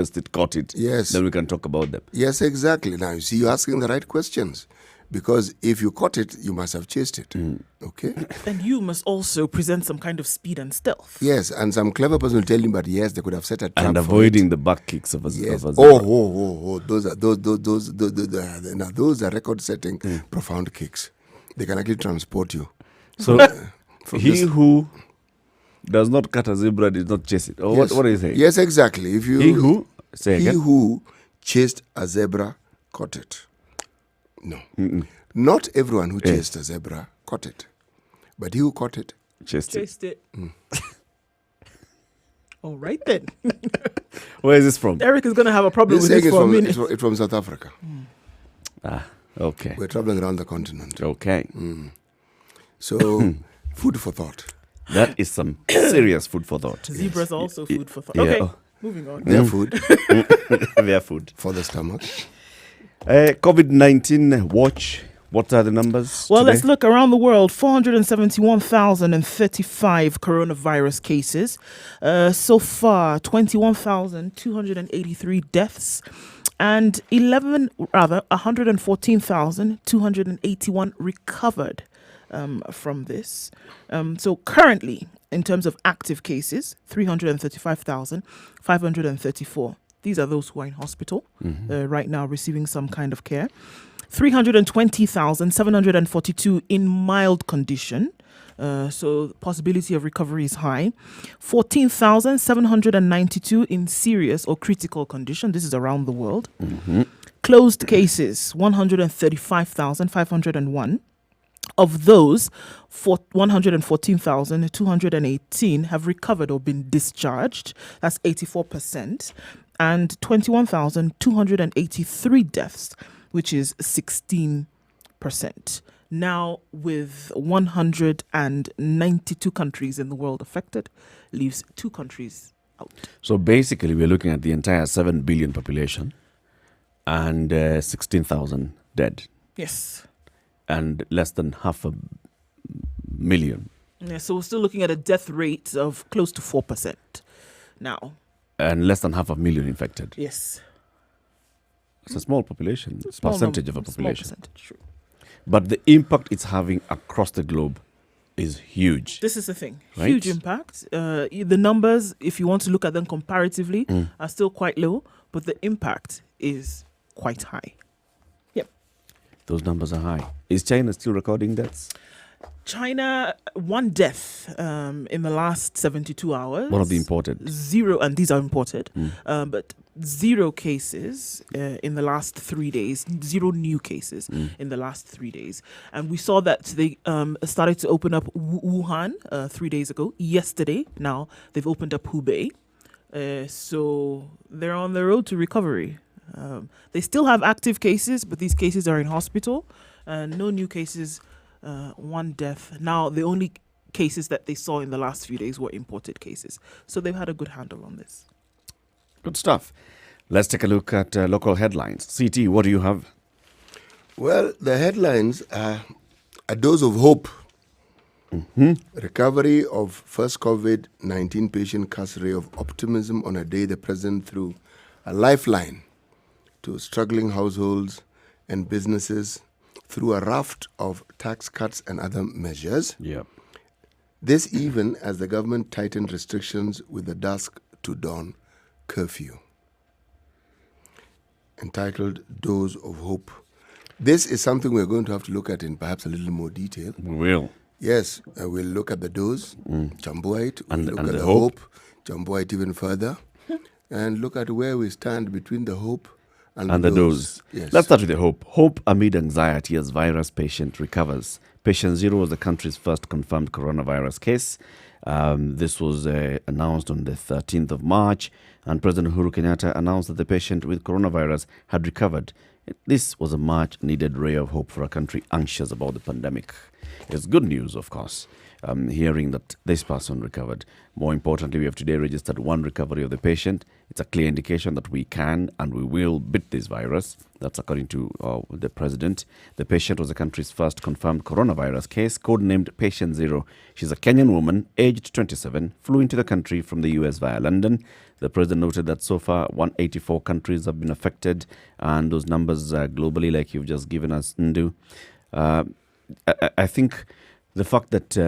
it, caught it, Yes. then we can talk about them. Yes, exactly. Now, you see, you're asking the right questions. Because if you caught it, you must have chased it. Okay? And you must also present some kind of speed and stealth. Yes, and some clever person will tell you, but yes, they could have set a trap And for avoiding it. the back kicks of a Yes. of a zebra. Those are record-setting, profound kicks. They can actually transport you. So From he this- who does not cut a zebra did not chase it. Or Yes. what are you saying? Yes, exactly. If you He who? Say he again. who chased a zebra caught it. No. Not everyone who chased a zebra caught it. But he who caught it. Chased it. Chased it. All right then. Where is this from? Eric is going to have a problem This with thing this is for a from, minute. it's from South Africa. Ah, okay. We're traveling around the continent. Okay. So, food for thought. That is some serious food for thought. Zebras are also food for thought. Yeah. Okay, moving on. Their food Their food. for the stomach. COVID-19 watch. What are the numbers? Well, today? let's look around the world. 471,035 coronavirus cases. So far, 21,283 deaths. And 114,281 recovered from this. So currently, in terms of active cases, 335,534. These are those who are in hospital right now receiving some kind of care. 320,742 in mild condition. So the possibility of recovery is high. 14,792 in serious or critical condition. This is around the world. Closed cases, 135,501. Of those, 114,218 have recovered or been discharged. That's 84%. And 21,283 deaths, which is 16%. Now, with 192 countries in the world affected, leaves 2 countries out. So basically, we're looking at the entire 7 billion population and 16,000 dead Yes. and less than 500,000 Yeah, so we're still looking at a death rate of close to 4% now. and less than 500,000 infected. Yes. It's a small population, Small percentage of a small population. percentage, true. But the impact it's having across the globe is huge. This is the thing. Right? Huge impact. The numbers, if you want to look at them comparatively, are still quite low, but the impact is quite high. Yep. Those numbers are high. Is China still recording deaths? China, 1 death in the last 72 hours. One of the imported. 0, and these are imported, but 0 cases in the last 3 days, 0 new cases in the last 3 days. And we saw that they started to open up Wuhan 3 days ago. Yesterday, now they've opened up Hubei. So they're on the road to recovery. They still have active cases, but these cases are in hospital. No new cases. 1 death. Now, the only cases that they saw in the last few days were imported cases. So they've had a good handle on this. Good stuff. Let's take a look at local headlines. CT, what do you have? Well, the headlines are a dose of hope. Recovery of first COVID-19 patient casts ray of optimism on a day the president threw a lifeline to struggling households and businesses through a raft of tax cuts and other measures. Yeah. This even as the government tightened restrictions with the dusk to dawn curfew. Entitled Dose of Hope. This is something we're going to have to look at in perhaps a little more detail. We will. Yes, we'll look at the dose, chambua it, we'll look and at the the hope. chambua it even further, and look at where we stand between the hope And the dose. Yes. Let's start with the hope. Hope amid anxiety as virus patient recovers. Patient 0 was the country's first confirmed coronavirus case. This was announced on the 13th of March, and President Uhuru Kenyatta announced that the patient with coronavirus had recovered. This was a much-needed ray of hope for a country anxious about the pandemic. It's good news, of course. hearing that this person recovered. More importantly, we have today registered one recovery of the patient. It's a clear indication that we can and we will beat this virus. That's according to the president. The patient was the country's first confirmed coronavirus case, codenamed Patient Zero. She's a Kenyan woman, aged 27, flew into the country from the US via London. The president noted that so far 184 countries have been affected, and those numbers globally, like you've just given us, Ndu. I think the fact that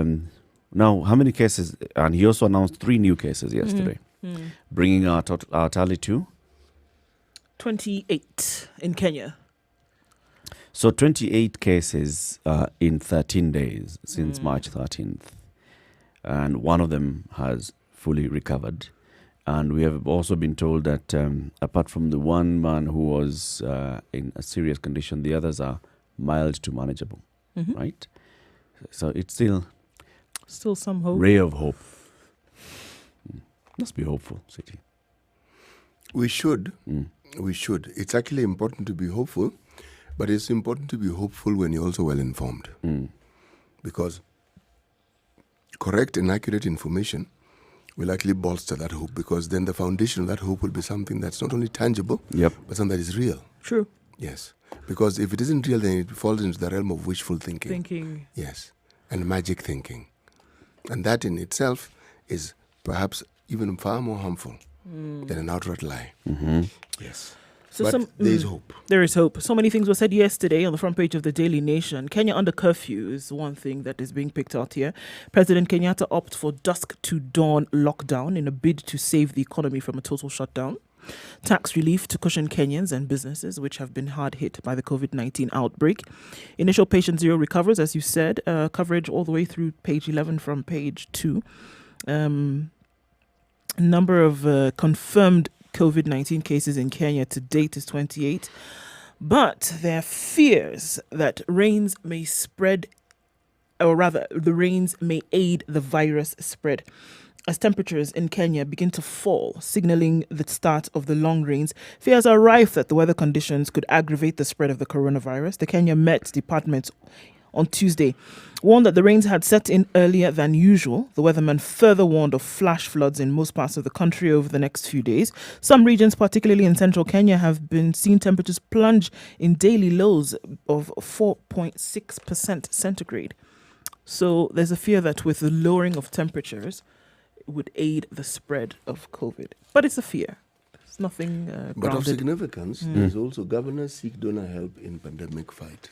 now, how many cases? And he also announced 3 new cases yesterday, bringing our tally to 28 in Kenya. So 28 cases in 13 days since March 13th, and one of them has fully recovered. And we have also been told that apart from the one man who was in a serious condition, the others are mild to manageable, right? So it's still some hope. Ray of hope. Let's be hopeful, City. We should. We should. It's actually important to be hopeful, but it's important to be hopeful when you're also well informed. Because correct and accurate information will actually bolster that hope, because then the foundation of that hope will be something that's not only tangible, but something that is real. True. Yes. Because if it isn't real, then it falls into the realm of wishful thinking. Yes. And magic thinking. And that in itself is perhaps even far more harmful than an outright lie. Yes. So but there is hope. There is hope. So many things were said yesterday on the front page of the Daily Nation. Kenya under curfew is one thing that is being picked out here. President Kenyatta opts for dusk to dawn lockdown in a bid to save the economy from a total shutdown. Tax relief to cushion Kenyans and businesses which have been hard hit by the COVID-19 outbreak. Initial Patient Zero recovers, as you said. Coverage all the way through page 11 from page 2. Number of confirmed COVID-19 cases in Kenya to date is 28. But there are fears that rains may spread, or rather, the rains may aid the virus spread. As temperatures in Kenya begin to fall, signaling the start of the long rains, fears are rife that the weather conditions could aggravate the spread of the coronavirus. The Kenya Met Department on Tuesday warned that the rains had set in earlier than usual. The weatherman further warned of flash floods in most parts of the country over the next few days. Some regions, particularly in central Kenya, have been seen temperatures plunge in daily lows of 4.6% centigrade. So there's a fear that with the lowering of temperatures, it would aid the spread of COVID. But it's a fear. It's nothing grounded. But of significance, there's also governors seek donor help in pandemic fight.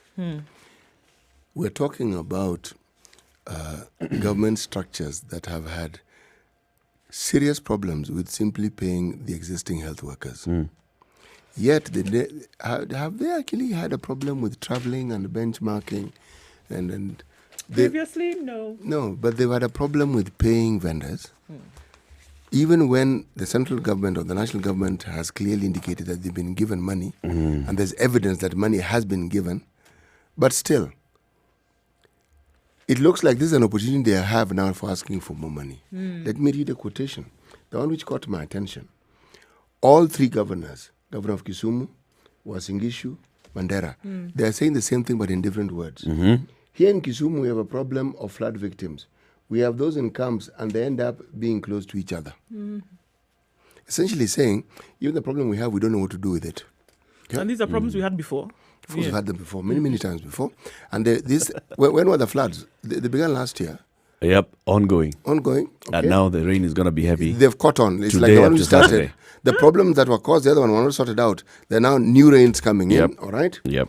We're talking about government structures that have had serious problems with simply paying the existing health workers. Yet, have they actually had a problem with traveling and benchmarking? And Previously, no. No, but they've had a problem with paying vendors. Even when the central government or the national government has clearly indicated that they've been given money, and there's evidence that money has been given, but still, it looks like this is an opportunity they have now for asking for more money. Let me read a quotation, the one which caught my attention. All 3 governors, Governor of Kisumu, Uasin Gishu, Mandera, they are saying the same thing but in different words. Here in Kisumu, we have a problem of flood victims. We have those in camps and they end up being close to each other. Essentially saying, even the problem we have, we don't know what to do with it. Okay? And these are problems we had before. Of course, we've had them before, many times before. And when were the floods? They began last year. Yep, ongoing. Okay. And now the rain is going to be heavy. They've caught on. It's Today like the one we started. Saturday. The problems that were caused, the other one were not sorted out. There are now new rains coming in, all right? Yep.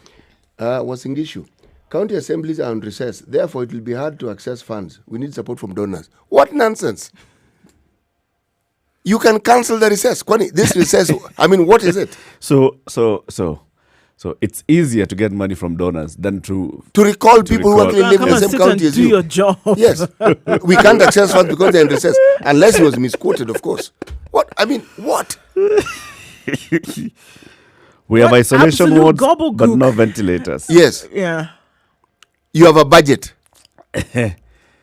What's an issue? County assemblies are on recess. Therefore, it will be hard to access funds. We need support from donors. What nonsense. You can cancel the recess. Kwani, this recess, I mean, what is it? So it's easier to get money from donors than to recall people who actually live in the same county as you. Do your job. Yes. We can't access funds because they're in recess. Unless it was misquoted, of course. What? I mean, what? We have isolation absolute wards, gobbledygook. but no ventilators. Yes. Yeah. You have a budget.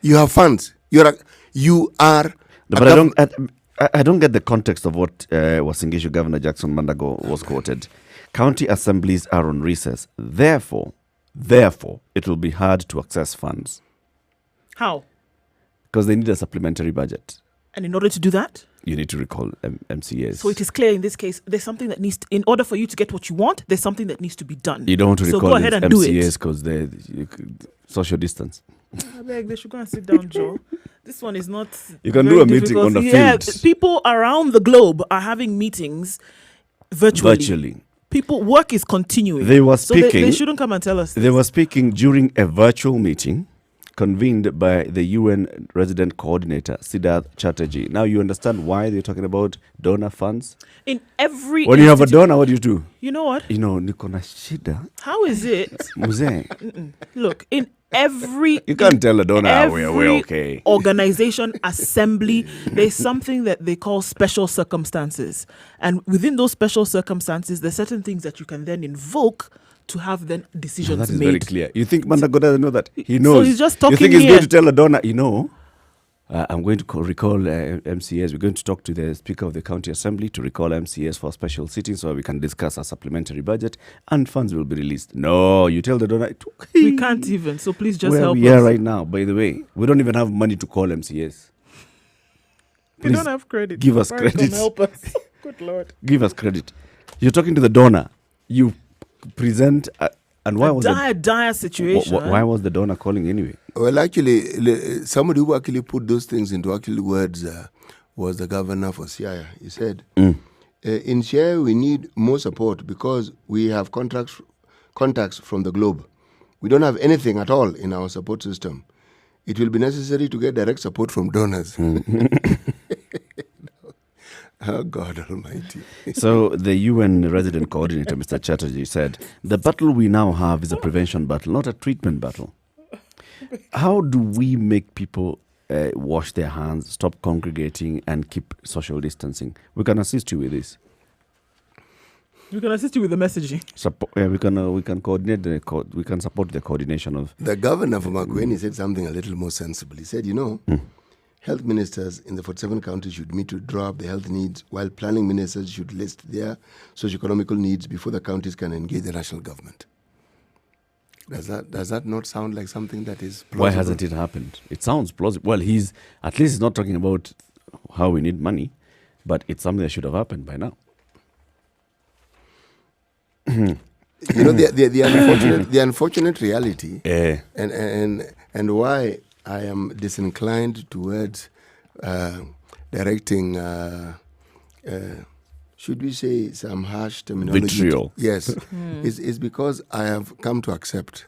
You have funds. You are. But I don't get the context of what Uasin Gishu Governor Jackson Mandago was quoted. County assemblies are on recess. Therefore, it will be hard to access funds. How? because they need a supplementary budget. And in order to do that, You need to recall MCAs. so it is clear in this case, there's something that needs to, in order for you to get what you want, there's something that needs to be done. You don't want to So recall go ahead and do it. MCAs because they social distance. I beg, they should go and sit down, Joe. This one is not. You can very do a meeting difficult. on the Yeah, field. people around the globe are having meetings virtually. Work is continuing. They were So they speaking. shouldn't come and tell us. They were speaking during a virtual meeting convened by the UN resident coordinator, Siddharth Chatterjee. Now you understand why they're talking about donor funds? In every When you have a institute- donor, what do you do? You know what? Niko na shida. How is it? Mzee, Look, in every you can't tell a donor we're every okay. organization assembly, there's something that they call special circumstances, and within those special circumstances, there's certain things that you can then invoke to have then No, decisions that is made. very clear. You think Mandago doesn't know that? He knows. he's just You think talking he's here. going to tell a donor, I'm going to recall MCAs. We're going to talk to the Speaker of the County Assembly to recall MCAs for special sittings so we can discuss a supplementary budget and funds will be released. No, you tell the donor. We can't even. So please just Where help we us. are right now, by the way, we don't even have money to call MCAs. We Please don't have credit. give us Sorry, credit. don't help us. Good Lord. Give us credit. You're talking to the donor. You present, and why was dire situation. why was the donor calling anyway? Well, actually, somebody who actually put those things into actual words was the governor for Siaya. He said, in Siaya, we need more support because we have contacts from the globe. We don't have anything at all in our support system. It will be necessary to get direct support from donors. Oh, God Almighty. So the UN resident coordinator, Mr. Chatterjee, said, the battle we now have is a prevention battle, not a treatment battle. How do we make people wash their hands, stop congregating, and keep social distancing? We can assist you with this. We can assist you with the messaging. We can coordinate we can support the coordination of. The governor from Makueni said something a little more sensible. He said, health ministers in the 47 counties should meet to draw up the health needs, while planning ministers should list their socio-economical needs before the counties can engage the national government. Does that not sound like something that is plausible? Why hasn't it happened? It sounds plausible. Well, he's not talking about how we need money, but it's something that should have happened by now. The unfortunate reality, Eh. and why I am disinclined towards directing, should we say, some harsh terminology? Vitriol. Yes, is because I have come to accept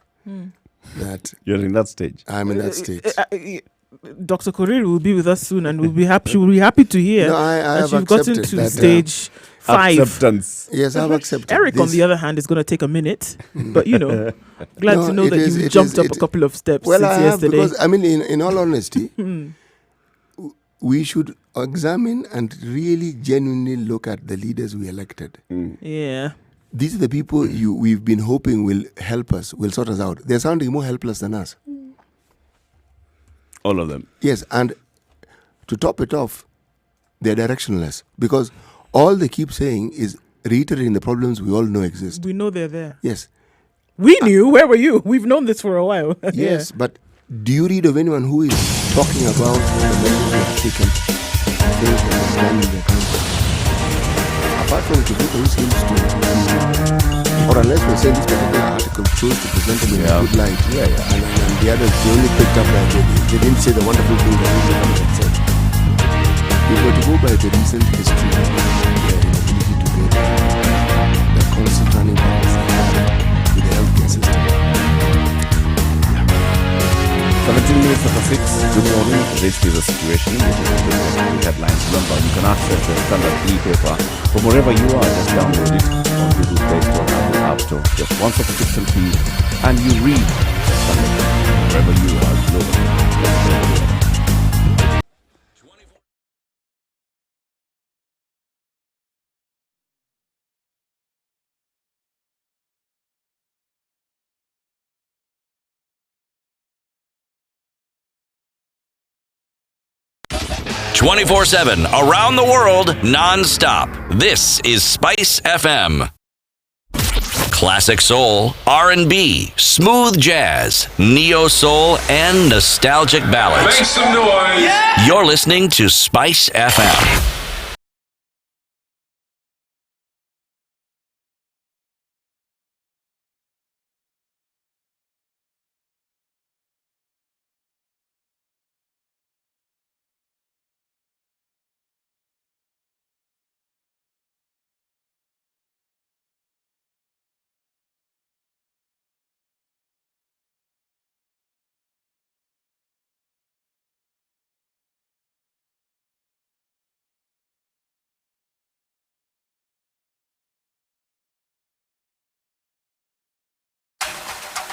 that You're in that stage. I'm in that state. Dr. Korir will be with us soon, and we'll be happy to hear No, I that have you've gotten accepted to that, stage 5. Acceptance. Yes, I've accepted. Eric, this. on the other hand, is going to take a minute, but glad No, to know it that is- you've it jumped is- up it- a couple of steps Well, since I have, yesterday. because in all honesty, we should examine and really genuinely look at the leaders we elected. Yeah. These are the people we've been hoping will help us, will sort us out. They're sounding more helpless than us. All of them. Yes, and to top it off, they're directionless because all they keep saying is reiterating the problems we all know exist. We know they're there. Yes, We knew. Where were you? We've known this for a while. yes, but do you read of anyone who is talking about the measures they have taken to think and stand in their country? Apart from Kibuka, who seems to, or unless we're saying this particular article chose to present them in a good light, and the others, they only picked up that they didn't say the wonderful thing that we had said. If we're to go by the recent history, their inability to get the constant running battles they have with the healthcare system. 17 minutes after 6. Good morning. This is the situation. This is the headlines. Remember, you can access the standard e-paper from wherever you are. Just download it on Google Play Store and Apple App Store. Just one subscription fee, and you read the standard wherever you are globally. ...24/7 around the world, non-stop. This is Spice FM. Classic soul, R&B, smooth jazz, neo soul, and nostalgic ballads. Make some noise. Yeah! You're listening to Spice FM.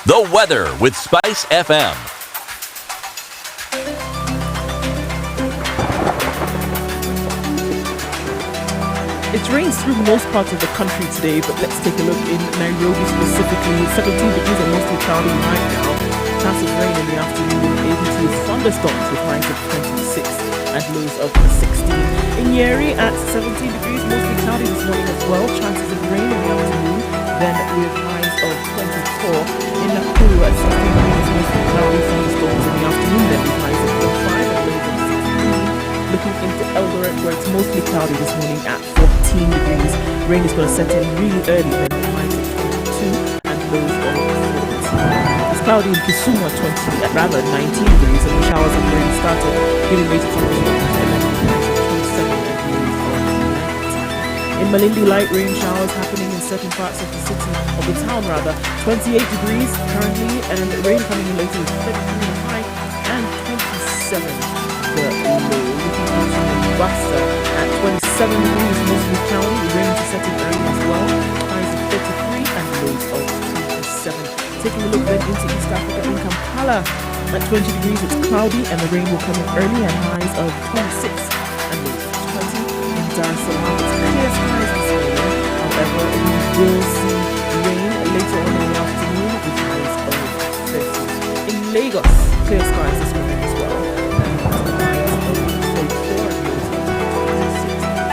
The weather with Spice FM. It rains through most parts of the country today, but let's take a look in Nairobi specifically. 17 degrees and mostly cloudy right now. Chance of rain in the afternoon, able to thunderstorms with highs of 26 and lows of 16. In Nyeri at 17 degrees, mostly cloudy this morning as well. Chances of rain in the afternoon, then with highs of 24. In Nakuru at 16 degrees, mostly cloudy, thunderstorms in the afternoon, then with highs of 45 and lows of 16. Looking into Eldoret, where it's mostly cloudy this morning at 14 degrees. Rain is going to set in really early, then with highs of 22 and lows of 14. It's cloudy in Kisumu at 19 degrees, and the showers have already started, giving way to thunderstorms at 11 degrees and 27 and lows of 19. In Malindi, light rain showers happening in certain parts of the city, of the town rather. 28 degrees currently, and rain coming in later with 33 the high and 27 the low. Looking into Mombasa at 27 degrees, mostly cloudy, rain to set in early as well. Highs of 33 and lows of 27. Taking a look then into East Africa in Kampala at 20 degrees, it's cloudy and the rain will come in early and highs of 26 and lows of 20. In Dar es Salaam, it's clear skies this morning. However, we will see rain later on in the afternoon with highs of 30. In Lagos, clear skies this morning as well.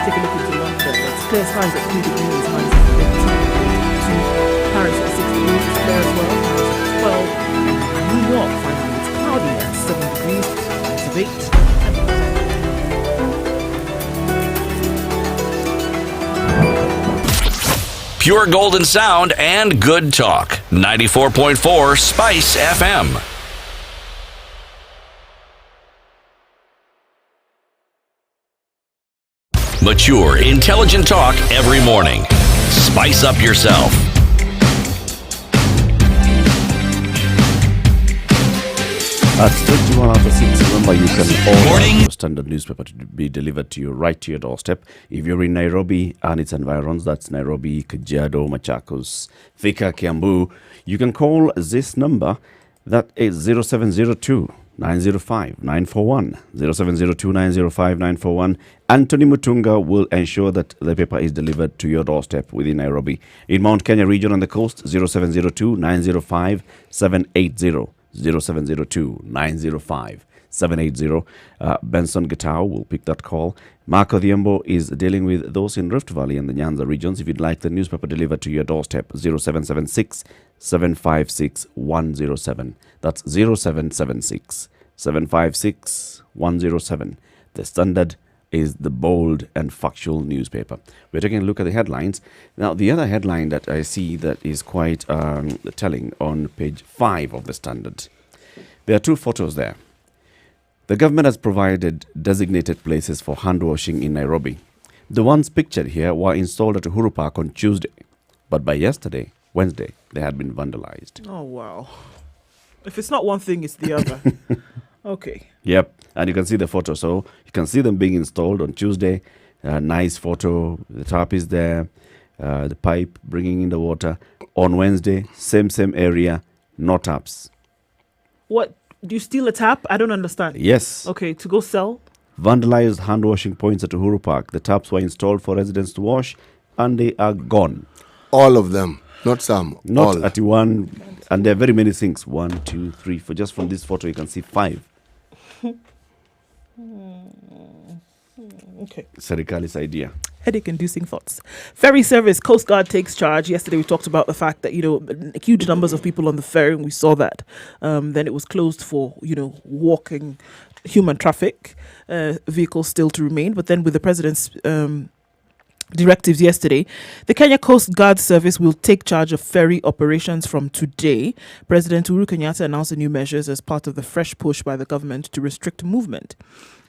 Take a look into London. It's clear skies at 3 degrees, highs of 15 to Paris at 6 degrees, it's clear as well, highs of 12. And New York, finally, it's cloudy at 7 degrees, highs of 8. Pure golden sound and good talk. 94.4 Spice FM. Mature, intelligent talk every morning. Spice up yourself. At 21 after 6, remember you can order Morning. your standard newspaper to be delivered to you right to your doorstep. If you're in Nairobi and its environs, that's Nairobi, Kajiado, Machakos, Thika, Kiambu, you can call this number. That is 0702 905 941. 0702 905 941. Anthony Mutunga will ensure that the paper is delivered to your doorstep within Nairobi. In Mount Kenya region on the coast, 0702 905 780. 0702 905 780. Benson Gitao will pick that call. Marco Diembo is dealing with those in Rift Valley and the Nyanza regions. If you'd like the newspaper delivered to your doorstep, 0776 756 107. That's 0776 756 107. The Standard is the bold and factual newspaper. We're taking a look at the headlines. Now, the other headline that I see that is quite telling on page 5 of the Standard. There are two photos there. The government has provided designated places for hand washing in Nairobi. The ones pictured here were installed at Uhuru Park on Tuesday, but by yesterday, Wednesday, they had been vandalized. Oh, wow. If it's not one thing, it's the other. Okay. Yep, and you can see the photo. So you can see them being installed on Tuesday. Nice photo. The tap is there. The pipe bringing in the water. On Wednesday, same area, no taps. What? Do you steal a tap? I don't understand. Yes. Okay, to go sell? Vandalized hand washing points at Uhuru Park. The taps were installed for residents to wash, and they are gone. All of them, not some. Not all. at one. And there are very many things. 1, 2, 3, 4. Just from this photo, you can see 5. Okay. Serikali's idea. Headache-inducing thoughts. Ferry service, Coast Guard takes charge. Yesterday we talked about the fact that, huge numbers of people on the ferry, and we saw that. Then it was closed for, walking human traffic. Vehicles still to remain. But then with the president's directives yesterday, the Kenya Coast Guard Service will take charge of ferry operations from today. President Uhuru Kenyatta announced the new measures as part of the fresh push by the government to restrict movement.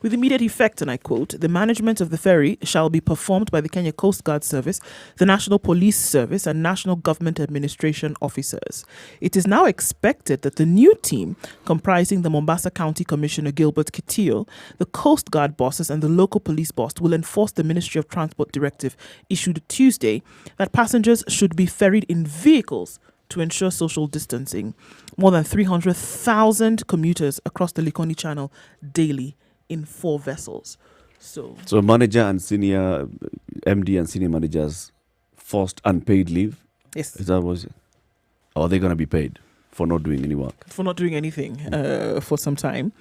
With immediate effect, and I quote, the management of the ferry shall be performed by the Kenya Coast Guard Service, the National Police Service, and National Government Administration officers. It is now expected that the new team, comprising the Mombasa County Commissioner Gilbert Kitio, the Coast Guard bosses, and the local police boss, will enforce the Ministry of Transport directive issued Tuesday that passengers should be ferried in vehicles to ensure social distancing. More than 300,000 commuters across the Likoni Channel daily in 4 vessels. So manager and senior MD and senior managers forced unpaid leave. yes, Is that what it? Or are they going to be paid for not doing any work? for not doing anything for some time.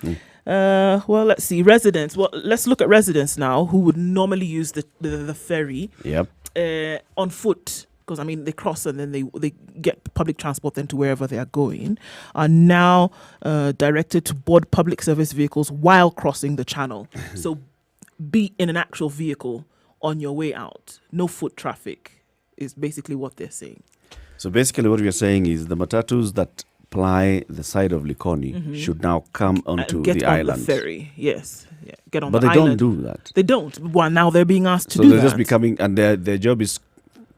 Well, let's see. Residents. Well, let's look at residents now who would normally use the ferry Yep. on foot. Because, they cross and then they get public transport then to wherever they are going, are now directed to board public service vehicles while crossing the channel. So be in an actual vehicle on your way out. No foot traffic is basically what they're saying. So basically what we are saying is the matatus that ply the side of Likoni should now come onto Get the on island. the ferry, yes. Yeah, get on But the they island. don't do that. They don't. Well, now they're being asked to So do they're that. just becoming, and their job is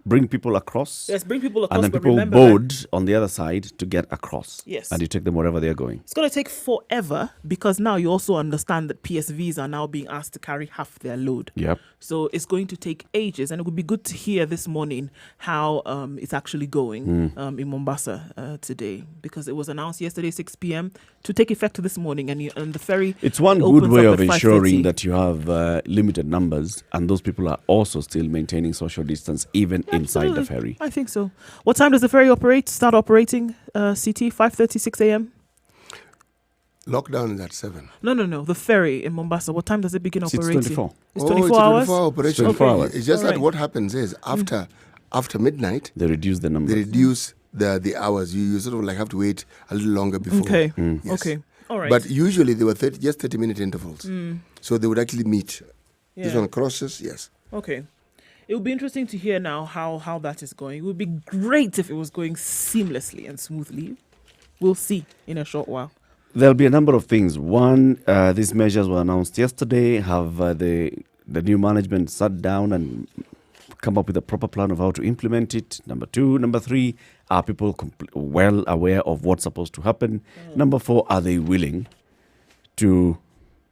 bring people across. Yes, bring people across. And then but people remember board on the other side to get across. Yes. And you take them wherever they're going. it's going to take forever because now you also understand that PSVs are now being asked to carry half their load. Yep. So it's going to take ages, and it would be good to hear this morning how it's actually going in Mombasa today, because it was announced yesterday 6 p.m. to take effect this morning, and the ferry. It's one opens good way up of at ensuring 5:30. that you have limited numbers, and those people are also still maintaining social distance even inside the Absolutely. ferry. I think so. What time does the ferry start operating? CT 5:30, 6 a.m. Lockdown is at 7. No. The ferry in Mombasa. What time does it begin operating? 6:24. It's Oh, 24 it's a hours. 24 operation. It's 24 hours. It's just that Alright. what happens is after midnight, They reduce the numbers. they reduce the hours. You sort of like have to wait a little longer before. Okay. Yes. Okay. All right. But usually they were 30-minute intervals. So they would actually meet. This Yeah. one crosses, yes. Okay. It would be interesting to hear now how that is going. It would be great if it was going seamlessly and smoothly. We'll see in a short while. There'll be a number of things. One, these measures were announced yesterday. Have the new management sat down and come up with a proper plan of how to implement it? Number 2. Number 3, are people well aware of what's supposed to happen? Number 4, are they willing to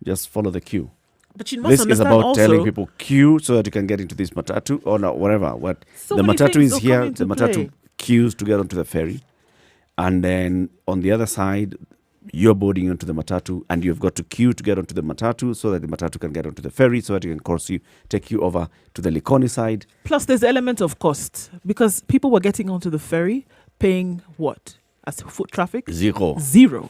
just follow the queue? But you must This is understand about also, telling people queue so that you can get into this matatu or no, whatever. What So the many matatu things is will come here. into The matatu play. queues to get onto the ferry, and then on the other side, you're boarding onto the matatu, and you've got to queue to get onto the matatu so that the matatu can get onto the ferry, so that it can take you over to the Likoni side. plus there's the element of cost, because people were getting onto the ferry paying what? As foot traffic? Zero.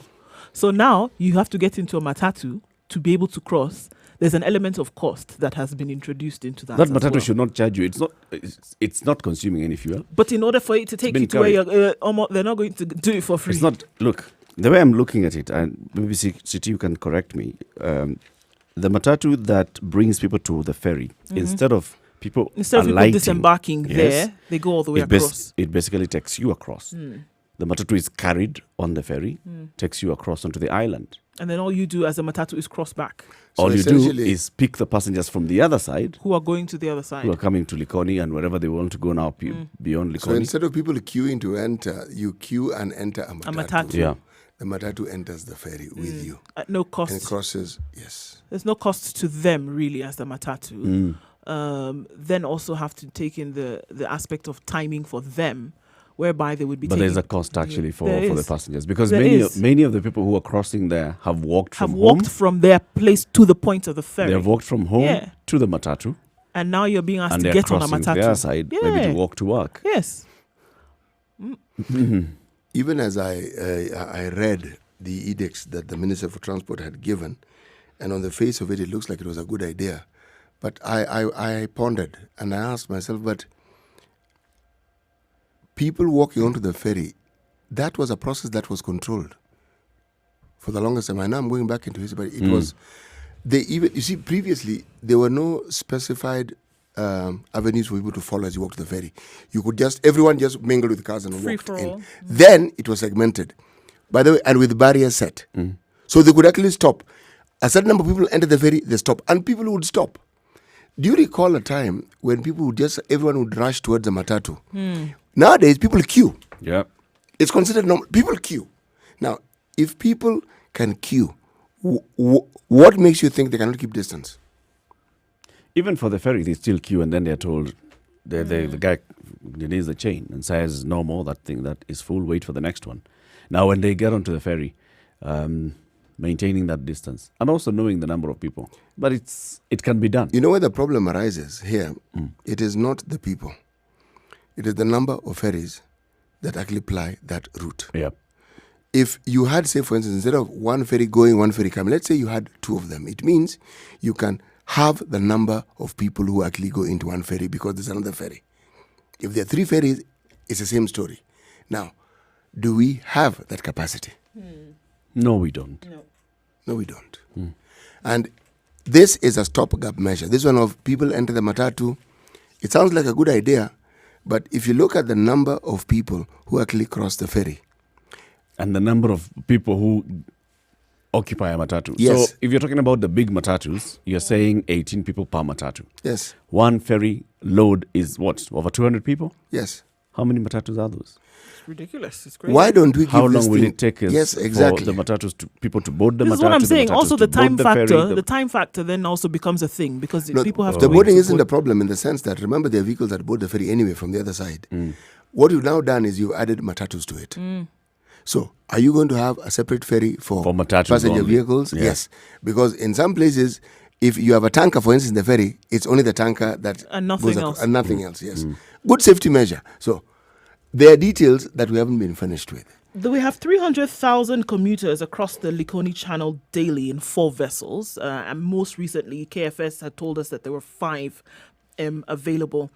So now you have to get into a matatu to be able to cross. There's an element of cost that has been introduced into that. That as matatu well. should not charge you. It's not consuming any fuel. But in order for it to take been you to where you're, they're not going to do it for free. It's not. Look, the way I'm looking at it, and maybe City, you can correct me. The matatu that brings people to the ferry, instead of people alighting, disembarking yes, there, they go all the way across. It basically takes you across. The matatu is carried on the ferry, takes you across onto the island. And then all you do as a matatu is cross back. So All you do essentially- is pick the passengers from the other side Who are going to the other side? who are coming to Likoni and wherever they want to go now beyond So Likoni. instead of people queuing to enter, you queue and enter a matatu. matatu. Yeah. The matatu enters the ferry with you At no and cost. crosses. Yes. There's no cost to them really as the matatu. Then also have to take in the aspect of timing for them, whereby they would be But taking, there's a cost actually for There the is. passengers, because There many is. many of the people who are crossing there have walked have from walked home. from their place to the point of the ferry. They have walked from home Yeah. to the matatu, And now you're being asked and to they're get on a crossing to matatu. the other side, maybe Yeah. to walk to work. Yes. Even as I read the edicts that the Minister for Transport had given, and on the face of it, it looks like it was a good idea. But I pondered and I asked myself, but people walking onto the ferry, that was a process that was controlled for the longest time. I know I'm going back into history, but it was, you see, previously, there were no specified avenues for people to follow as you walk to the ferry. You could everyone just mingled with cars and Free walked for in. all. Then it was segmented, by the way, and with barriers set. So they could actually stop. A certain number of people enter the ferry, they stop, and people would stop. Do you recall a time when everyone would rush towards the matatu? Nowadays, people queue. Yeah. It's considered normal. People queue. Now, if people can queue, what makes you think they cannot keep distance? Even for the ferry, they still queue, and then they're told the guy needs the chain and says, no more, that thing that is full, wait for the next one. Now, when they get onto the ferry, maintaining that distance and also knowing the number of people, but it can be done. You know where the problem arises here? It is not the people. It is the number of ferries that actually ply that route. Yeah. If you had, say, for instance, instead of one ferry going, one ferry coming, let's say you had two of them, it means you can have the number of people who actually go into one ferry because there's another ferry. If there are three ferries, it's the same story. Now, do we have that capacity? No, we don't. No, we don't. And this is a stopgap measure. This one of people enter the matatu, it sounds like a good idea, but if you look at the number of people who actually cross the ferry, and the number of people who occupy a matatu. Yes. So if you're talking about the big matatus, you're saying 18 people per matatu. yes, One ferry load is what? Over 200 people? yes. How many matatus are those? It's ridiculous. It's crazy. Why don't we give How this long will thing- it take us Yes, exactly. for the matatus people to board the matatu? This is what I'm the saying. matatus Also, to the time board the factor. ferry, The time factor then also becomes a thing because No, people have the to. boarding wait isn't to the problem in the sense that, remember, there are vehicles that board the ferry anyway from the other side. What you've now done is you've added matatus to it. So, are you going to have a separate ferry for matatus passenger only? vehicles? Yeah. Yes. Because in some places, if you have a tanker, for instance, in the ferry, it's only the tanker that And nothing goes else. and nothing else, yes. Good safety measure. So, there are details that we haven't been finished with. We have 300,000 commuters across the Likoni Channel daily in 4 vessels. And most recently, KFS had told us that there were 5 available.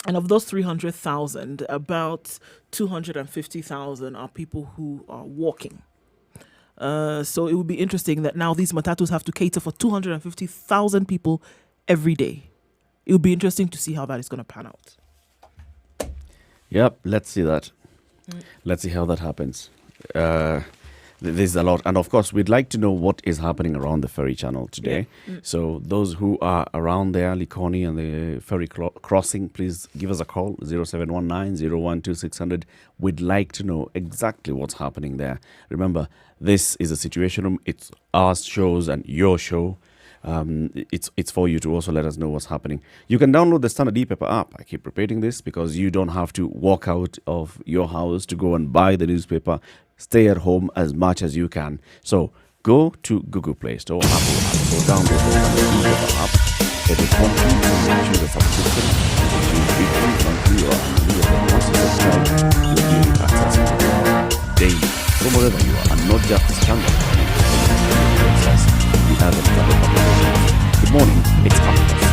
And of those 300,000, about 250,000 are people who are walking. So it would be interesting that now these matatus have to cater for 250,000 people every day. It would be interesting to see how that is going to pan out. Yep, let's see that. Let's see how that happens. There's a lot. And of course, we'd like to know what is happening around the ferry channel today. So those who are around there, Likoni and the ferry crossing, please give us a call, 0719-012-600. We'd like to know exactly what's happening there. Remember, this is a situation room. It's our shows and your show. It's for you to also let us know what's happening. You can download the Standard e-paper app. I keep repeating this because you don't have to walk out of your house to go and buy the newspaper. Stay at home as much as you can. So go to Google Play Store, Apple App Store, download the Standard e-paper app. It is monthly, so choose a subscription. Choose weekly, monthly, or annually. And once you subscribe, you'll be access to daily from wherever you are, and not just the Standard. We have a Standard publication. Good morning, it's after 6.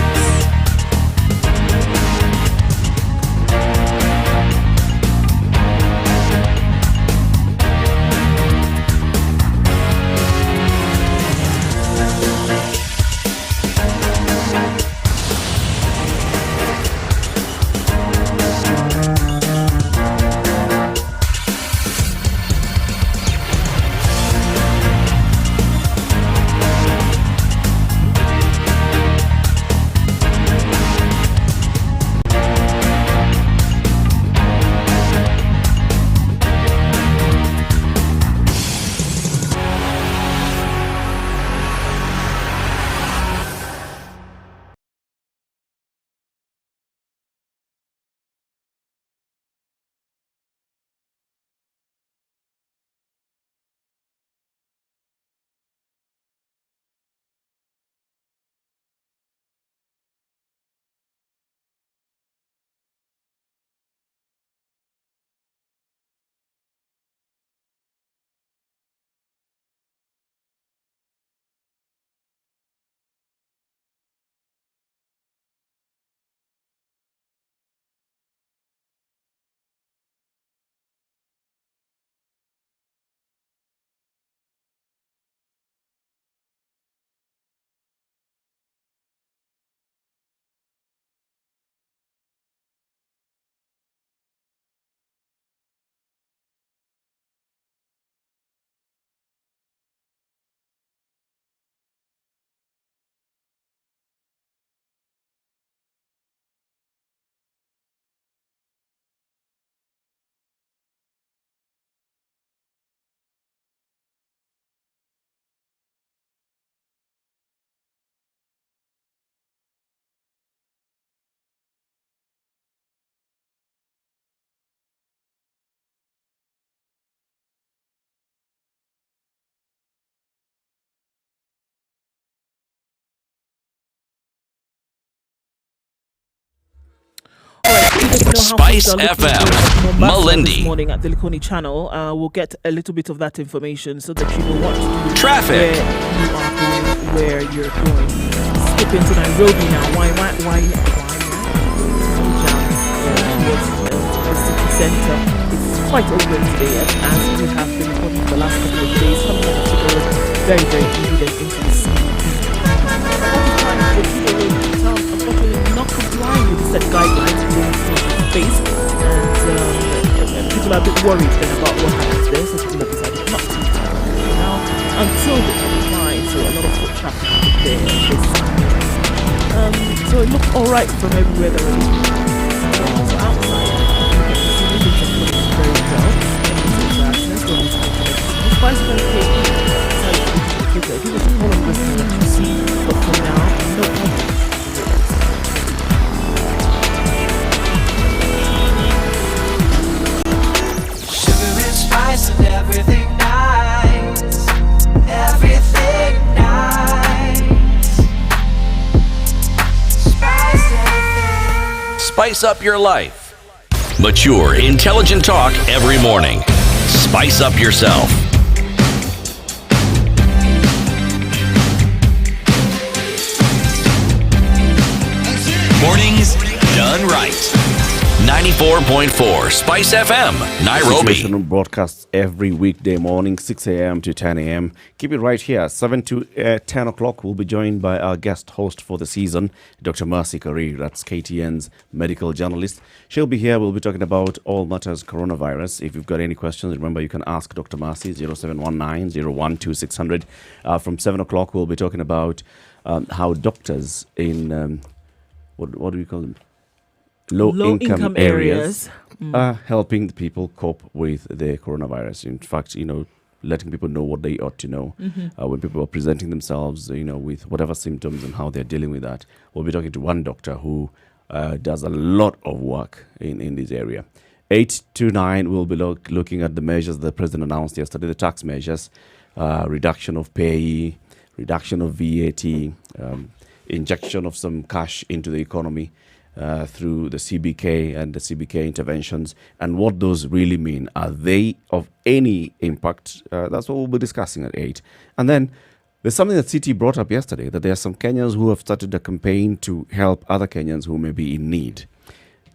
Spice FM, Mombasa this Malindi. morning at the Likoni channel. We'll get a little bit of that information so that you know what to do. Traffic. Where you're going. Skip into Nairobi now. Why? The city centre. It's quite open today, and as we have been reporting for the last couple of days, coming out of the road, very, very evident into the city. Unfortunately, not complying with the set guidelines within the space, and people are a bit worried then about what happens there, so people have decided not to now until they comply. So a lot of foot traffic there this so it looks alright from everywhere that we're looking. So outside, you can see the things are looking very well. Let's go into the Spice FM page. Give us a call and listen to see, but for now, no problem. Spice and everything nice, everything nice. Spice everything. Spice up your life. Mature, intelligent talk every morning. Spice up yourself. Mornings done right. 94.4 Spice FM, Nairobi. Situational broadcasts every weekday morning, 6 a.m. to 10 a.m. Keep it right here. 7 to 10 o'clock, we'll be joined by our guest host for the season, Dr. Mercy Karir. That's KTN's medical journalist. She'll be here. We'll be talking about all matters coronavirus. If you've got any questions, remember you can ask Dr. Mercy, 0719-012-600. From 7 o'clock, we'll be talking about how doctors in, what do we call them? Low-income areas are helping the people cope with the coronavirus. In fact, letting people know what they ought to know when people are presenting themselves, with whatever symptoms and how they're dealing with that. We'll be talking to one doctor who does a lot of work in this area. 8 to 9, we'll be looking at the measures the president announced yesterday, the tax measures, reduction of pay, reduction of VAT, injection of some cash into the economy, through the CBK and the CBK interventions, and what those really mean. Are they of any impact? That's what we'll be discussing at 8. And then there's something that Citi brought up yesterday, that there are some Kenyans who have started a campaign to help other Kenyans who may be in need.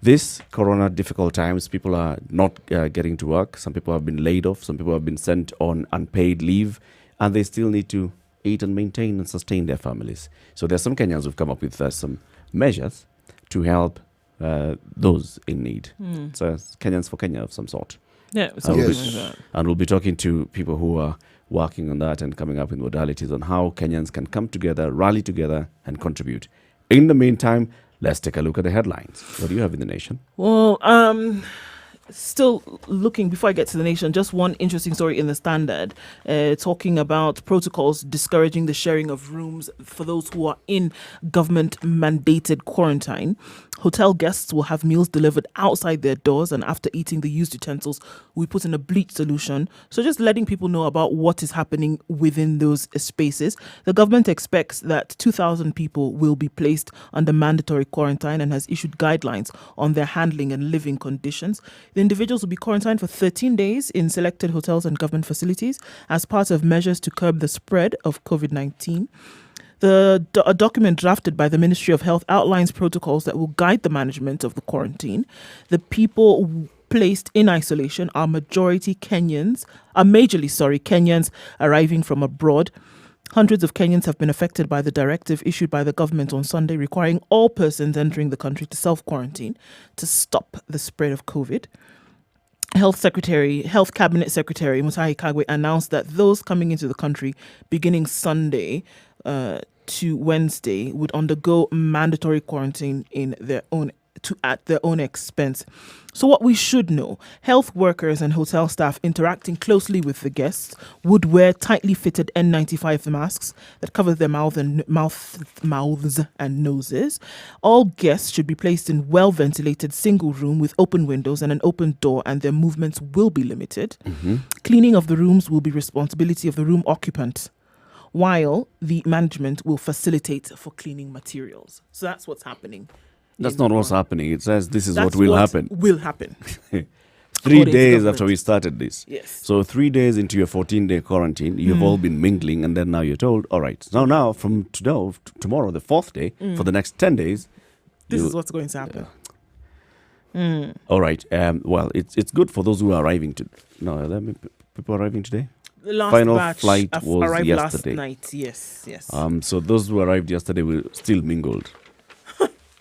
This corona difficult times, people are not getting to work. Some people have been laid off. Some people have been sent on unpaid leave, and they still need to eat and maintain and sustain their families. So there's some Kenyans who've come up with some measures to help those in need. So Kenyans for Kenya of some sort. Yeah, And we'll be talking to people who are working on that and coming up with modalities on how Kenyans can come together, rally together, and contribute. In the meantime, let's take a look at the headlines. What do you have in the nation? Well, still looking, before I get to the nation, just one interesting story in the Standard, talking about protocols discouraging the sharing of rooms for those who are in government mandated quarantine. Hotel guests will have meals delivered outside their doors, and after eating the used utensils, we put in a bleach solution. So just letting people know about what is happening within those spaces. The government expects that 2,000 people will be placed under mandatory quarantine and has issued guidelines on their handling and living conditions. The individuals will be quarantined for 13 days in selected hotels and government facilities as part of measures to curb the spread of COVID-19. A document drafted by the Ministry of Health outlines protocols that will guide the management of the quarantine. The people placed in isolation are majorly Kenyans arriving from abroad. Hundreds of Kenyans have been affected by the directive issued by the government on Sunday requiring all persons entering the country to self-quarantine to stop the spread of COVID. Health Cabinet Secretary Mutahi Kagwe announced that those coming into the country beginning Sunday to Wednesday would undergo mandatory quarantine at their own expense. So what we should know, health workers and hotel staff interacting closely with the guests would wear tightly fitted N95 masks that cover their mouths and noses. All guests should be placed in well-ventilated single room with open windows and an open door, and their movements will be limited. Cleaning of the rooms will be responsibility of the room occupant, while the management will facilitate for cleaning materials. So that's what's happening That's in not what's Rwanda. happening. It says this is That's what will happen. Will happen. 3 According to days government. after we started this. Yes. So 3 days into your 14-day quarantine, you've all been mingling, and then now you're told, all right, now from tomorrow, the 4th day, for the next 10 days, This you- is what's going to happen. all right. Well, it's good for those who are arriving to. No, are there people arriving today? The last Final batch flight was arrived yesterday. last night. Yes. So those who arrived yesterday were still mingled.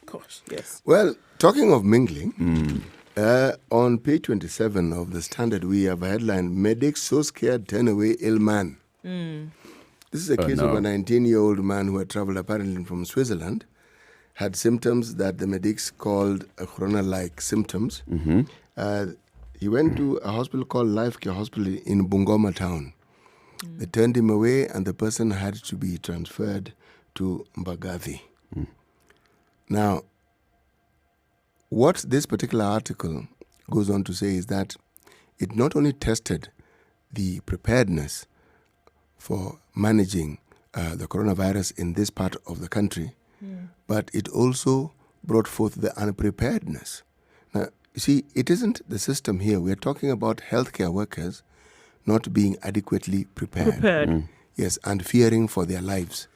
Gosh, yes. Well, talking of mingling, on page 27 of the Standard, we have a headline, Medics so scared turn away ill man. This is a case of a 19-year-old man who had traveled apparently from Switzerland, had symptoms that the medics called corona-like symptoms. He went to a hospital called Life Care Hospital in Bungoma town. They turned him away, and the person had to be transferred to Mbagathi. Now, what this particular article goes on to say is that it not only tested the preparedness for managing the coronavirus in this part of the country, but it also brought forth the unpreparedness. Now, you see, it isn't the system here. We are talking about healthcare workers not being adequately prepared. Yes, and fearing for their lives,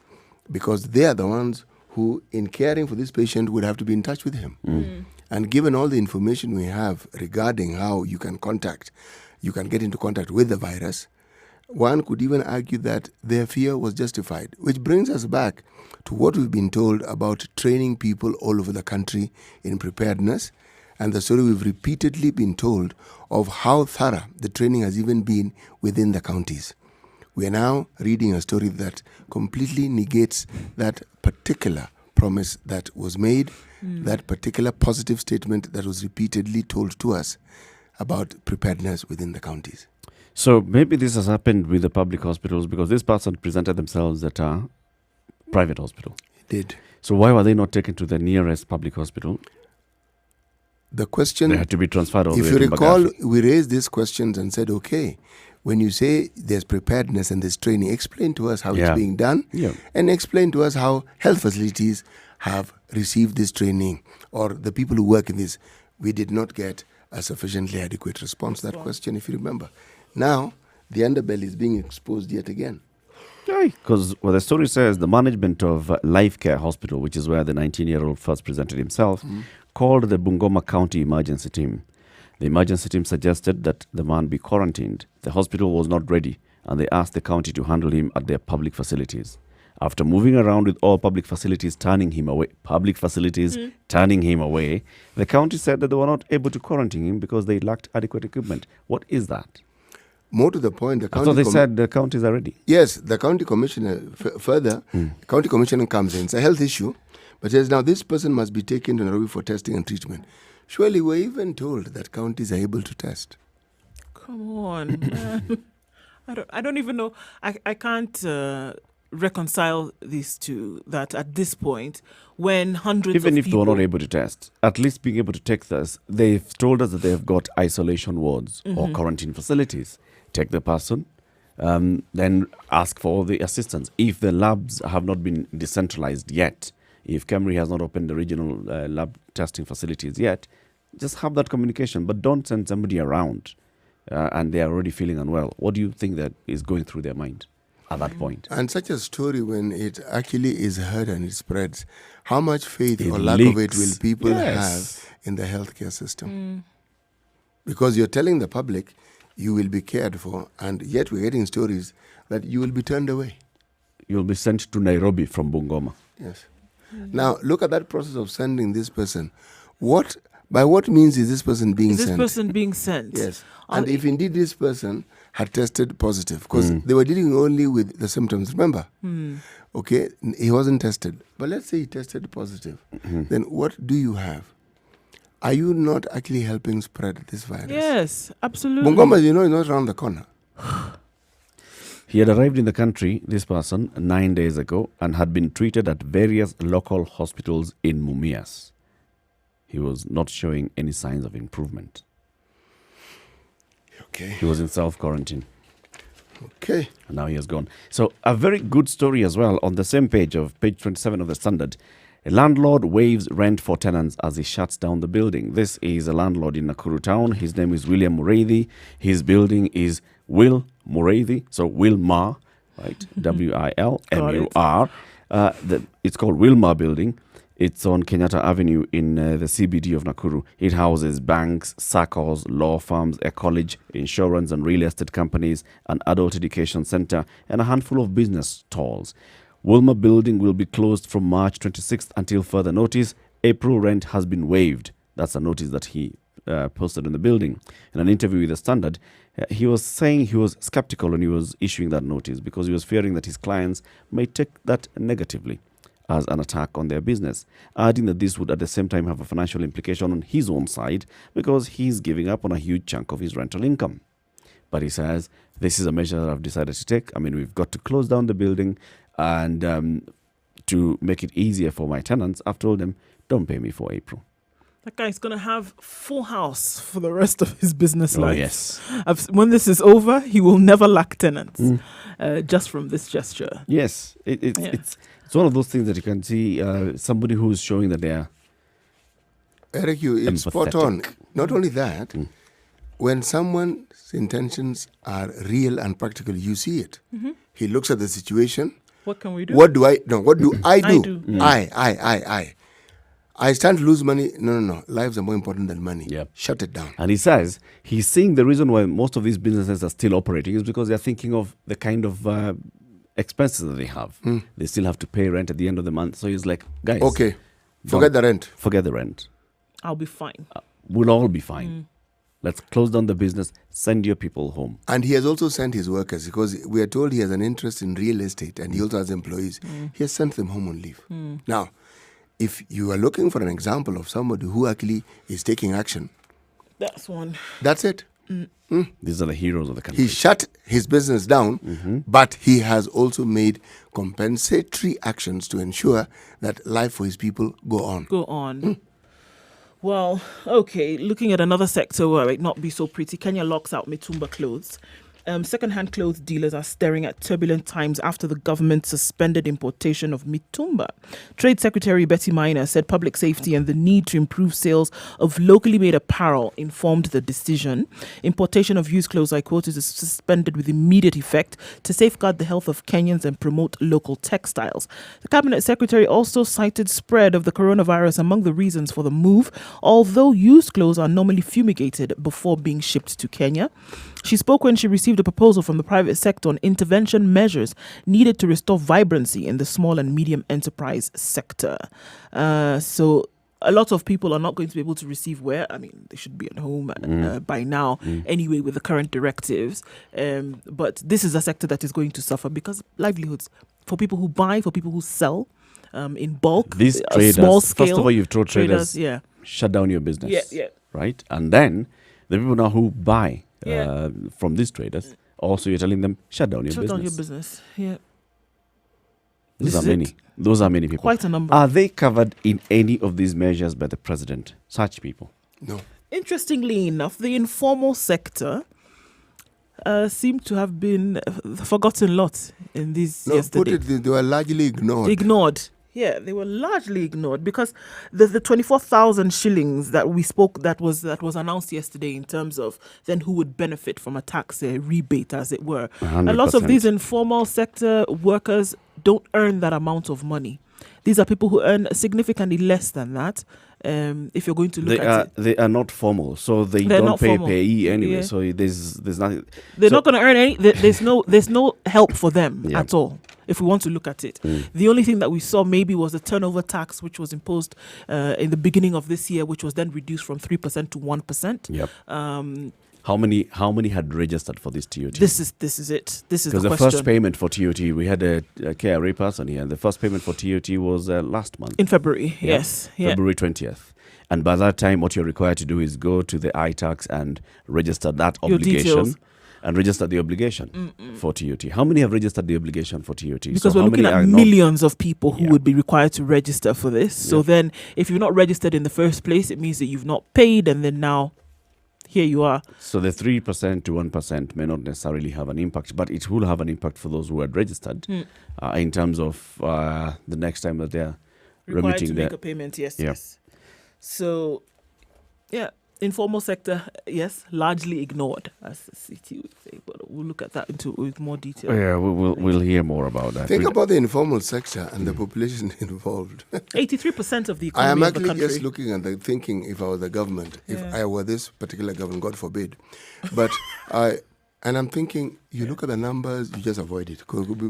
because they are the ones who, in caring for this patient, would have to be in touch with him. And given all the information we have regarding how you can get into contact with the virus, one could even argue that their fear was justified, which brings us back to what we've been told about training people all over the country in preparedness, and the story we've repeatedly been told of how thorough the training has even been within the counties. We are now reading a story that completely negates that particular promise that was made, that particular positive statement that was repeatedly told to us about preparedness within the counties. So maybe this has happened with the public hospitals because this person presented themselves at a private hospital. It did. So why were they not taken to the nearest public hospital? The question, They had to be transferred all the if way you to recall, Mbagathi. we raised these questions and said, okay, when you say there's preparedness and there's training, explain to us how Yeah. it's being done, Yeah. and explain to us how health facilities have received this training, or the people who work in this. We did not get a sufficiently adequate response to that question, if you remember. Now, the underbelly is being exposed yet again. Because the story says the management of Life Care Hospital, which is where the 19-year-old first presented himself, called the Bungoma County emergency team. The emergency team suggested that the man be quarantined. The hospital was not ready, and they asked the county to handle him at their public facilities. After moving around with all public facilities turning him away, the county said that they were not able to quarantine him because they lacked adequate equipment. What is that? More to the point, the I county thought they said the counties are ready. Yes, the county commissioner, further, county commissioner comes in. It's a health issue, but says now this person must be taken to Nairobi for testing and treatment. Surely we're even told that counties are able to test. Come on, man. I don't even know. I can't reconcile these two. That at this point, when hundreds Even of if they people, were not able to test, at least being able to take this, they've told us that they've got isolation wards or quarantine facilities. Take the person, then ask for all the assistance. If the labs have not been decentralized yet, if Camry has not opened the regional lab testing facilities yet, just have that communication, but don't send somebody around and they are already feeling unwell. What do you think that is going through their mind at that point? And such a story, when it actually is heard and it spreads, how much faith It or lack of it leaks. will people Yes. have in the healthcare system? Because you're telling the public you will be cared for, and yet we're getting stories that you will be turned away. You'll be sent to Nairobi from Bungoma. Yes. Now, look at that process of sending this person. By what means is this person being is this sent? person being sent? Yes. On- And if indeed this person had tested positive, because they were dealing only with the symptoms, remember? Okay, he wasn't tested. But let's say he tested positive. Then what do you have? Are you not actually helping spread this virus? Yes, absolutely. Bungoma, is not around the corner. He had arrived in the country, this person, 9 days ago and had been treated at various local hospitals in Mumias. He was not showing any signs of improvement. Okay. He was in self-quarantine Okay. and now he has gone. So a very good story as well on the same page 27 of the Standard. A landlord waives rent for tenants as he shuts down the building. This is a landlord in Nakuru town. His name is William Mureithi. His building is Will Mureithi. So Wilmar, right? W-I-L-M-U-R. It's called Wilmar Building. It's on Kenyatta Avenue in the CBD of Nakuru. It houses banks, SACCOs, law firms, a college, insurance and real estate companies, an adult education center, and a handful of business stalls. Wilmar Building will be closed from March 26th until further notice. April rent has been waived. That's a notice that he posted in the building. In an interview with The Standard, he was saying he was skeptical when he was issuing that notice because he was fearing that his clients may take that negatively as an attack on their business, adding that this would at the same time have a financial implication on his own side because he's giving up on a huge chunk of his rental income. But he says, this is a measure that I've decided to take. I mean, we've got to close down the building and to make it easier for my tenants, I've told them, don't pay me for April. That guy's going to have full house for the rest of his business life. Yes. When this is over, he will never lack tenants just from this gesture. Yes. It's one of those things that you can see somebody who's showing that they are Eric, it's spot on. Not only that, when someone's intentions are real and practical, you see it. He looks at the situation. What can we do? What do I do? I I stand to lose money. No. Lives are more important than money. Yep. Shut it down. And he says he's seeing the reason why most of these businesses are still operating is because they're thinking of the kind of expenses that they have. They still have to pay rent at the end of the month. So he's like, guys, Okay, forget the rent. Forget the rent. I'll be fine. We'll all be fine. Let's close down the business. Send your people home. And he has also sent his workers because we are told he has an interest in real estate and he also has employees. He has sent them home on leave. Now, if you are looking for an example of somebody who actually is taking action, That's one. that's it. These are the heroes of the country. He shut his business down, but he has also made compensatory actions to ensure that life for his people go on. Go on. Well, okay, looking at another sector where it might not be so pretty, Kenya locks out Mitumba clothes. Second-hand clothes dealers are staring at turbulent times after the government suspended importation of mitumba. Trade Secretary Betty Maina said public safety and the need to improve sales of locally made apparel informed the decision. Importation of used clothes, I quote, is suspended with immediate effect to safeguard the health of Kenyans and promote local textiles. The Cabinet Secretary also cited spread of the coronavirus among the reasons for the move, although used clothes are normally fumigated before being shipped to Kenya. She spoke when she received a proposal from the private sector on intervention measures needed to restore vibrancy in the small and medium enterprise sector. So a lot of people are not going to be able to receive wear. I mean, they should be at home by now anyway with the current directives. But this is a sector that is going to suffer because livelihoods for people who buy, for people who sell in bulk, These traders, small scale. first of all, you've told traders, yeah. shut down your business. Yeah. Right? And then the people now who buy Yeah. from these traders, also you're telling them, shut down your Shut business. down your business. Yeah. Those This are is many. it. Those are many people. Quite a number. Are they covered in any of these measures by the president? Such people. No. Interestingly enough, the informal sector seemed to have been forgotten a lot in these No, yesterday. they were largely ignored. Ignored. Yeah, they were largely ignored because the 24,000 shillings that we spoke that was announced yesterday in terms of then who would benefit from a tax rebate, as it were. 100%. A lot of these informal sector workers don't earn that amount of money. These are people who earn significantly less than that. If you're going to look at it, They are not formal, so they're not don't pay formal. payee anyway. Yeah. So there's nothing. they're so- not going to earn any. There's no help for them Yeah. at all. If we want to look at it, the only thing that we saw maybe was the turnover tax, which was imposed in the beginning of this year, which was then reduced from 3% to 1%. Yep. How many had registered for this TOT? This is it. This is Because the the question. first payment for TOT, we had a KRA person here, and the first payment for TOT was last month. In February, Yeah. yes. Yeah. February 20th. And by that time, what you're required to do is go to the iTax and register that Your obligation. details. And register the obligation for TOT. How many have registered the obligation for TOT? Because So we're how looking many at are not- millions of people who Yeah. would be required to register for this. So Yeah. then, if you're not registered in the first place, it means that you've not paid, and then now, here you are. So the 3% to 1% may not necessarily have an impact, but it will have an impact for those who had registered in terms of the next time that they're Required remitting to their... make a payment, yes, Yeah. yes. So, yeah, informal sector, yes, largely ignored, as the city would say. But we'll look at that with more detail. Yeah, we'll hear more about that. Think about the informal sector and the population involved. 83% of the I economy am of the actually country. just looking at the thinking if I was the government, if Yeah. I were this particular government, God forbid. But I'm thinking, you look at the numbers, you just avoid it.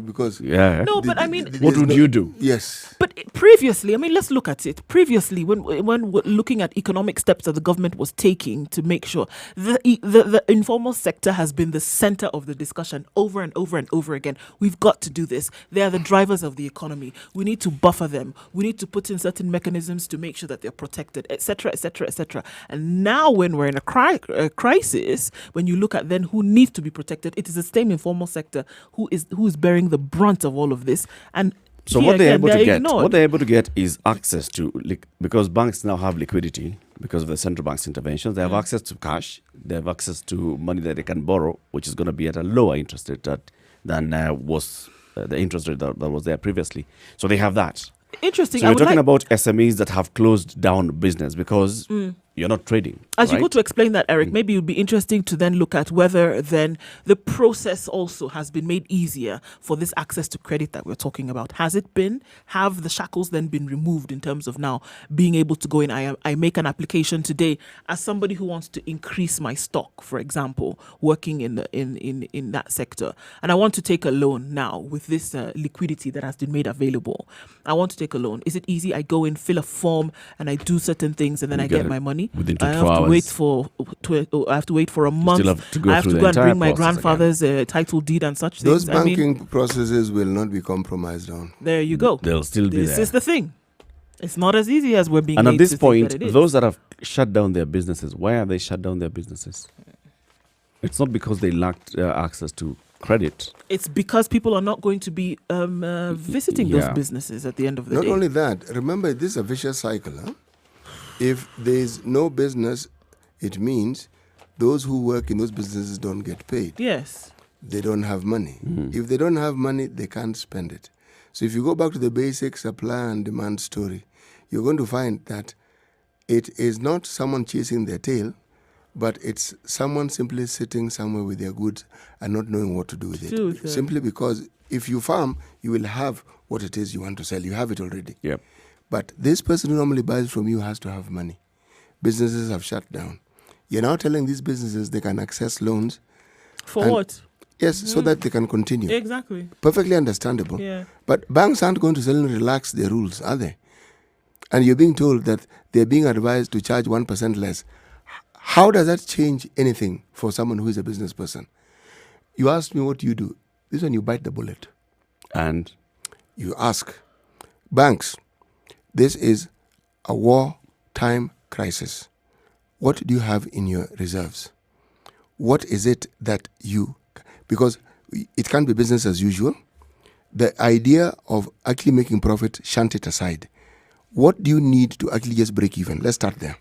Because Yeah. No, but I mean, What would you do? Yes. but previously, I mean, let's look at it. Previously, when we're looking at economic steps that the government was taking to make sure the informal sector has been the center of the discussion over and over and over again. We've got to do this. They are the drivers of the economy. We need to buffer them. We need to put in certain mechanisms to make sure that they're protected, etc., etc., etc. And now, when we're in a crisis, when you look at then who needs to be protected, it is the same informal sector who is bearing the brunt of all of this. And So here what they're again, able to get, ignored. what they're able to get is access to, because banks now have liquidity because of the central bank's interventions. They have access to cash. They have access to money that they can borrow, which is going to be at a lower interest rate than was the interest rate that was there previously. So they have that. Interesting. So I we're would talking like, about SMEs that have closed down business because you're not trading. as you right? go to explain that, Eric, maybe it would be interesting to then look at whether then the process also has been made easier for this access to credit that we're talking about. Has it been? Have the shackles then been removed in terms of now being able to go in? I make an application today as somebody who wants to increase my stock, for example, working in that sector, and I want to take a loan now with this liquidity that has been made available. I want to take a loan. Is it easy? I go in, fill a form, and I do certain things, and then You I get get it my money. within I 24 have to hours. I have to wait for a month. still have to go I have through to the go and entire bring my process again. grandfather's title deed and such Those things. I mean, banking processes will not be compromised on. there you go. They'll still be This there. is the thing. It's not as easy as we're being And made at this to think point, that it is. those that have shut down their businesses, why have they shut down their businesses? It's not because they lacked access to credit. It's because people are not going to be visiting those Yeah. businesses at the end of the Not day. only that, remember, this is a vicious cycle. Huh? If there's no business, it means those who work in those businesses don't get paid. Yes. They don't have money. If they don't have money, they can't spend it. So if you go back to the basic supply and demand story, you're going to find that it is not someone chasing their tail, but it's someone simply sitting somewhere with their goods and not knowing what to do with Do with it. them. Simply because if you farm, you will have what it is you want to sell. You have it already. Yep. But this person who normally buys from you has to have money. Businesses have shut down. You're now telling these businesses they can access loans. For And- what? Yes, so that they can continue. Exactly. Perfectly understandable. Yeah. But banks aren't going to suddenly relax their rules, are they? And you're being told that they're being advised to charge 1% less. How does that change anything for someone who is a business person? You asked me what do you do. This one you bite the bullet. And You ask banks, this is a wartime crisis. What do you have in your reserves? What is it that you... Because it can't be business as usual. The idea of actually making profit, shunt it aside. What do you need to actually just break even? Let's start there.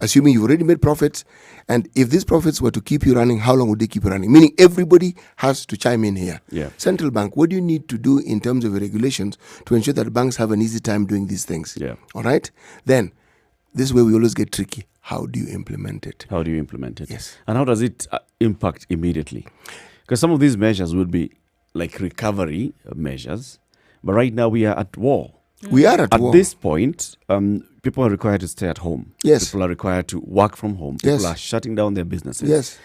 Assuming you've already made profits, and if these profits were to keep you running, how long would they keep you running? Meaning everybody has to chime in here. Yeah. Central Bank, what do you need to do in terms of regulations to ensure that banks have an easy time doing these things? Yeah. All right? Then, this is where we always get tricky. How do you implement it? how do you implement it? Yes. And how does it impact immediately? Because some of these measures will be like recovery measures, but right now we are at war. We are at At war. this point, people are required to stay at home. Yes. People are required to work from home. People Yes. are shutting down their businesses. Yes.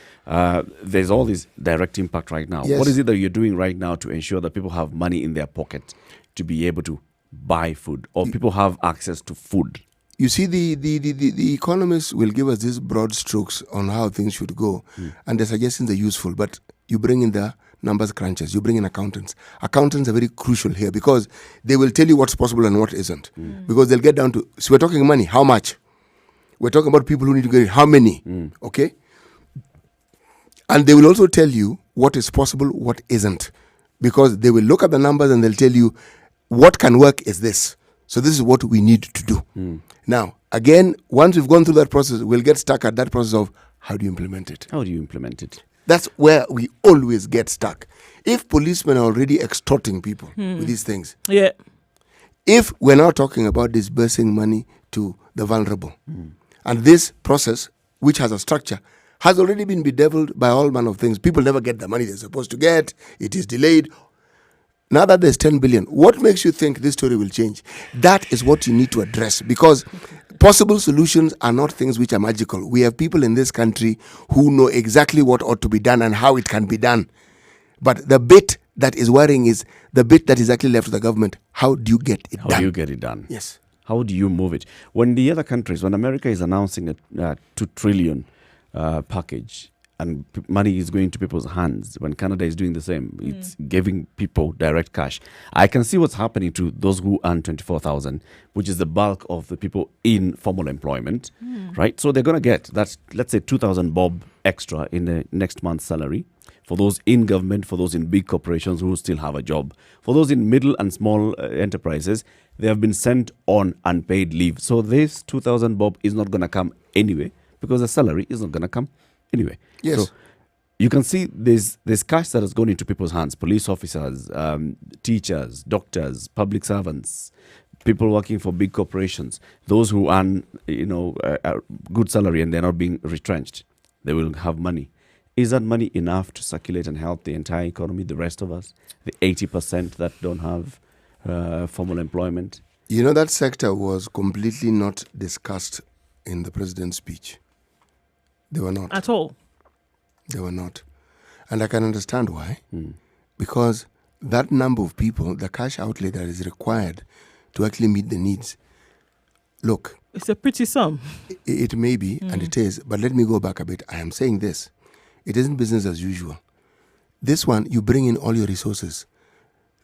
There's all this direct impact right now. Yes. What is it that you're doing right now to ensure that people have money in their pocket to be able to buy food, or people have access to food? You see, the economists will give us these broad strokes on how things should go, and the suggestions are useful, but you bring in the numbers crunchers, you bring in accountants. Accountants are very crucial here because they will tell you what's possible and what isn't. Because they'll get down to, so we're talking money, how much? We're talking about people who need to get it, how many? Okay? And they will also tell you what is possible, what isn't. Because they will look at the numbers and they'll tell you what can work is this. So this is what we need to do. Now, again, once we've gone through that process, we'll get stuck at that process of how do you implement it? How do you implement it? That's where we always get stuck. If policemen are already extorting people with these things, Yeah. if we're now talking about disbursing money to the vulnerable, and this process, which has a structure, has already been bedeviled by all manner of things. People never get the money they're supposed to get. It is delayed. Now that there's 10 billion, what makes you think this story will change? That is what you need to address, because possible solutions are not things which are magical. We have people in this country who know exactly what ought to be done and how it can be done. But the bit that is worrying is the bit that is actually left to the government. How do you get it done? How do you get it done? Yes. How do you move it? When the other countries, when America is announcing a 2 trillion package and money is going to people's hands, when Canada is doing the same, it's giving people direct cash. I can see what's happening to those who earn 24,000, which is the bulk of the people in formal employment, right? So they're going to get that, let's say 2,000 bob extra in the next month's salary. For those in government, for those in big corporations who still have a job, for those in middle and small enterprises, they have been sent on unpaid leave. So this 2,000 bob is not going to come anyway, because the salary is not going to come anyway. Yes. So you can see there's cash that has gone into people's hands: police officers, teachers, doctors, public servants, people working for big corporations, those who earn a good salary and they're not being retrenched. They will have money. Is that money enough to circulate and help the entire economy, the rest of us, the 80% that don't have formal employment? You know, that sector was completely not discussed in the president's speech. They were not. At all. They were not. And I can understand why. Because that number of people, the cash outlay that is required to actually meet the needs, look. It's a pretty sum. It may be, and it is, but let me go back a bit. I am saying this. It isn't business as usual. This one, you bring in all your resources.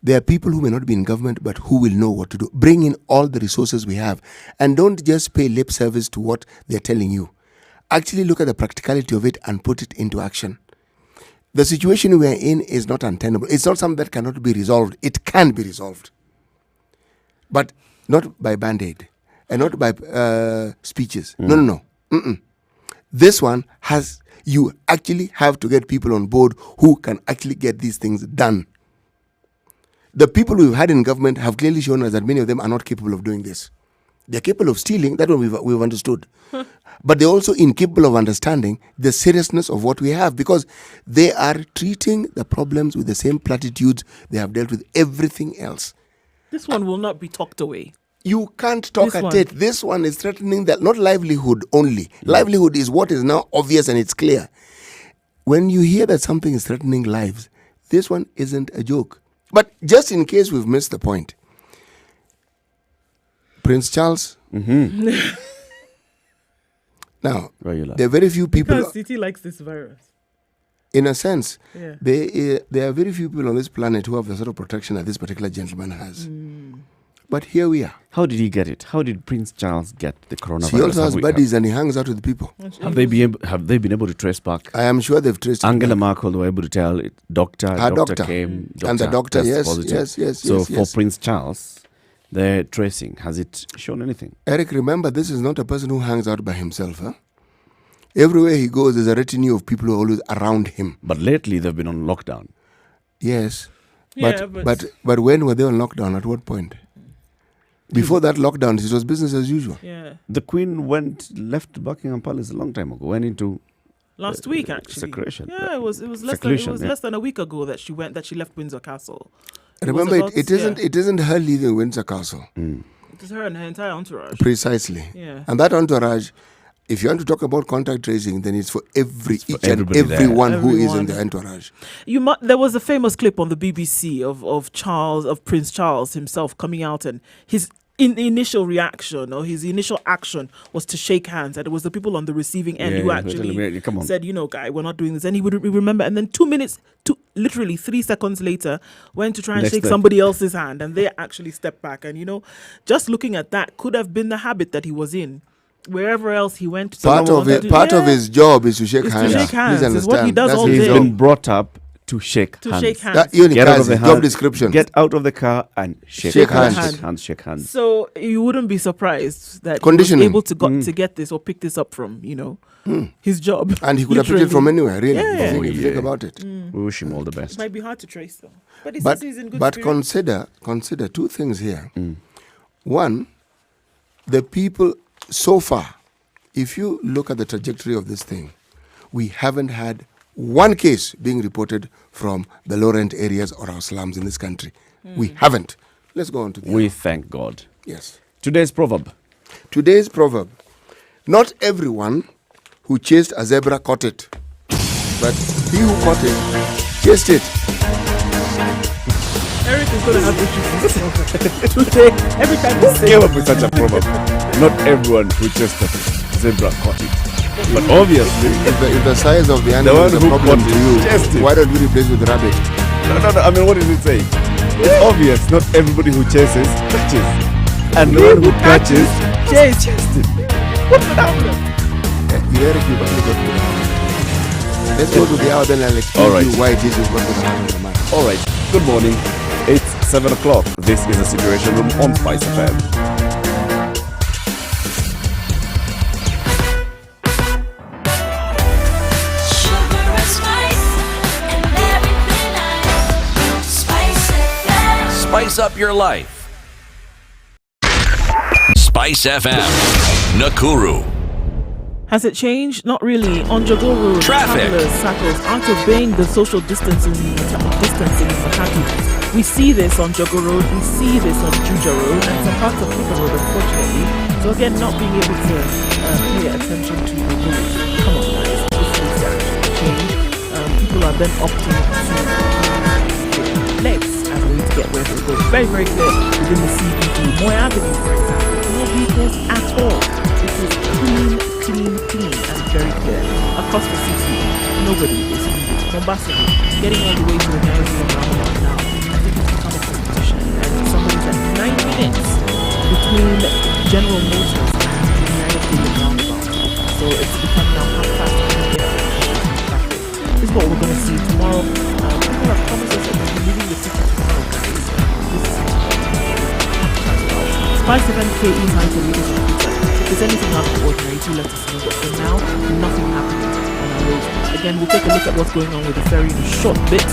There are people who may not be in government, but who will know what to do. Bring in all the resources we have. And don't just pay lip service to what they're telling you. Actually look at the practicality of it and put it into action. The situation we are in is not untenable. It's not something that cannot be resolved. It can be resolved. But not by Band-Aid and not by speeches. No. This one has... You actually have to get people on board who can actually get these things done. The people we've had in government have clearly shown us that many of them are not capable of doing this. They're capable of stealing, that one we've understood. But they're also incapable of understanding the seriousness of what we have, because they are treating the problems with the same platitudes they have dealt with everything else. This one will not be talked away. You can't talk at it. This one is threatening that, not livelihood only. Livelihood is what is now obvious and it's clear. When you hear that something is threatening lives, this one isn't a joke. But just in case we've missed the point, Prince Charles. Now, there are very few people. Because City likes this virus. In a sense, Yeah. there are very few people on this planet who have the sort of protection that this particular gentleman has. But here we are. How did he get it? How did Prince Charles get the coronavirus? He also has buddies and he hangs out with people. Have they been able to trace back? I am sure they've traced Angela it back. Merkel were able to tell it. Doctor came. And the doctor, test yes, positive. yes. So for Prince Charles, the tracing, has it shown anything? Eric, remember, this is not a person who hangs out by himself. Huh? Everywhere he goes, there's a retinue of people who are always around him. But lately, they've been on lockdown. Yes. Yeah, But when were they on lockdown? At what point? Before that lockdown, it was business as usual. Yeah. The Queen left Buckingham Palace a long time ago. Went into Last week, actually. seclusion. Yeah, it was Seclusion, less than a week ago that she left Windsor Castle. Remember, it isn't her leaving Windsor Castle. It is her and her entire entourage. Precisely. Yeah. And that entourage, if you want to talk about contact tracing, then it's for everybody everyone there. who is in the entourage. There was a famous clip on the BBC of Prince Charles himself coming out, and his initial reaction or his initial action was to shake hands, and it was the people on the receiving end who actually said, guy, we're not doing this, and he would remember, and then 2 minutes, literally 3 seconds later, went to try and shake somebody else's hand, and they actually stepped back. And just looking at that could have been the habit that he was in. Wherever else he went, part of his job is to shake hands. To shake hands. Please understand. Is what he does all He's day. been brought up to shake hands. Get out of the job description. Get out of the car and shake hands. So you wouldn't be surprised that he was able to get this or pick this up from his job. And he could have picked it from anywhere, really. Yeah. If you think about it. We wish him all the best. It might be hard to trace though. But he's in good But spirits. consider two things here. One, the people so far, if you look at the trajectory of this thing, we haven't had one case being reported from the low-rent areas or our slums in this country. We haven't. Let's go on to the We other. thank God. Yes. Today's proverb. Today's proverb. Not everyone who chased a zebra caught it, but he who caught it chased it. Eric is going to have issues with this proverb. Today, every time he says Came up with such a proverb. Not everyone who just a zebra caught it. But obviously, If the size of the animal one is a who problem caught to it you, chased it. why don't we replace with rabbit? no. I mean, what is it saying? It's obvious. Not everybody who chases catches, and the one who catches chased it. What's the problem? Eric, you've only got to the house. Let's go to the hour, then I'll explain All right. to you why it is you've got to the house of the man. All right. Good morning. It's 7 o'clock. This is the Situation Room on Spice FM. Sugar and spice and everything nice. Spice FM. Spice up your life. Spice FM, Nakuru. Has it changed? Not really. On Jogoo Road, Traffic. travelers, cycles aren't obeying the social distancing in Makati. We see this on Jogoo Road, we see this on Juja Road, and some parts of Thika Road, unfortunately. So again, not being able to pay attention to the road. Come on, guys. This needs to actually change. People are then opting to legs as a way to get where they go. Very, very clear within the CBD. Moy Avenue, for example. No vehicles at all. It is clean, and very clear. Across the city, nobody is needed. Mombasa, getting all the way to the Nyeri and roundabout now. I think it's become a competition. And somebody's at 9 minutes between General Motors and the Nyeri and roundabout. So it's become now half past traffic. This is what we're going to see tomorrow. People have promised us that we'll be leaving the city tomorrow, guys. This is Spice Event KE Night of Leaders on Twitter. If there's anything out of the ordinary, do let us know. But for now, nothing happening on our roads. Again, we'll take a look at what's going on with the ferry in a short bit.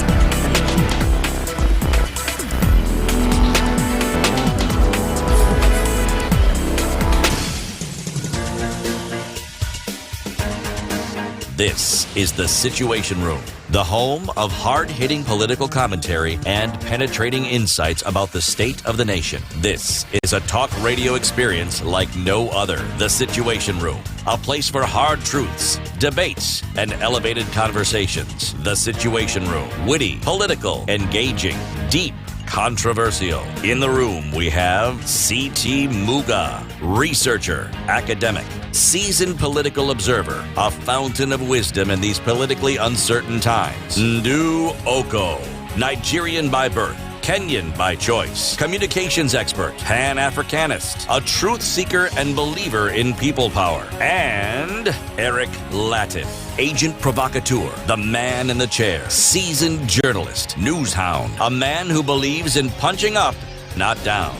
This is the Situation Room, the home of hard-hitting political commentary and penetrating insights about the state of the nation. This is a talk radio experience like no other. The Situation Room, a place for hard truths, debates, and elevated conversations. The Situation Room, witty, political, engaging, deep, controversial. In the room, we have C.T. Muga, researcher, academic, seasoned political observer, a fountain of wisdom in these politically uncertain times. Ndu Oko, Nigerian by birth, Kenyan by choice, communications expert, Pan-Africanist, a truth seeker and believer in people power, and Eric Latin, agent provocateur, the man in the chair, seasoned journalist, news hound, a man who believes in punching up, not down.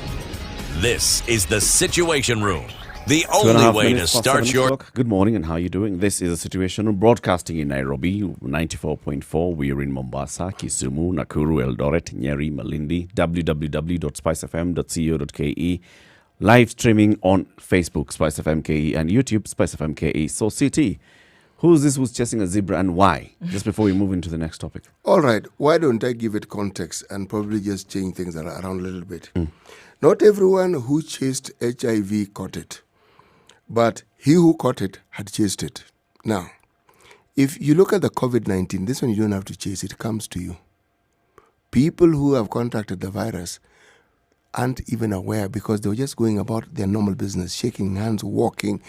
This is the Situation Room. The 2.5 only way to minutes past start 7 your... o'clock. Good morning, and how are you doing? This is the Situation Room, broadcasting in Nairobi, 94.4. We are in Mombasa, Kisumu, Nakuru, Eldoret, Nyeri, Malindi, www.spicefm.co.ke. Live streaming on Facebook, Spice FM KE, and YouTube, Spice FM KE. So, CT, who's this who's chasing a zebra and why? Just before we move into the next topic. All right, why don't I give it context and probably just change things around a little bit? Not everyone who chased HIV caught it, but he who caught it had chased it. Now, if you look at the COVID-19, this one you don't have to chase, it comes to you. People who have contracted the virus aren't even aware because they were just going about their normal business, shaking hands, walking,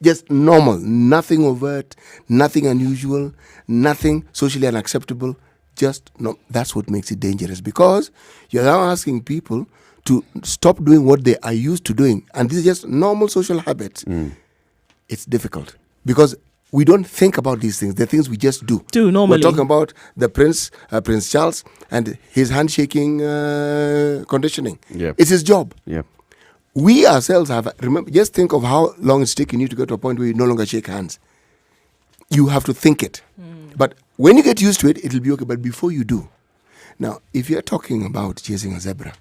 just normal, nothing overt, nothing unusual, nothing socially unacceptable, just no. That's what makes it dangerous because you're now asking people to stop doing what they are used to doing. And this is just normal social habits. It's difficult because we don't think about these things. They're things we just do. Normally. We're talking about the Prince Charles and his handshaking conditioning. Yep. It's his job. Yep. We ourselves have, remember, just think of how long it's taking you to get to a point where you no longer shake hands. You have to think it. But when you get used to it, it'll be okay. But before you do, now, if you're talking about chasing a zebra,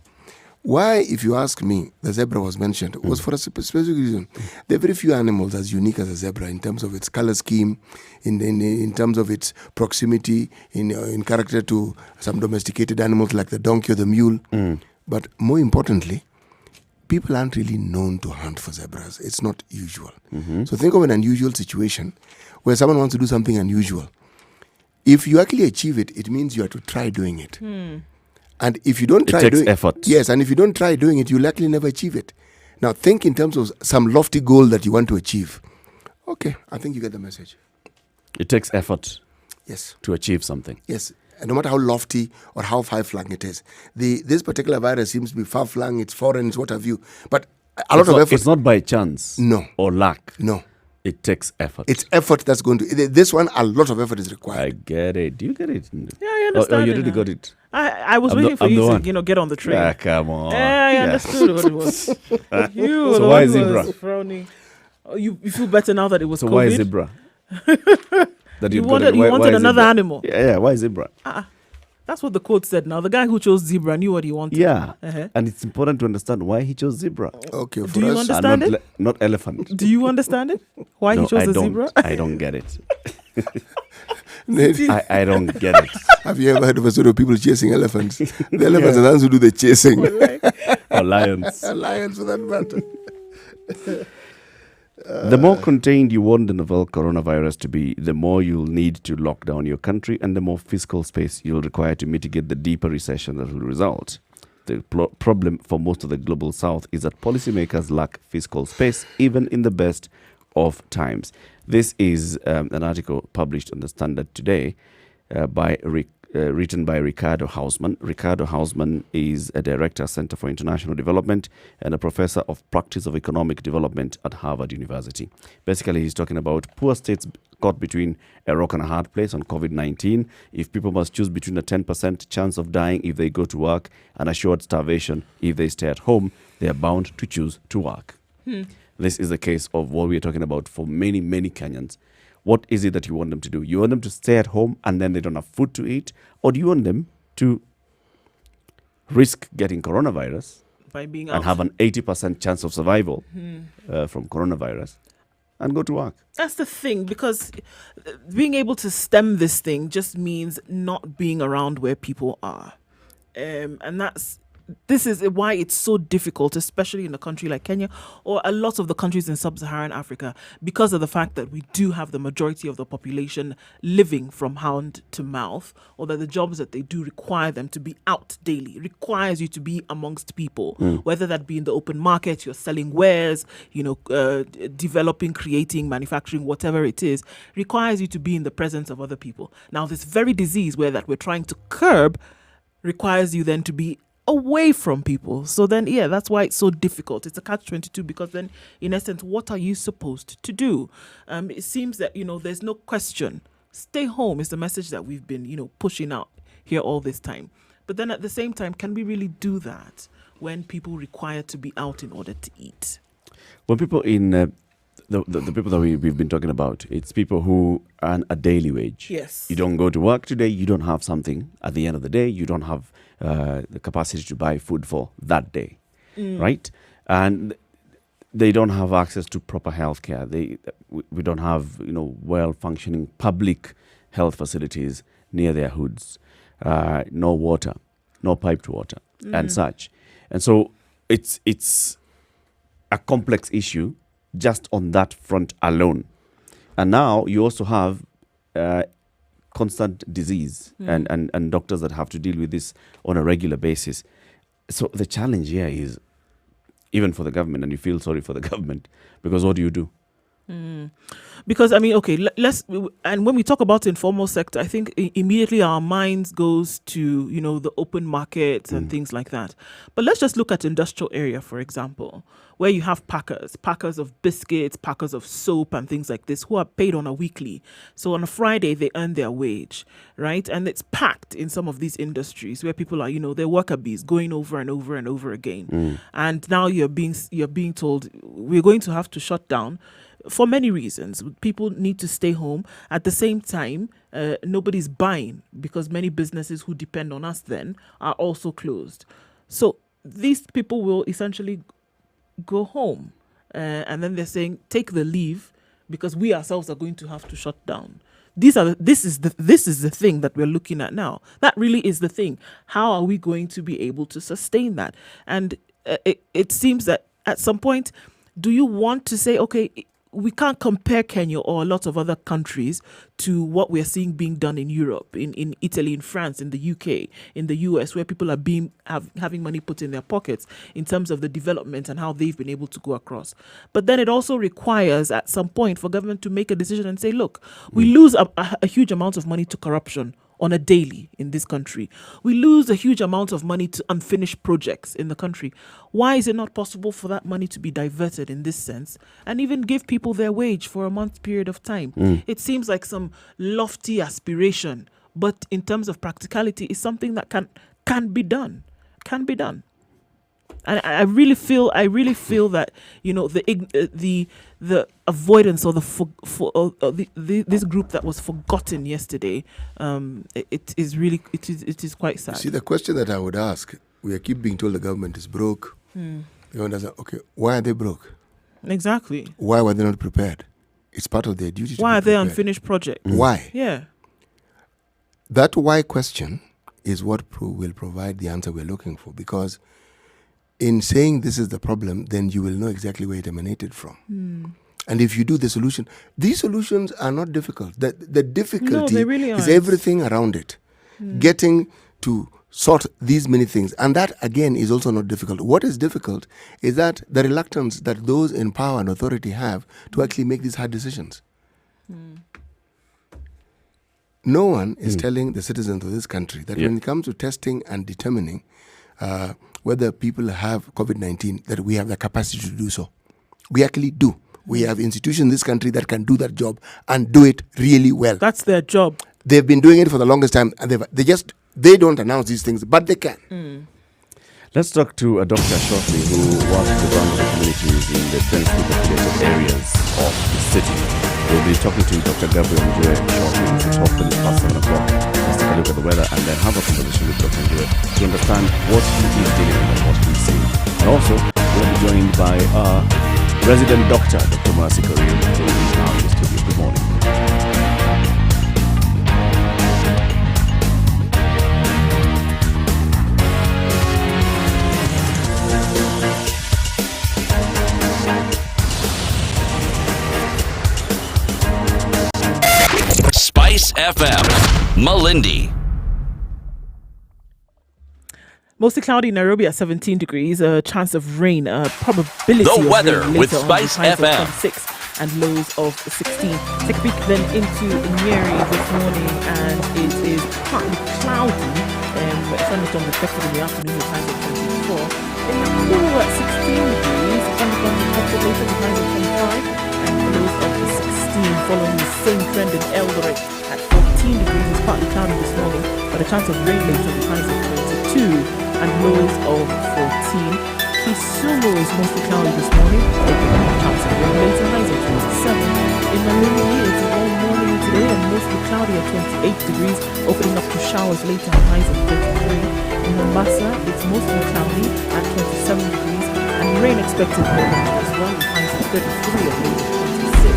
Why, if you ask me, the zebra was mentioned was for a specific reason. There are very few animals as unique as a zebra in terms of its color scheme, in terms of its proximity, in character to some domesticated animals like the donkey or the mule. But more importantly, people aren't really known to hunt for zebras. It's not usual. So think of an unusual situation where someone wants to do something unusual. If you actually achieve it, it means you have to try doing it. And if you don't try takes doing effort. Yes, and if you don't try doing it, you'll likely never achieve it. Now think in terms of some lofty goal that you want to achieve. Okay, I think you get the message. It takes effort Yes. to achieve something. Yes. And no matter how lofty or how far-flung it is. This particular virus seems to be far-flung, it's foreign, it's what have you. But a lot of effort. It's not by chance. No. Or luck. No. It takes effort. It's effort that's going to... This one, a lot of effort is I required. get it. Do you get it? Yeah, I understand. Oh, you it really now. got it. I was I'm waiting the- for I'm you the to, one. get on the train. Yeah, come on. Yeah, I Yeah. understood what it was. You were So the why one who zebra? was frowning. Oh, you feel better now that it was So COVID? why zebra? That You got wanted, it. you Why wanted another zebra? animal. Yeah, why zebra? That's what the quote said now. The guy who chose zebra knew what he wanted. Yeah. Uh-huh. And it's important to understand why he chose zebra. Okay, for Do you us... understand And it? not elephant. Do you understand it? Why No, he chose I a don't. zebra? I don't get it. I don't get it. Have you ever heard of a sort of people chasing elephants? The elephants are the ones who do the chasing. Or lions. Lions for that matter. The more contained you want the novel coronavirus to be, the more you'll need to lock down your country and the more fiscal space you'll require to mitigate the deeper recession that will result. The problem for most of the global south is that policymakers lack fiscal space even in the best of times. This is an article published on the Standard today written by Ricardo Hausmann. Ricardo Hausmann is a director, Center for International Development, and a professor of practice of economic development at Harvard University. Basically, he's talking about poor states caught between a rock and a hard place on COVID-19. If people must choose between a 10% chance of dying if they go to work and assured starvation if they stay at home, they are bound to choose to work. This is the case of what we are talking about for many, many Kenyans. What is it that you want them to do? You want them to stay at home and then they don't have food to eat? Or do you want them to risk getting coronavirus By being and out. have an 80% chance of survival from coronavirus and go to work? That's the thing, because being able to stem this thing just means not being around where people are. And this is why it's so difficult, especially in a country like Kenya or a lot of the countries in sub-Saharan Africa, because of the fact that we do have the majority of the population living from hand to mouth, or that the jobs that they do require them to be out daily, requires you to be amongst people, whether that be in the open market, you're selling wares, developing, creating, manufacturing, whatever it is, requires you to be in the presence of other people. Now, this very disease where that we're trying to curb requires you then to be away from people. So then, that's why it's so difficult. It's a catch-22, because then, in essence, what are you supposed to do? It seems that, there's no question. Stay home is the message that we've been, pushing out here all this time. But then at the same time, can we really do that when people require to be out in order to eat? When people in the people that we've been talking about, it's people who earn a daily wage. Yes. You don't go to work today, you don't have something at the end of the day, you don't have the capacity to buy food for that day, right? And they don't have access to proper health care. We don't have well-functioning public health facilities near their hoods, no water, no piped water, and such. And so it's a complex issue just on that front alone. And now you also have constant disease and doctors that have to deal with this on a regular basis. So the challenge here is, even for the government, and you feel sorry for the government, because what do you do? Because let's, and when we talk about informal sector, I think immediately our minds goes to the open markets and things like that. But let's just look at industrial area, for example, where you have packers of biscuits, packers of soap and things like this, who are paid on a weekly. So on a Friday they earn their wage, right? And it's packed in some of these industries where people are they're worker bees going over and over and over again. And now you're being told we're going to have to shut down. For many reasons, people need to stay home. At the same time, nobody's buying, because many businesses who depend on us then are also closed. So these people will essentially go home, and then they're saying take the leave because we ourselves are going to have to shut down. This is the thing that we're looking at now. That really is the thing. How are we going to be able to sustain that? And it seems that at some point, do you want to say, okay, we can't compare Kenya or a lot of other countries to what we're seeing being done in Europe, in Italy, in France, in the UK, in the US, where people are having money put in their pockets in terms of the development and how they've been able to go across. But then it also requires at some point for government to make a decision and say, look, we lose a huge amount of money to corruption on a daily in this country. We lose a huge amount of money to unfinished projects in the country. Why is it not possible for that money to be diverted in this sense and even give people their wage for a month period of time? It seems like some lofty aspiration, but in terms of practicality, it's something that can be done. Can be done. And I really feel that, you know, the avoidance or this group that was forgotten yesterday, it is quite sad. See, the question that I would ask, we keep being told the government is broke. The government doesn't. Okay, why are they broke? Exactly. Why were they not prepared? It's part of their duty. Why are they prepared. unfinished projects? Why? Yeah. That why question is what will provide the answer we're looking for, because in saying this is the problem, then you will know exactly where it emanated from. And if you do the solution, these solutions are not difficult. The difficulty they really is aren't. everything around it. Getting to sort these many things. And that, again, is also not difficult. What is difficult is that the reluctance that those in power and authority have to actually make these hard decisions. No one is telling the citizens of this country that when it comes to testing and determining whether people have COVID-19, that we have the capacity to do so. We actually do. We have institutions in this country that can do that job and do it really well. That's their job. They've been doing it for the longest time, and they don't announce these things, but they can. Let's talk to a doctor shortly who works with vulnerable communities in the densely populated areas of the city. We'll be talking to Dr. Gabriel Njue shortly. It's open past 7 o'clock. Let's take a look at the weather and then have a conversation with Dr. Njue to understand what he is dealing with and what he's seeing. And also, we'll be joined by our resident doctor, Dr. Mercy Karim, who is now in the studio. Good morning. Spice FM, Malindi. Mostly cloudy in Nairobi at 17 degrees, a chance of rain, probability The of weather rain with later Spice on, highs FM. of 26 and lows of 16. Take a peek then into Nyeri this morning, and it is partly cloudy, but thunderstorms expected in the afternoon with highs of 24. In Nakuru at 16 degrees, thunderstorms expected later with highs of 25 and lows of 16, following the same trend in Eldoret at 14 degrees. It's partly cloudy this morning, but a chance of rain later with highs of 22 and lows of 14. Kisumu is mostly cloudy this morning, opening up a chance of rain later, highs of 27. In Malindi, it's a warm morning today and mostly cloudy at 28 degrees, opening up to showers later and highs of 33. In Mombasa, it's mostly cloudy at 27 degrees and rain expected overnight as well, with highs of 33 and lows of 26.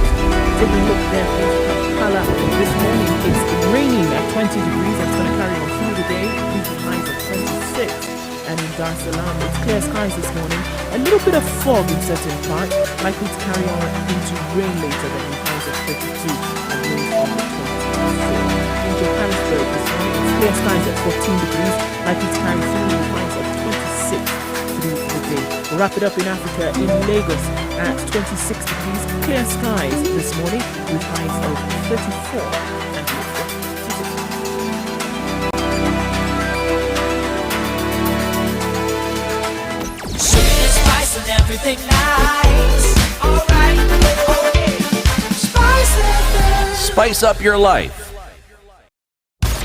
Taking a look then at Kampala this morning, it's raining at 20 degrees and it's going to carry on through the day, reaching highs of 26. And in Dar es Salaam, it's clear skies this morning. A little bit of fog in certain parts, likely to carry on into rain later, then with highs of 32 and lows of 24. In Johannesburg this morning, it's clear skies at 14 degrees, likely to carry through with highs of 26 through the day. We'll wrap it up in Africa, in Lagos at 26 degrees, clear skies this morning with highs of 34 and lows of 26. Everything nice. Alright. Spice FM. Spice up your life.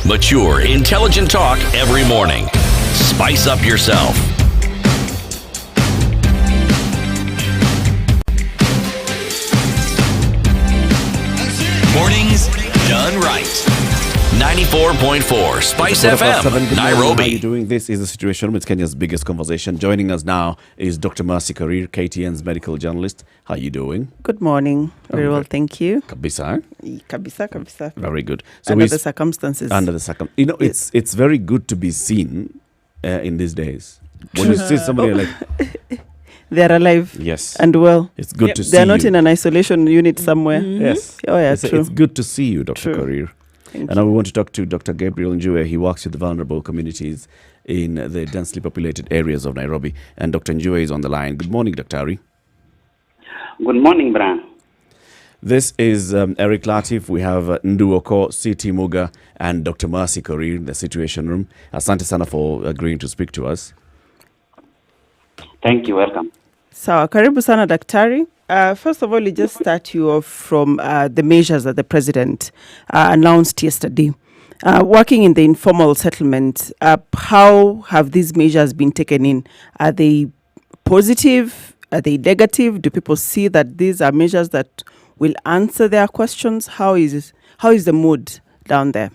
Mature, intelligent talk every morning. Spice up yourself. Mornings done right. 94.4 Spice Quarter past FM, 7, good morning. How are you Nairobi. doing? This is the Situation Room. It's Kenya's biggest conversation. Joining us now is Dr. Mercy Karir, KTN's medical journalist. How are you doing? Good morning. Very well, thank you. Kabisa. Kabisa. Very good. Under the circumstances. It's very good to be seen in these days. When you see somebody like, They're alive. yes, And well. it's good to see They're not you. in an isolation unit somewhere. Yes. Oh, yeah, It's true. good to see you, Dr. True. Karir. Thank And now we want to talk to Dr. Gabriel Njue. He works with the vulnerable communities in the densely populated areas of Nairobi. And Dr. Njue is on the line. Good morning, Dr. Ari. Good morning, Brian. This is Eric Latif. We have Nduoko, C.T. Muga, and Dr. Mercy Karir in the Situation Room. Asante sana for agreeing to speak to us. Thank you. Welcome. Sawa, karibu sana daktari. First of all, let's just start you off from the measures that the president announced yesterday. Working in the informal settlement, how have these measures been taken in? Are they positive? Are they negative? Do people see that these are measures that will answer their questions? How is the mood down there?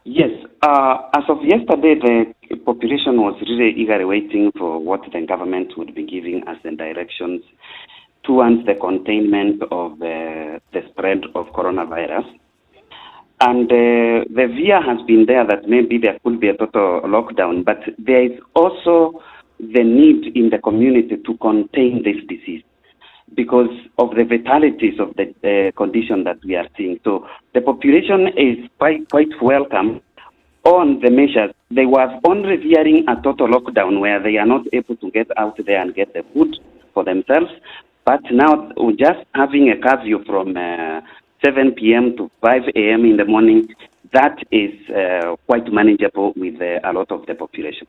Yes. As of yesterday, the population was really eagerly waiting for what the government would be giving as the directions towards the containment of the spread of coronavirus. And the view has been there that maybe there could be a total lockdown, but there is also the need in the community to contain this disease because of the fatalities of the condition that we are seeing. So the population is quite welcome on the measures. They were only fearing a total lockdown where they are not able to get out there and get the food for themselves. But now just having a curfew from 7 p.m. to 5 a.m. in the morning, that is quite manageable with a lot of the population.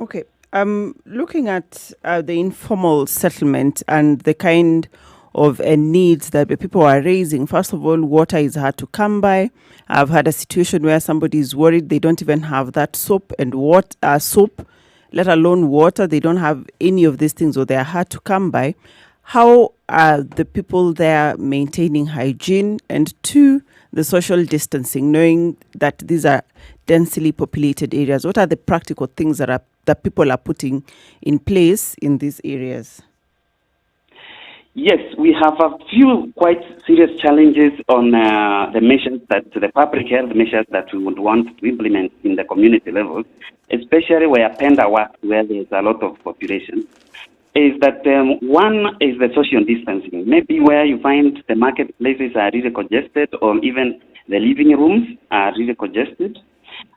Okay. Looking at the informal settlement and the kind of needs that the people are raising, first of all, water is hard to come by. I've had a situation where somebody is worried they don't even have that soap, let alone water. They don't have any of these things, or they are hard to come by. How are the people there maintaining hygiene? And two, the social distancing, knowing that these are densely populated areas. What are the practical things that people are putting in place in these areas? Yes, we have a few quite serious challenges on the measures the public health measures that we would want to implement in the community level, especially where Penda works, where there's a lot of population. Is that one is the social distancing. Maybe where you find the marketplaces are really congested, or even the living rooms are really congested.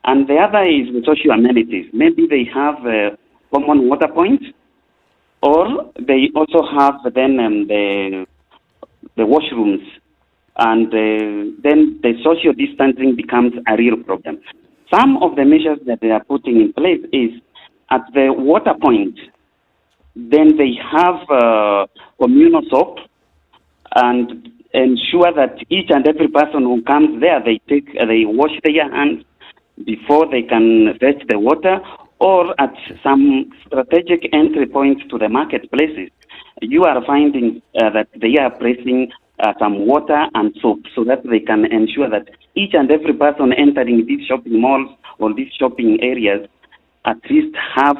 And the other is the social amenities. Maybe they have common water points, or they also have then the washrooms, and then the social distancing becomes a real problem. Some of the measures that they are putting in place is at the water point, then they have communal soap and ensure that each and every person who comes there, they wash their hands before they can fetch the water, or at some strategic entry points to the marketplaces, you are finding that they are placing some water and soap so that they can ensure that each and every person entering these shopping malls or these shopping areas at least have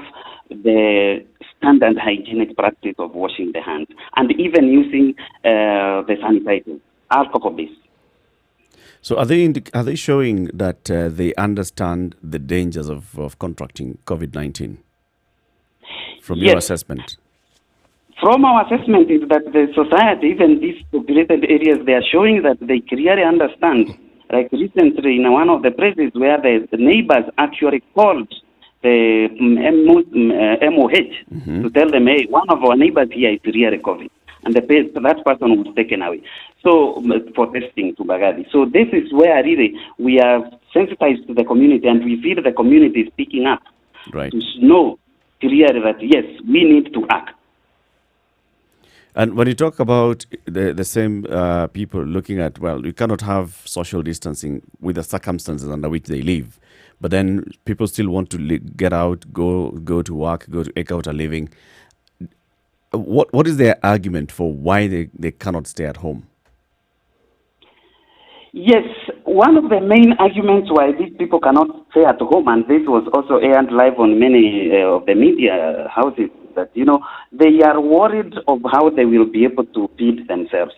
the standard hygienic practice of washing the hands and even using the sanitizers, alcohol-based. So are they showing that they understand the dangers of contracting COVID-19 from your assessment? From our assessment is that the society, even these populated areas, they are showing that they clearly understand. Like recently in one of the places where the neighbors actually called the MOH to tell them, hey, one of our neighbors here is really COVID. And that person was taken away. So for testing to Bagadi. So this is where really we are sensitized to the community, and we feel the community is picking up to know clearly that yes, we need to act. And when you talk about the same people looking at, well, you cannot have social distancing with the circumstances under which they live, but then people still want to get out, go to work, go to eke out a living. What is their argument for why they cannot stay at home? Yes, one of the main arguments why these people cannot stay at home, and this was also aired live on many of the media houses, that they are worried of how they will be able to feed themselves.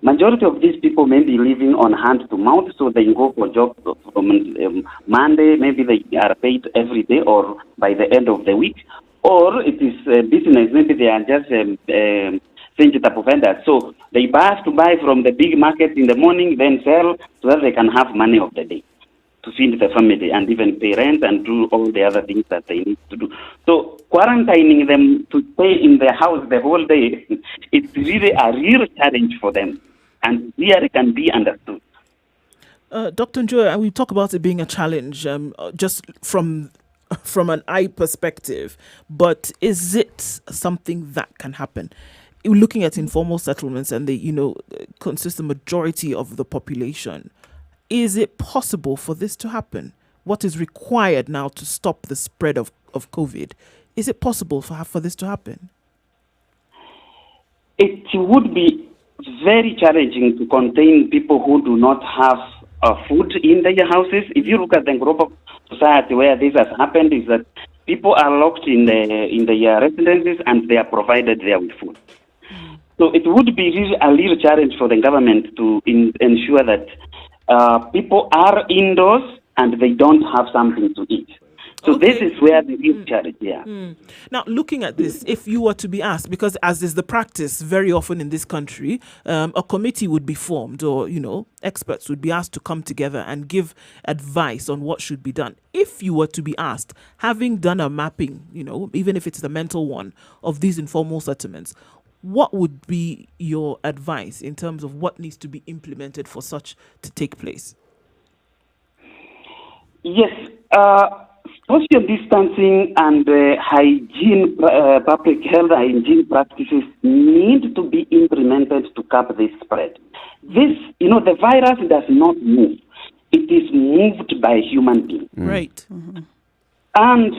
Majority of these people may be living on hand to mouth, so they go for jobs from Monday. Maybe they are paid every day or by the end of the week, or it is business. Maybe they are just vegetable vendors. So they have to buy from the big market in the morning, then sell so that they can have money of the day to feed the family and even pay rent and do all the other things that they need to do. So quarantining them to stay in their house the whole day, it's really a real challenge for them, and really can be understood. Dr. Njoya, we talk about it being a challenge just from an eye perspective, but is it something that can happen? Looking at informal settlements, and they consist the majority of the population, is it possible for this to happen? What is required now to stop the spread of COVID? Is it possible for this to happen? It would be very challenging to contain people who do not have food in their houses. If you look at the global society where this has happened, is that people are locked in their residences and they are provided there with food. So it would be really a real challenge for the government to ensure that people are indoors and they don't have something to eat. So this is where the real challenge, Now, looking at this, if you were to be asked, because as is the practice very often in this country, a committee would be formed, or, experts would be asked to come together and give advice on what should be done. If you were to be asked, having done a mapping, even if it's the mental one, of these informal settlements, what would be your advice in terms of what needs to be implemented for such to take place? Yes, social distancing and hygiene, public health hygiene practices need to be implemented to curb this spread. This, the virus does not move. It is moved by human beings. Right. And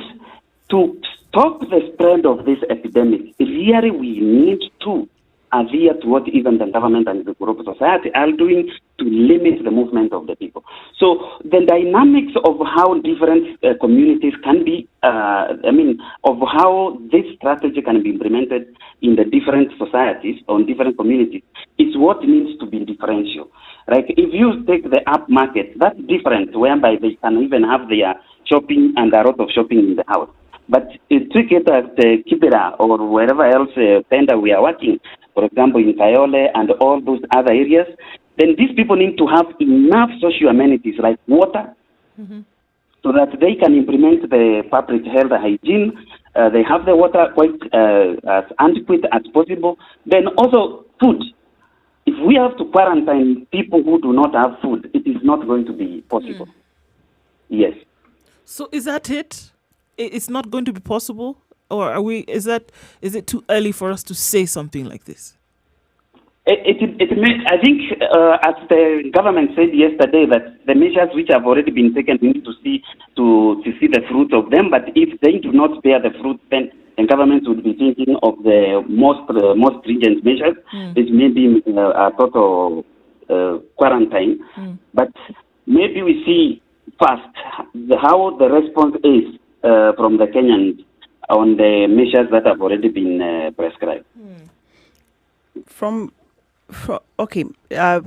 to stop the spread of this epidemic, really we need to adhere to what even the government and the global society are doing to limit the movement of the people. So the dynamics of how different communities can be, of how this strategy can be implemented in the different societies or different communities is what needs to be differential. Like if you take the up market, that's different, whereby they can even have their shopping and a lot of shopping in the house. But take it at Kibera or wherever else tender we are working, for example, in Kayole and all those other areas, then these people need to have enough social amenities like water, so that they can implement the public health hygiene. They have the water quite as adequate as possible. Then also food. If we have to quarantine people who do not have food, it is not going to be possible. Yes. So is that it? It's not going to be possible? Or is it too early for us to say something like this? It may, I think, as the government said yesterday, that the measures which have already been taken, we need to see the fruit of them. But if they do not bear the fruit, then the government would be thinking of the most stringent measures. It may be a total quarantine. But maybe we see first how the response is from the Kenyans on the measures that have already been prescribed.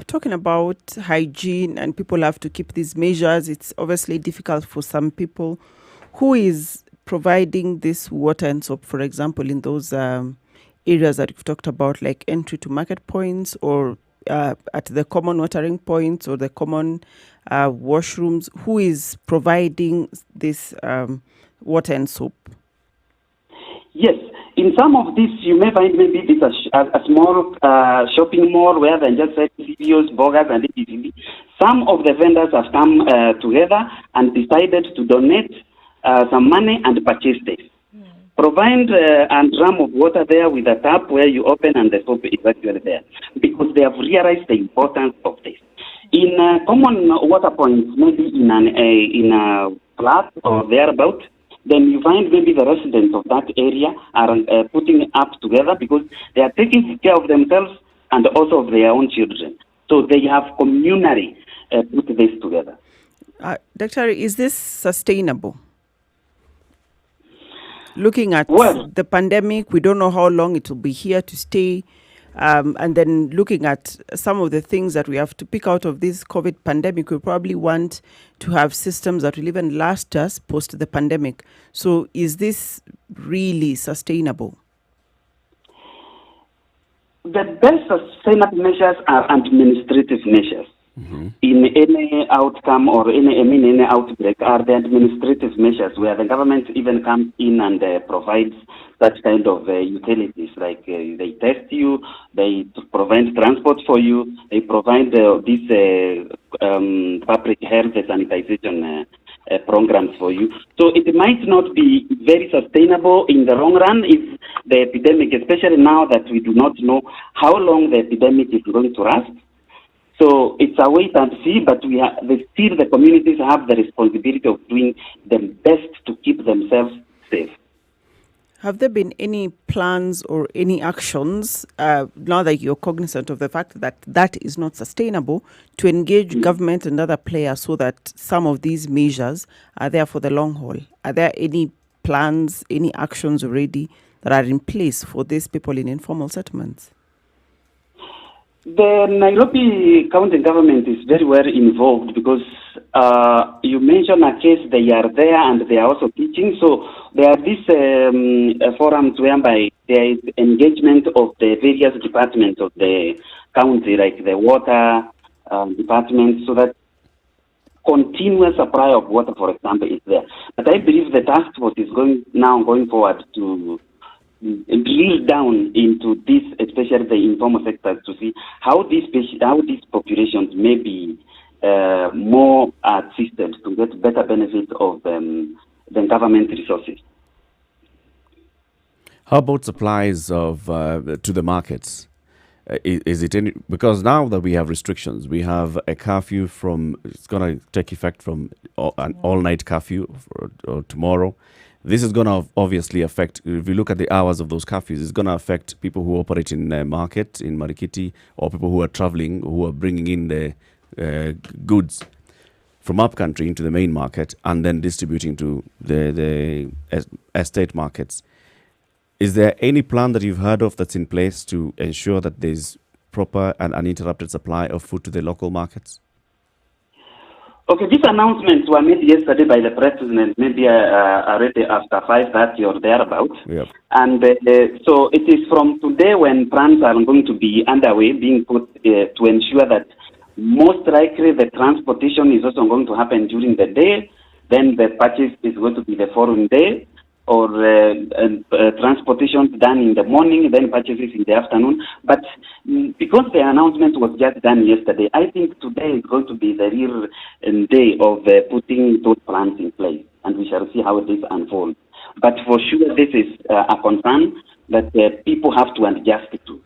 Talking about hygiene and people have to keep these measures, it's obviously difficult for some people. Who is providing this water and soap, for example, in those areas that you've talked about, like entry to market points or at the common watering points or the common washrooms? Who is providing this water and soap? Yes, in some of these you may find maybe it's a small shopping mall where they just sell CBOs, burgers, and etc. Some of the vendors have come together and decided to donate some money and purchase this. Provide a drum of water there with a tap where you open and the soap is actually there, because they have realized the importance of this. In common water points, maybe in a flat or thereabout, then you find maybe the residents of that area are putting up together because they are taking care of themselves and also of their own children. So they have communally put this together. Doctor, is this sustainable? Looking at Well, the pandemic, we don't know how long it will be here to stay. And then looking at some of the things that we have to pick out of this COVID pandemic, we probably want to have systems that will even last us post the pandemic. So is this really sustainable? the best sustainable measures are administrative measures. In any outcome or any outbreak are the administrative measures where the government even comes in and provides such kind of utilities, like they test you, they provide transport for you, they provide these public health sanitization programs for you. So it might not be very sustainable in the long run if the epidemic, especially now that we do not know how long the epidemic is going to last. So it's a wait and see, but still the communities have the responsibility of doing the best to keep themselves safe. Have there been any plans or any actions, now that you're cognizant of the fact that that is not sustainable, to engage government and other players so that some of these measures are there for the long haul? Are there any plans, any actions already that are in place for these people in informal settlements? The Nairobi county government is very well involved because you mentioned a case, they are there and they are also teaching. So there are these forums whereby there is engagement of the various departments of the county, like the water department, so that continuous supply of water, for example, is there. But I believe the task force is going forward to drill down into this, especially the informal sectors, to see how these populations may be more assisted to get better benefit of the government resources. How about supplies of to the markets? Is it any, because now that we have restrictions, we have a curfew it's going to take effect from an all-night curfew or tomorrow. This is going to obviously affect, if you look at the hours of those curfews, it's going to affect people who operate in market, in Marikiti, or people who are traveling, who are bringing in the goods from upcountry into the main market and then distributing to the estate markets. Is there any plan that you've heard of that's in place to ensure that there's proper and uninterrupted supply of food to the local markets? Okay, these announcements were made yesterday by the president, maybe already after 5:30 or thereabout. Yep. And so it is from today when plans are going to be underway, being put to ensure that most likely the transportation is also going to happen during the day. Then the purchase is going to be the following day, or transportation done in the morning, then purchases in the afternoon. But because the announcement was just done yesterday, I think today is going to be the real day of putting those plans in place, and we shall see how this unfolds. But for sure, this is a concern that people have to adjust to.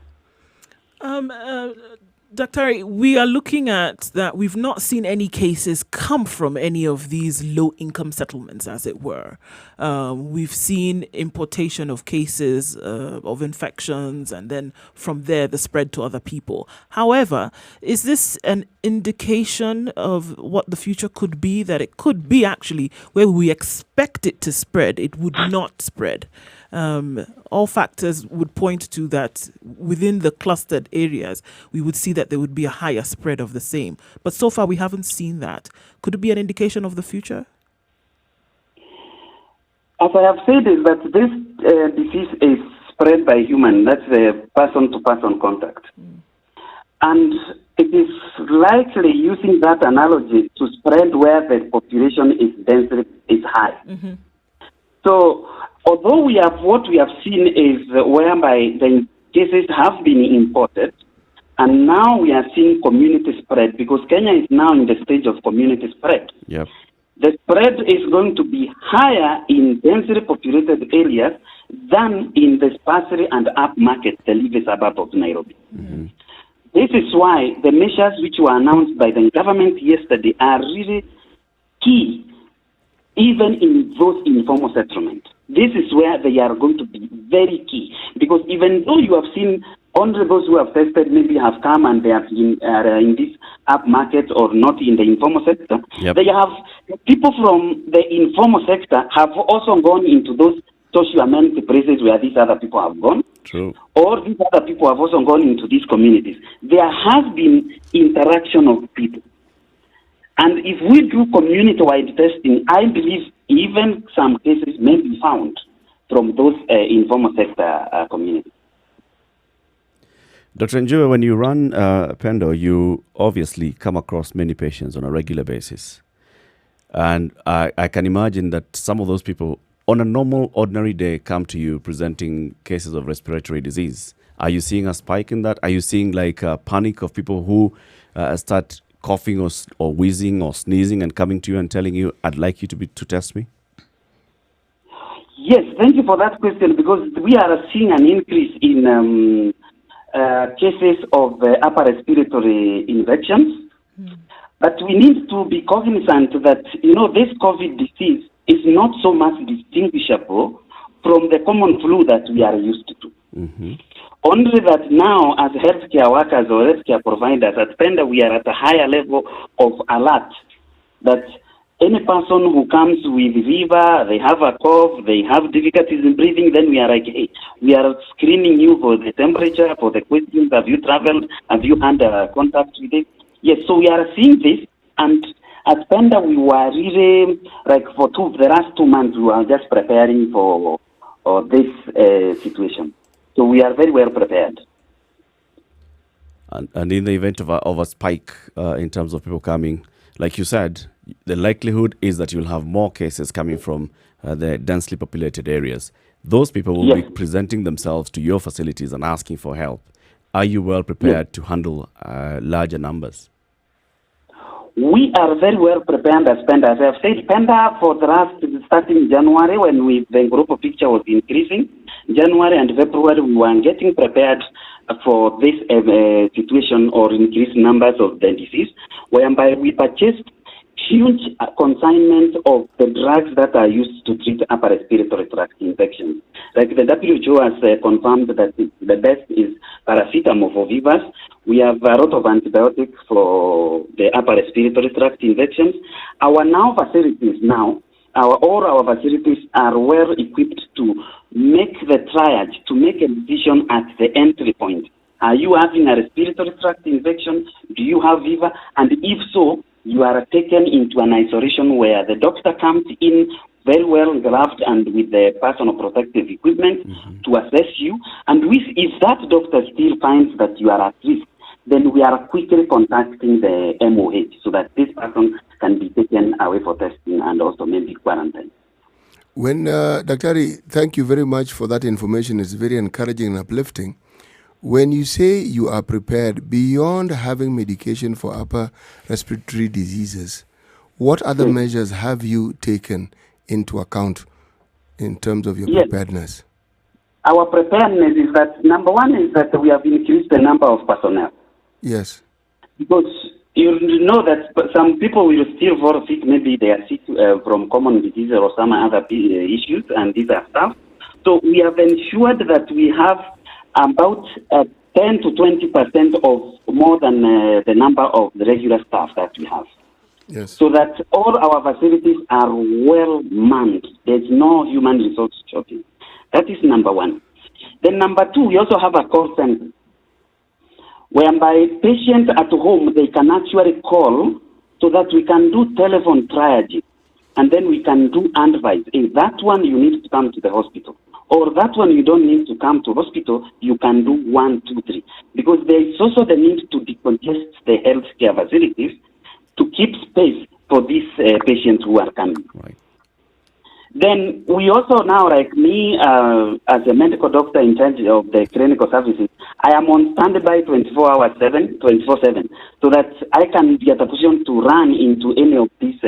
Dr. We are looking at that we've not seen any cases come from any of these low-income settlements, as it were. We've seen importation of cases of infections, and then from there the spread to other people. However, is this an indication of what the future could be, that it could be actually where we expect it to spread, it would not spread? All factors would point to that within the clustered areas, we would see that there would be a higher spread of the same. But so far, we haven't seen that. Could it be an indication of the future? As I have said, is that this disease is spread by human. That's a person-to-person contact. And it is likely, using that analogy, to spread where the population is high. So, although what we have seen is whereby the cases have been imported, and now we are seeing community spread, because Kenya is now in the stage of community spread. Yep. The spread is going to be higher in densely populated areas than in the sparsely and upmarket, the living suburb of Nairobi. This is why the measures which were announced by the government yesterday are really key, even in those informal settlements. This is where they are going to be very key, because even though you have seen Only those who have tested maybe have come and they are in this up market or not in the informal sector. Yep. They have people from the informal sector have also gone into those social amenity places where these other people have gone. True. Or these other people have also gone into these communities. There has been interaction of people. And if we do community-wide testing, I believe even some cases may be found from those informal sector communities. Dr. Njue, when you run Pendo, you obviously come across many patients on a regular basis. And I can imagine that some of those people on a normal, ordinary day come to you presenting cases of respiratory disease. Are you seeing a spike in that? Are you seeing like a panic of people who start coughing or wheezing or sneezing and coming to you and telling you, I'd like you to test me? Yes, thank you for that question, because we are seeing an increase in cases of upper respiratory infections. But we need to be cognizant that, this COVID disease is not so much distinguishable from the common flu that we are used to. Mm-hmm. Only that now, as healthcare workers or healthcare providers at Penda, we are at a higher level of alert that any person who comes with fever, they have a cough, they have difficulties in breathing, then we are like, hey, we are screening you for the temperature, for the questions, have you traveled, have you had contact with it? Yes, so we are seeing this, and at Penda we were really, like for the last 2 months, we were just preparing for this situation. So we are very well prepared. And in the event of a spike in terms of people coming, like you said, the likelihood is that you'll have more cases coming from the densely populated areas. Those people will be presenting themselves to your facilities and asking for help. Are you well prepared to handle larger numbers? We are very well prepared as Penda. As I have said, Penda for the last, starting January, when the group picture was increasing, January and February, we were getting prepared for this situation or increased numbers of the disease, whereby we purchased huge consignment of the drugs that are used to treat upper respiratory tract infections. Like the WHO has confirmed that the best is paracetamol for fevers. We have a lot of antibiotics for the upper respiratory tract infections. All our facilities are well equipped to make the triage, to make a decision at the entry point. Are you having a respiratory tract infection? Do you have fever? And if so, you are taken into an isolation where the doctor comes in very well gloved and with the personal protective equipment to assess you. And if that doctor still finds that you are at risk, then we are quickly contacting the MOH so that this person can be taken away for testing and also maybe quarantined. When, Dr. thank you very much for that information. It's very encouraging and uplifting. When you say you are prepared beyond having medication for upper respiratory diseases, what other measures have you taken into account in terms of your preparedness? Our preparedness is that, number one is that we have increased the number of personnel. Yes. Because you know that some people will still fall sick, maybe they are sick from common disease or some other issues, and these are stuff. So we have ensured that we have about 10 to 20% of more than the number of the regular staff that we have. Yes. So that all our facilities are well manned. There's no human resource shortage. That is number one. Then number two, we also have a call center, whereby patients at home, they can actually call so that we can do telephone triage. And then we can do advice. If that one you need to come to the hospital, or that one you don't need to come to hospital, you can do 1, 2, 3. Because there is also the need to decongest the healthcare facilities to keep space for these patients who are coming. Right. Then we also now, like me, as a medical doctor in charge of the clinical services, I am on standby 24/7, so that I can be at a position to run into any of these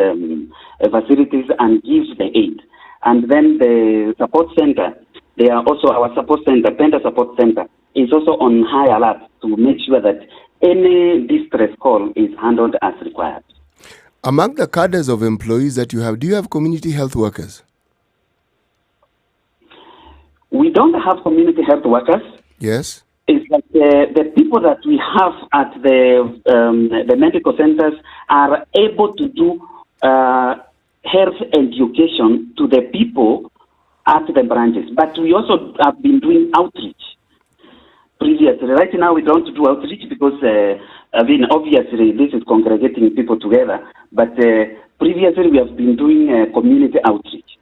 facilities and give the aid. And then the support center, they are also our support center, Penda Support Center, is also on high alert to make sure that any distress call is handled as required. Among the cadres of employees that you have, do you have community health workers? We don't have community health workers. Yes. It's like the people that we have at the medical centers are able to do health education to the people at the branches. But we also have been doing outreach previously. Right now, we don't do outreach because, obviously, this is congregating people together. But previously, we have been doing community outreach.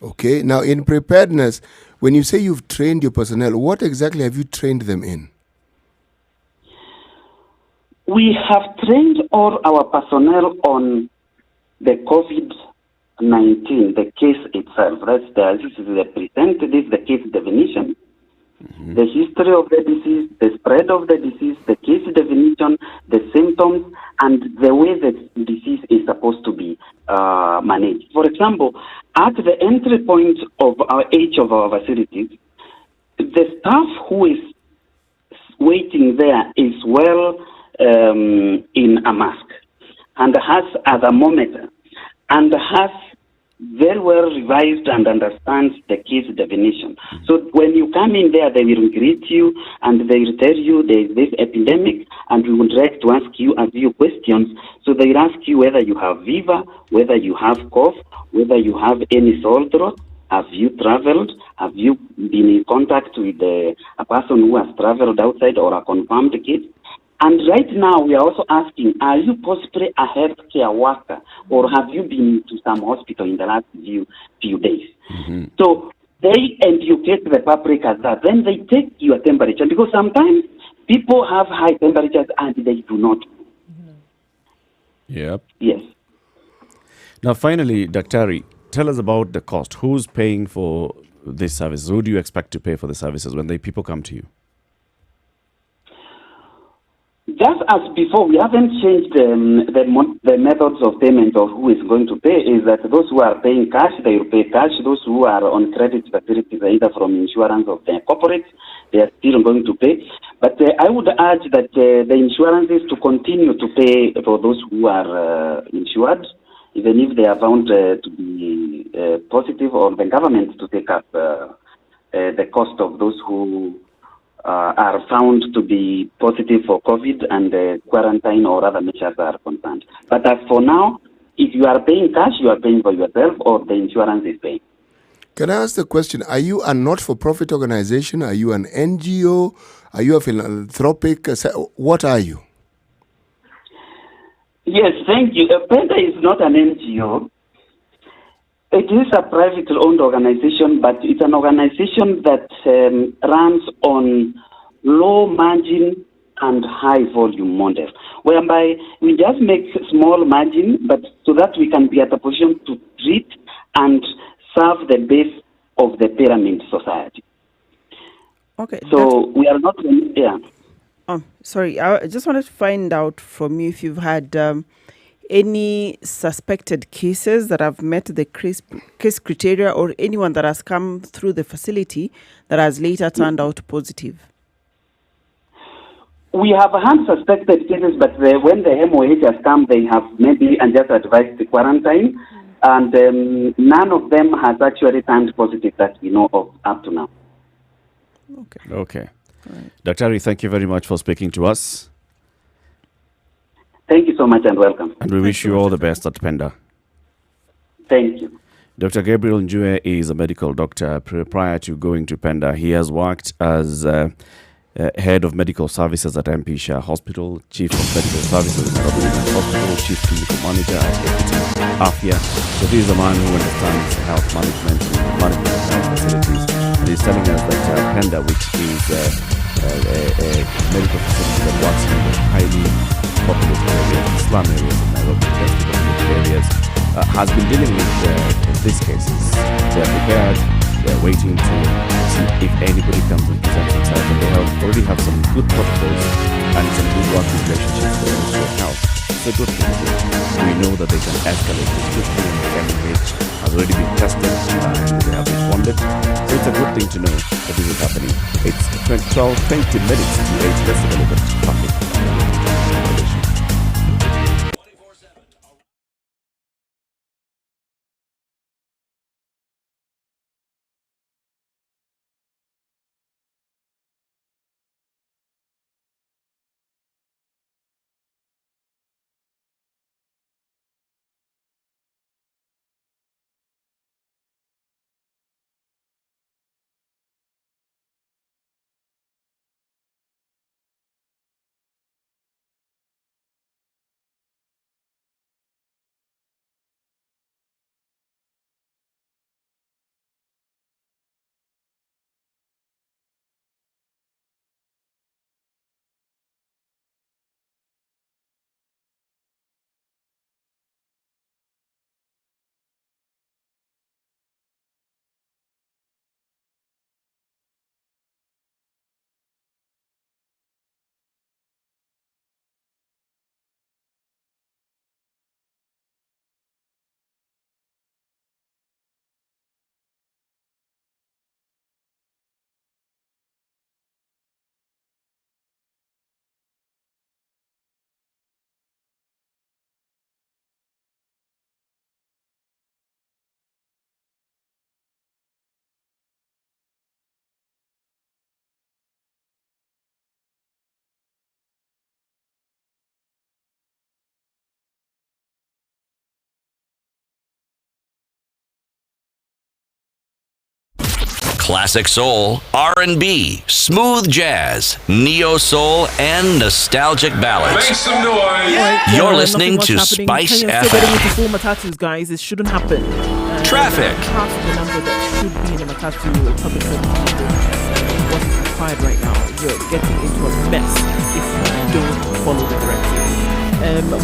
Okay. Now, in preparedness, when you say you've trained your personnel, what exactly have you trained them in? We have trained all our personnel on the COVID-19, the case itself. This is the case definition, the history of the disease, the spread of the disease, the case definition, the symptoms, and the way the disease is supposed to be managed. For example, at the entry point of each of our facilities, the staff who is waiting there is well in a mask and has a thermometer and has very well revised and understands the case definition. So when you come in there, they will greet you and they will tell you there is this epidemic and we would like to ask you a few questions. So they will ask you whether you have fever, whether you have cough, whether you have any sore throat. Have you traveled? Have you been in contact with a person who has traveled outside or a confirmed case? And right now, we are also asking, are you possibly a healthcare worker or have you been to some hospital in the last few days? So they educate the public as that. Then they take your temperature because sometimes people have high temperatures and they do not. Yep. Yes. Now, finally, Daktari, tell us about the cost. Who's paying for this service? Who do you expect to pay for the services when the people come to you? Just as before, we haven't changed the methods of payment of who is going to pay. Is that those who are paying cash, they will pay cash. Those who are on credit facilities, either from insurance or the corporates, they are still going to pay. But I would urge that the insurances to continue to pay for those who are insured, even if they are found to be positive, or the government to take up the cost of those who are found to be positive for COVID and quarantine or other measures are concerned. But as for now, if you are paying cash, you are paying for yourself or the insurance is paying. Can I ask the question, are you a not-for-profit organization? Are you an NGO? Are you a philanthropic? What are you? Yes, thank you. PENDA is not an NGO. It is a privately owned organization, but it's an organization that runs on low margin and high volume model, whereby we just make small margin, but so that we can be at a position to treat and serve the base of the pyramid society. Okay. So we are not, yeah. Oh, sorry. I just wanted to find out from you if you've had any suspected cases that have met the case criteria, or anyone that has come through the facility that has later turned out positive. We have had suspected cases, but when the MOH has come, they have maybe and just advised the quarantine, and none of them has actually turned positive that we know of up to now. Okay. Right. Daktari, thank you very much for speaking to us. Thank you so much and welcome. And we wish you all the best at PENDA. Thank you. Dr. Gabriel Njue is a medical doctor. Prior to going to PENDA, he has worked as head of medical services at Mpisha Hospital, chief of medical services at Nairobi Hospital, chief clinical manager at Equity Afia. So this is a man who understands health management and management of health facilities. And he's telling us that PENDA, which is a medical facility that works in the highly populated areas, slum areas of Nairobi, densely populated areas, has been dealing with these cases. They are prepared, they are waiting to see if anybody comes and presents themselves, and they already have some good protocols and some good working relationships with the Ministry of Health. It's a good thing. We know that they can escalate this quickly, and the MOH has already been tested and they have responded. So it's a good thing to know that this is happening. It's 20 minutes to 8. Let's have a look at traffic. Classic soul, R&B, smooth jazz, neo soul, and nostalgic ballads. Make some noise. You're listening to Nothing much Spice happening. Kenyans still getting FM. into full matatus, guys. It shouldn't happen. Traffic. Half the number that should be in a matatu or public transport wasn't required right now. You're getting into a mess if you don't follow the directions.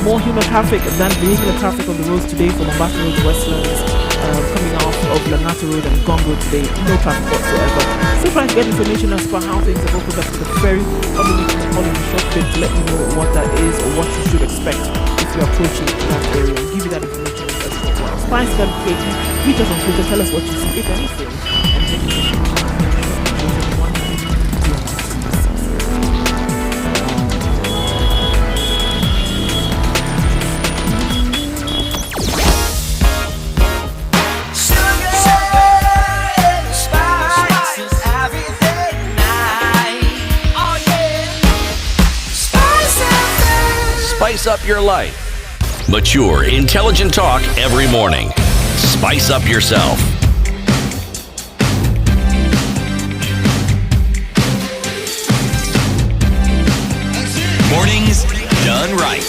More human traffic than vehicular traffic on the roads today from Mombasa Road to Westlands, coming off of Langata Road and Gong Road today. No traffic whatsoever. Still trying to get information as per how things have opened up to the ferry. Probably going to call in a short bit to let you know what that is or what you should expect if you're approaching that area. We'll give you that information in a short while. Spice them, Katie. Reach us on Twitter. Tell us what you see, if anything. And take it from Spice up your life. Mature, intelligent talk every morning. Spice up yourself. Mornings done right.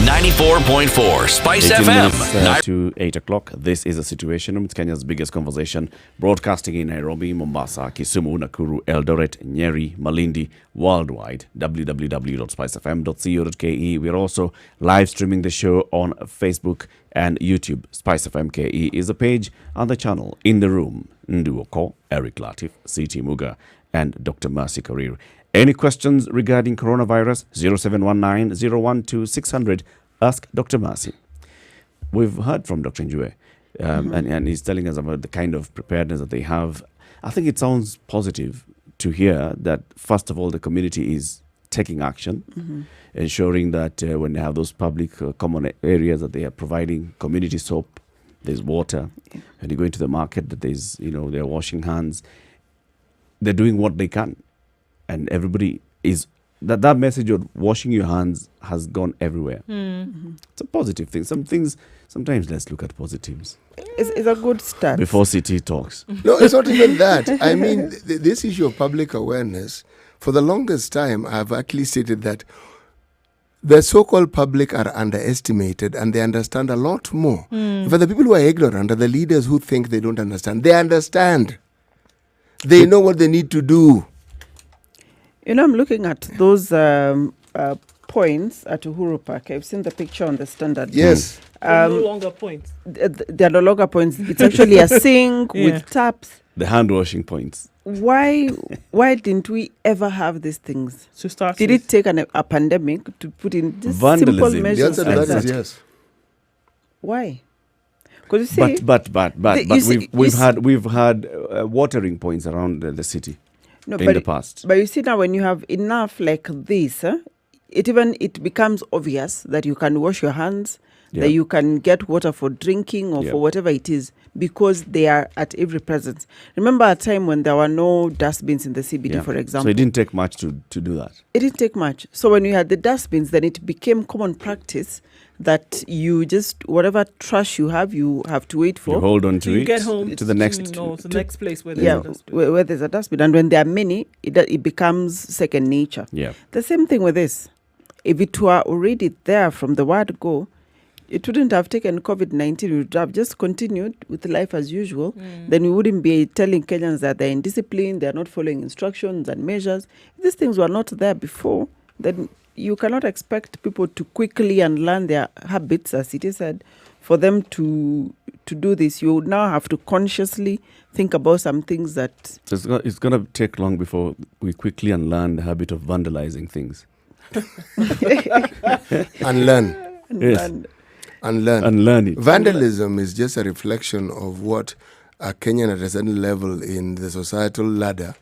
94.4 Spice 18 FM. minutes to 8 o'clock. This is a situation room. It's Kenya's biggest conversation. Broadcasting in Nairobi, Mombasa, Kisumu, Nakuru, Eldoret, Nyeri, Malindi, worldwide. www.spicefm.co.ke. We're also live streaming the show on Facebook and YouTube. Spice FM KE is the page and the channel. In the room, Nduoko, Eric Latif, CT Muga, and Dr. Mercy Karir. Any questions regarding coronavirus? 0719-012-600. Ask Dr. Mercy. We've heard from Dr. Njue, and he's telling us about the kind of preparedness that they have. I think it sounds positive to hear that, first of all, the community is taking action, ensuring that when they have those public common areas that they are providing community soap, there's water, and you go into the market, that there's, they're washing hands. They're doing what they can. And everybody is that message of washing your hands has gone everywhere. It's a positive thing. Sometimes let's look at positives. It's a good start. Before CT talks. No, it's not even that. I mean, this issue of public awareness, for the longest time, I've actually stated that the so-called public are underestimated and they understand a lot more. For the people who are ignorant are the leaders who think they don't understand. They understand. They know what they need to do. I'm looking at those points at Uhuru Park. I've seen the picture on the Standard. Yes. no longer points. They're no longer points. It's actually a sink with taps. The hand washing points. Why didn't we ever have these things? To start Did with. it take a pandemic to put in just Vandalism. simple The measures The answer to like that is that? yes. Why? Because you see, But you see- we've you had watering points around the city in but the past. But you see now, when you have enough like this, it becomes obvious that you can wash your hands, Yeah. that you can get water for drinking or Yeah. for whatever it is, because they are at every presence. Remember a time when there were no dustbins in the CBD, Yeah. for example. So it didn't take much to do that. It didn't take much. So when you had the dustbins, then it became common practice that you just, whatever trash you have to wait for. You hold on to So you it get home to the next. to the next place where there's Yeah, a dustbin. where there's a dustbin. And when there are many, it becomes second nature. Yeah. The same thing with this. If it were already there from the word go, it wouldn't have taken COVID-19. We would have just continued with life as usual. Then we wouldn't be telling Kenyans that they're indisciplined, they're not following instructions and measures. If these things were not there before, then you cannot expect people to quickly unlearn their habits, as it is said, for them to do this. You would now have to consciously think about some things that... So it's going to take long before we quickly unlearn the habit of vandalizing things. Unlearn. Yes. Unlearn. Unlearn it. Vandalism is just a reflection of what a Kenyan at a certain level in the societal ladder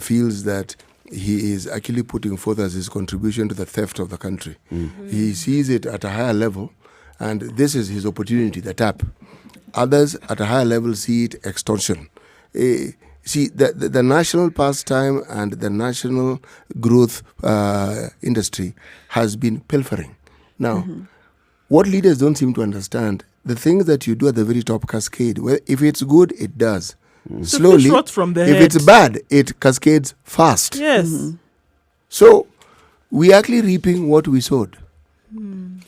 feels that he is actually putting forth as his contribution to the theft of the country. He sees it at a higher level, and this is his opportunity, the tap. Others at a higher level see it extortion. See, the national pastime and the national growth industry has been pilfering. Now, what leaders don't seem to understand, the things that you do at the very top cascade, well, if it's good, it does. slowly. fish rot from the If head. it's bad, it cascades fast. Yes. So we are actually reaping what we sowed.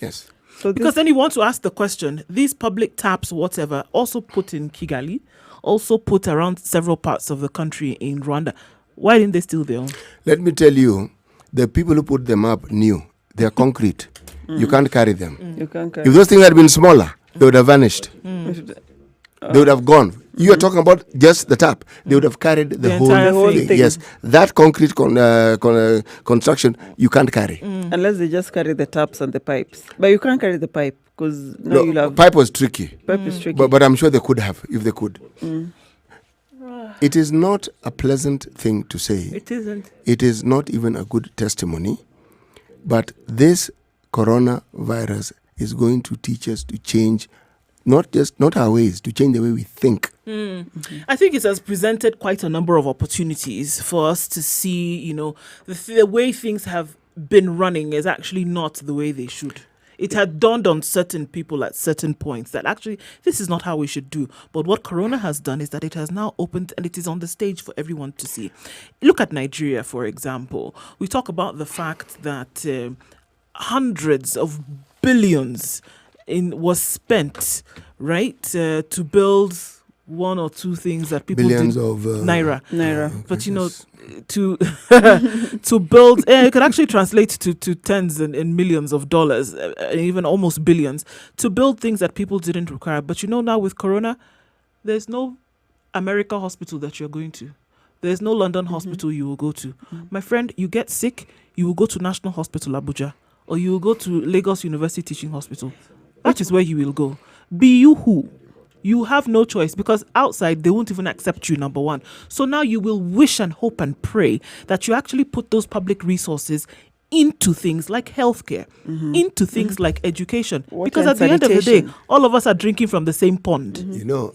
Yes. So Because then you want to ask the question, these public taps, whatever, also put in Kigali, also put around several parts of the country in Rwanda. Why didn't they steal their own? Let me tell you, the people who put them up knew they are concrete. You can't carry them. you can't If those things had been smaller, they would have vanished. They would have gone. You are talking about just the tap. They would have carried the The entire whole thing. thing. Yes, that concrete construction you can't carry. unless they just carry the taps and the pipes. But you can't carry the pipe because No, you'll have pipe was tricky, pipe is tricky. but I'm sure they could have if they could. It is not a pleasant thing to say. It isn't. It is not even a good testimony. But this coronavirus is going to teach us to change not our ways, to change the way we think. I think it has presented quite a number of opportunities for us to see, the way things have been running is actually not the way they should. It had dawned on certain people at certain points that actually this is not how we should do. But what Corona has done is that it has now opened and it is on the stage for everyone to see. Look at Nigeria, for example. We talk about the fact that hundreds of billions was spent, right, to build one or two things that people Billions did. of Naira. But goodness. to to build, it could actually translate to tens and millions of dollars, even almost billions, to build things that people didn't require. But now with Corona, there's no America hospital that you're going to. There's no London hospital you will go to. My friend, you get sick, you will go to National Hospital Abuja, or you will go to Lagos University Teaching Hospital. That is where you will go. Be you who? You have no choice because outside they won't even accept you, number one. So now you will wish and hope and pray that you actually put those public resources into things like healthcare, into things like education. Water because and at the end of the day, sanitation. all of us are drinking from the same pond.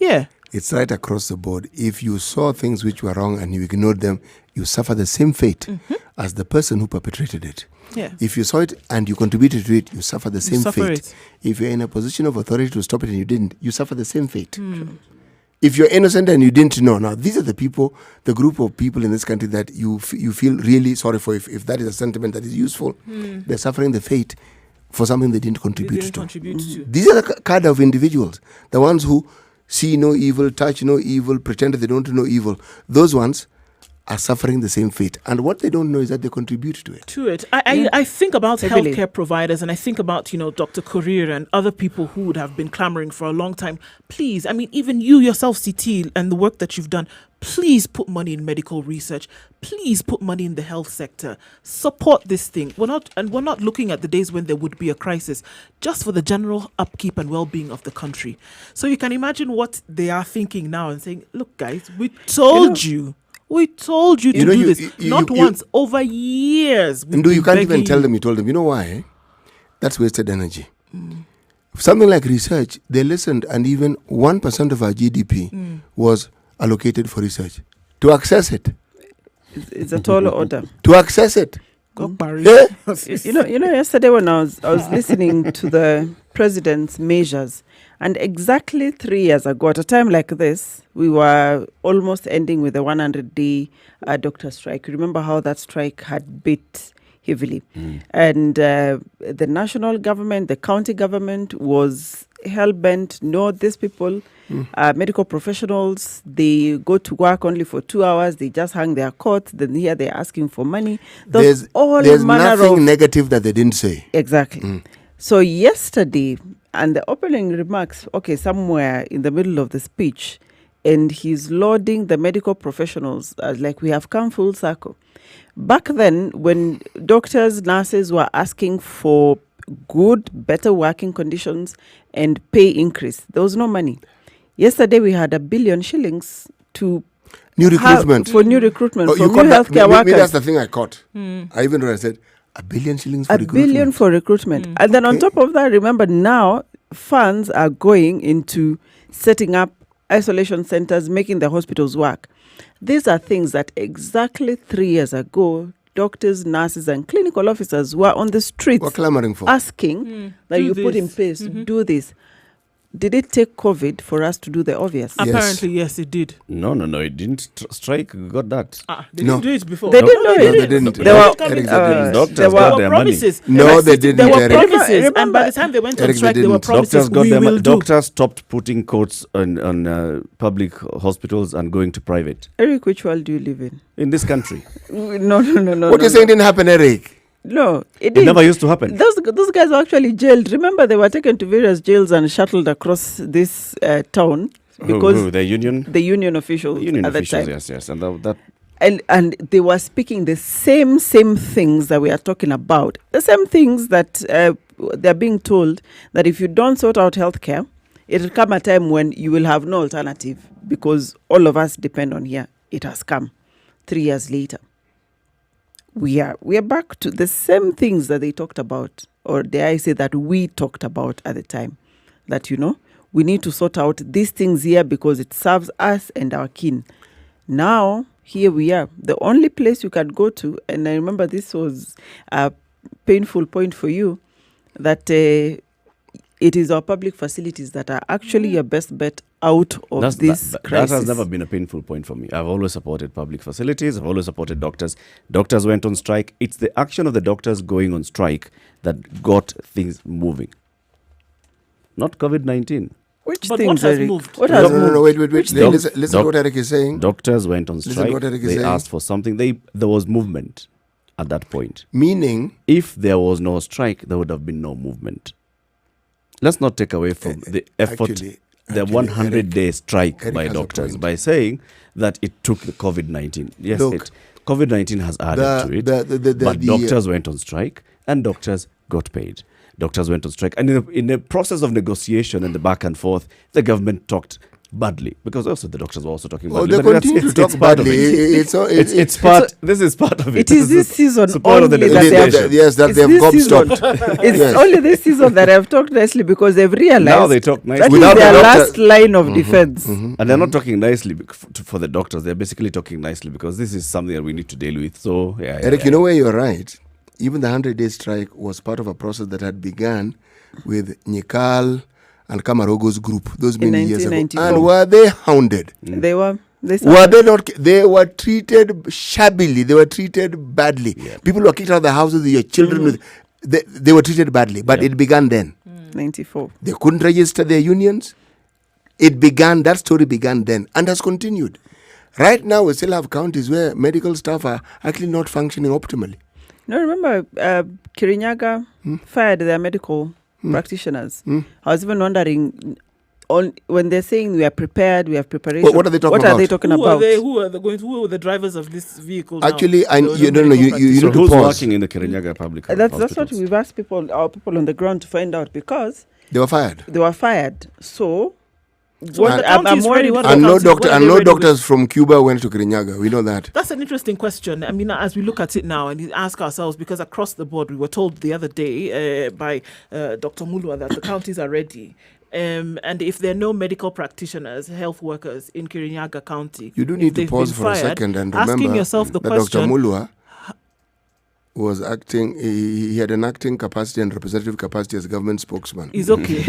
Yeah. It's right across the board. If you saw things which were wrong and you ignored them, you suffer the same fate as the person who perpetrated it. Yeah. If you saw it and you contributed to it, you suffer the same suffer fate. it. If you're in a position of authority to stop it and you didn't, you suffer the same fate. If you're innocent and you didn't know, now these are the people, the group of people in this country that you feel really sorry for. If that is a sentiment that is useful, they're suffering the fate for something they didn't contribute to. These are the kind of individuals, the ones who see no evil, touch no evil, pretend that they don't know evil. Those ones are suffering the same fate. And what they don't know is that they contribute to it. I think about Heavily. healthcare providers and I think about, Dr. Korir and other people who would have been clamoring for a long time. Please, I mean, even you yourself, CT, and the work that you've done, please put money in medical research. Please put money in the health sector. Support this thing. We're not looking at the days when there would be a crisis, just for the general upkeep and well-being of the country. So you can imagine what they are thinking now and saying, look, guys, we told you. We told you to do this. Not once, over years. And you can't even tell them you told them. You know why? That's wasted energy. Something like research, they listened and even 1% of our GDP was allocated for research. To access it. It's a tall order. To access it. Yeah. Yesterday when I was listening to the president's measures, and exactly 3 years ago, at a time like this, we were almost ending with the 100-day doctor strike. You remember how that strike had bit heavily. And the national government, the county government was hell-bent. No, these people are medical professionals. They go to work only for 2 hours. They just hang their coats. Then here they're asking for money. There's nothing negative that they didn't say. Exactly. So yesterday, and the opening remarks, somewhere in the middle of the speech, and he's lauding the medical professionals as like we have come full circle. Back then, when doctors, nurses were asking for good, better working conditions and pay increase, there was no money. Yesterday, we had 1 billion shillings to new recruitment. For new recruitment, for you new caught that? healthcare workers. Maybe that's the thing I caught. I even wrote, I said, 1 billion shillings for recruitment. 1 billion for recruitment. And then on top of that, remember now, funds are going into setting up isolation centers, making the hospitals work. These are things that exactly 3 years ago, doctors, nurses, and clinical officers were on the streets clamoring for, asking that you put in place, do this. did it take COVID for us to do the obvious? Yes. Apparently, yes, it did. No, it didn't strike. Got that. They No. didn't do it before. They didn't do No, it. they didn't. There were- Eric, Doctors there got were their money. promises. No, they There didn't, were Eric. promises, Remember- and by the time they went on Eric, they strike, there were didn't. promises. Doctors got We their will money. do. Doctors stopped putting coats on public hospitals and going to private Eric, which world do you live in? in this country. No. What you're saying didn't happen, Eric? No, it It did. never used to happen. Those guys were actually jailed. Remember, they were taken to various jails and shuttled across this town because the union, the union officials at the time. yes, and that And they were speaking the same things that we are talking about. The same things that they're being told that if you don't sort out healthcare, it'll come a time when you will have no alternative because all of us depend on here. It has come 3 years later. We are back to the same things that they talked about, or dare I say that we talked about at the time. That, we need to sort out these things here because it serves us and our kin. Now, here we are. The only place you can go to, and I remember this was a painful point for you, that it is our public facilities that are actually your best bet out of this crisis. That has never been a painful point for me. I've always supported public facilities. I've always supported doctors. Doctors went on strike. It's the action of the doctors going on strike that got things moving. Not COVID-19. Which But things, what has Eric? moved? What has moved? No, wait. Listen to Doc- what Eric is saying. Doctors went on Listen strike. to what Eric is They saying. asked for something. There was movement at that point. Meaning, If there was no strike, there would have been no movement. Let's not take away from the effort, actually, the Eric- 100-day strike Eric by has a doctors point. by saying that it took the COVID-19. Yes, Look, COVID-19 has added to it, but doctors went on strike and doctors got paid. Doctors went on strike. And in the process of negotiation and the back and forth, the government talked badly because also the doctors were also talking badly. they But that's- continue to it's talk part of badly. it. It's part. This is part of it. It is this season It's part of the only that they have- negotiation. Yes, that It's they have this season. gobstopped. It's Yes. only this season that I've talked nicely because they've realized Now they talk nicely. that is Without the their doctor- last line of defense. And they're not talking nicely for the doctors. They're basically talking nicely because this is something that we need to deal with. So, Eric, you know where you're right. Even the 100-day strike was part of a process that had begun with Nyekal and Kamarogo's group those In many years ago. 1994. And were they hounded? They were Were they not? They were treated shabbily. They were treated badly. People were kicked out of the houses with your children. They were treated badly. But it began then. 94. They couldn't register their unions. That story began then and has continued. Right now, we still have counties where medical staff are actually not functioning optimally. No, remember Kirinyaga fired their medical practitioners. I was even wondering, when they're saying we are prepared, we have preparation. What are they talking What are about? they talking Who about? who are the drivers of this vehicle? now? Actually, There was you medical need so to who's pause. working in the Kirinyaga public That's what hospitals? we've asked our people on the ground to find out because They were fired. they were fired. So when the county I'm is worried. ready, what And no counties- what are they ready with? doctors from Cuba went to Kirinyaga. We know that. That's an interesting question. I mean, as we look at it now and we ask ourselves, because across the board, we were told the other day by Dr. Mulwa that the counties are ready. And if there are no medical practitioners, health workers in Kirinyaga County, You do if need to they've pause been for a fired, second and asking remember yourself the that Dr. question, Mulwa was acting, he had an acting capacity and representative capacity as government spokesman. is okay.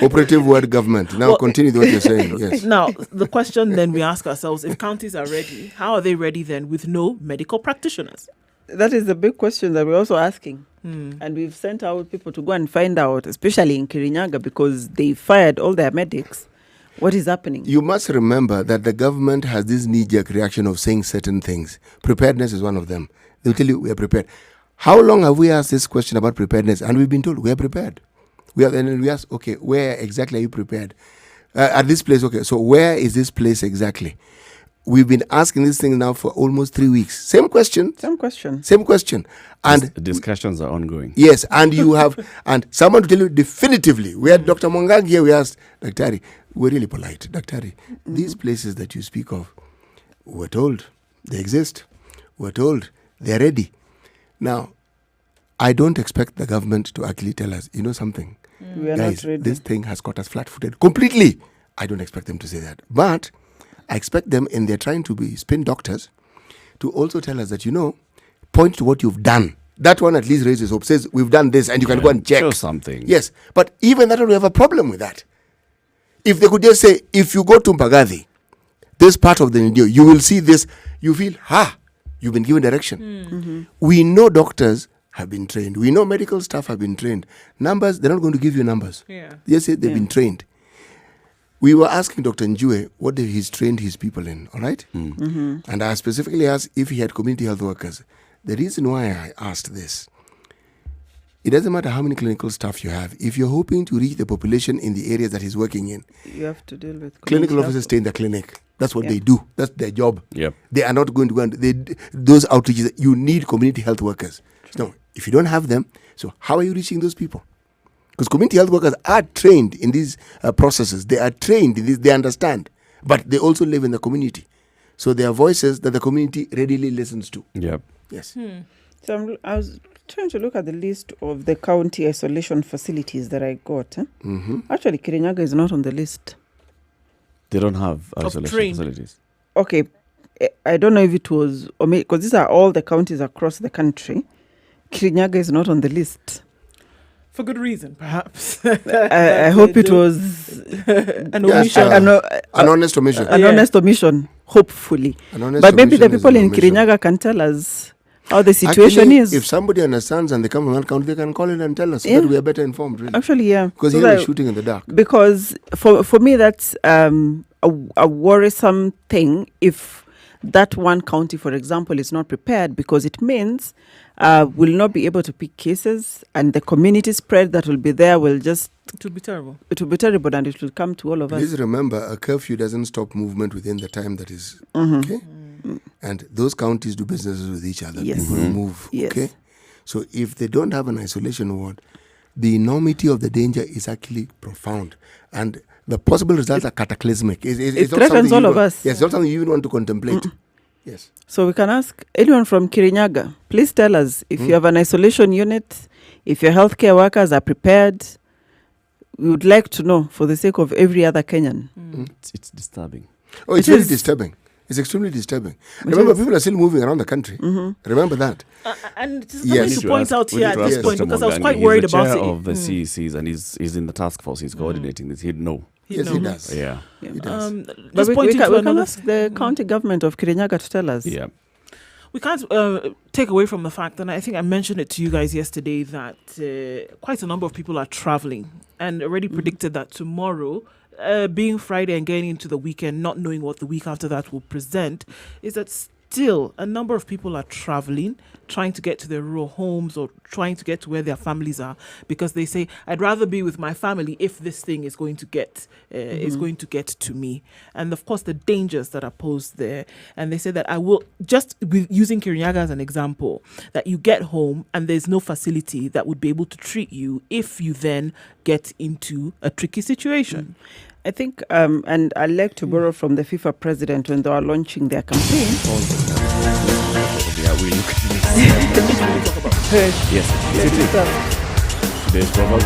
Operative word government. Now Well, continue with what you're saying. Yes. Now, the question then we ask ourselves, if counties are ready, how are they ready then with no medical practitioners? That is the big question that we're also asking. And we've sent out people to go and find out, especially in Kirinyaga, because they fired all their medics. What is happening? You must remember that the government has this knee-jerk reaction of saying certain things. Preparedness is one of them. They'll tell you we are prepared. How long have we asked this question about preparedness? And we've been told we are prepared. And then we ask, okay, where exactly are you prepared? At this place, okay, so where is this place exactly? We've been asking this thing now for almost 3 weeks. Same question. Same question. Same question. And Discussions are ongoing. yes, and you have, and someone to tell you definitively. We had Dr. Mongang here. We asked, Daktari, we're really polite. Daktari, these places that you speak of, we're told they exist. We're told they're ready. Now, I don't expect the government to actually tell us, you know something, We are guys, not ready. this thing has got us flat-footed completely. I don't expect them to say that. But I expect them, in their trying to be spin doctors, to also tell us that, point to what you've done. That one at least raises hope, says we've done this and you can go and check. Show something. Yes, but even that one, we have a problem with that. If they could just say, if you go to Mbagathi, this part of the video, you will see this, you feel, you've been given direction. We know doctors have been trained. We know medical staff have been trained. Numbers, they're not going to give you numbers. Yeah. They say they've been trained. We were asking Dr. Njue what he's trained his people in, all right? And I specifically asked if he had community health workers. The reason why I asked this, it doesn't matter how many clinical staff you have. If you're hoping to reach the population in the areas that he's working in, You have to deal with clinical officers stay in the clinic. That's what they do. That's their job. Yep. They are not going to go and those outreaches. You need community health workers. No, if you don't have them, so how are you reaching those people? Because community health workers are trained in these processes. They are trained in this. They understand, but they also live in the community. So they are voices that the community readily listens to. Yep. Yes. So I was trying to look at the list of the county isolation facilities that I got. Actually, Kirinyaga is not on the list. They don't have isolation trained. facilities. Okay, I don't know if it was, because these are all the counties across the country. Kirinyaga is not on the list. For good reason, perhaps. I hope it was an Yes, omission. an honest omission. an honest omission, hopefully. An honest But maybe the omission is people an in omission. Kirinyaga can tell us how the situation Actually, is. if somebody understands and they come from one county, they can call in and tell us so Yeah. that we are better informed, really. Actually, yeah. Because So here we're that- shooting in the dark. Because for me, that's a worrisome thing if that one county, for example, is not prepared, because it means we'll not be able to pick cases, and the community spread that will be there will just, It would be terrible. it will be terrible, and it will come to all of us. Please remember, a curfew doesn't stop movement within the time that is, okay? And those counties do businesses with each other. Yes. People move, Yes. okay? So if they don't have an isolation ward, the enormity of the danger is actually profound. And the possible results are cataclysmic. It's not threatens something all you of want- us. Yes, it's not something you even want to contemplate. Yes. So we can ask anyone from Kirinyaga, please tell us if you have an isolation unit, if your healthcare workers are prepared. We would like to know for the sake of every other Kenyan. It's disturbing. Oh, it's It very is. disturbing. It's extremely disturbing. Remember, people are still moving around the country. Remember that. And it's Yes. something to point out We here need at to this ask point, Mr. because I was Mwangangi. quite He's worried the about chair it. of the CECs, and he's in the task force. He's coordinating this. He'd know. Yes, he does. Yeah. He does. But Just we pointing can, to we can another. ask the county government of Kirinyaga to tell us. Yeah. We can't take away from the fact, and I think I mentioned it to you guys yesterday, that quite a number of people are traveling, and already predicted that tomorrow, being Friday and getting into the weekend, not knowing what the week after that will present, is that still a number of people are traveling, trying to get to their rural homes or trying to get to where their families are, because they say, I'd rather be with my family if this thing is going to get to me. And of course the dangers that are posed there. And they say that I will, just with using Kirinyaga as an example, that you get home and there's no facility that would be able to treat you if you then get into a tricky situation. I think, and I'd like to borrow from the FIFA president when they were launching their campaign. Yeah, we look at this. Yes. Today's proverb.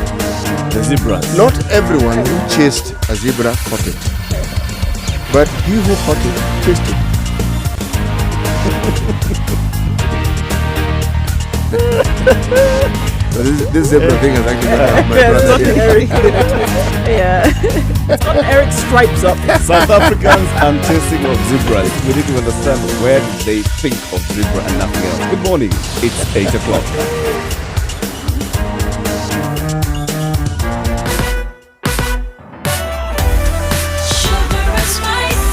The zebras. Not everyone who chased a zebra caught it. But he who caught it, chased it. So this zebra thing has actually become my brother here. Yeah. It's got Eric's stripes up. South Africans and chasing of zebras. We need to understand where did they think of zebra and nothing else. Good morning. It's 8 o'clock. Sugar and spice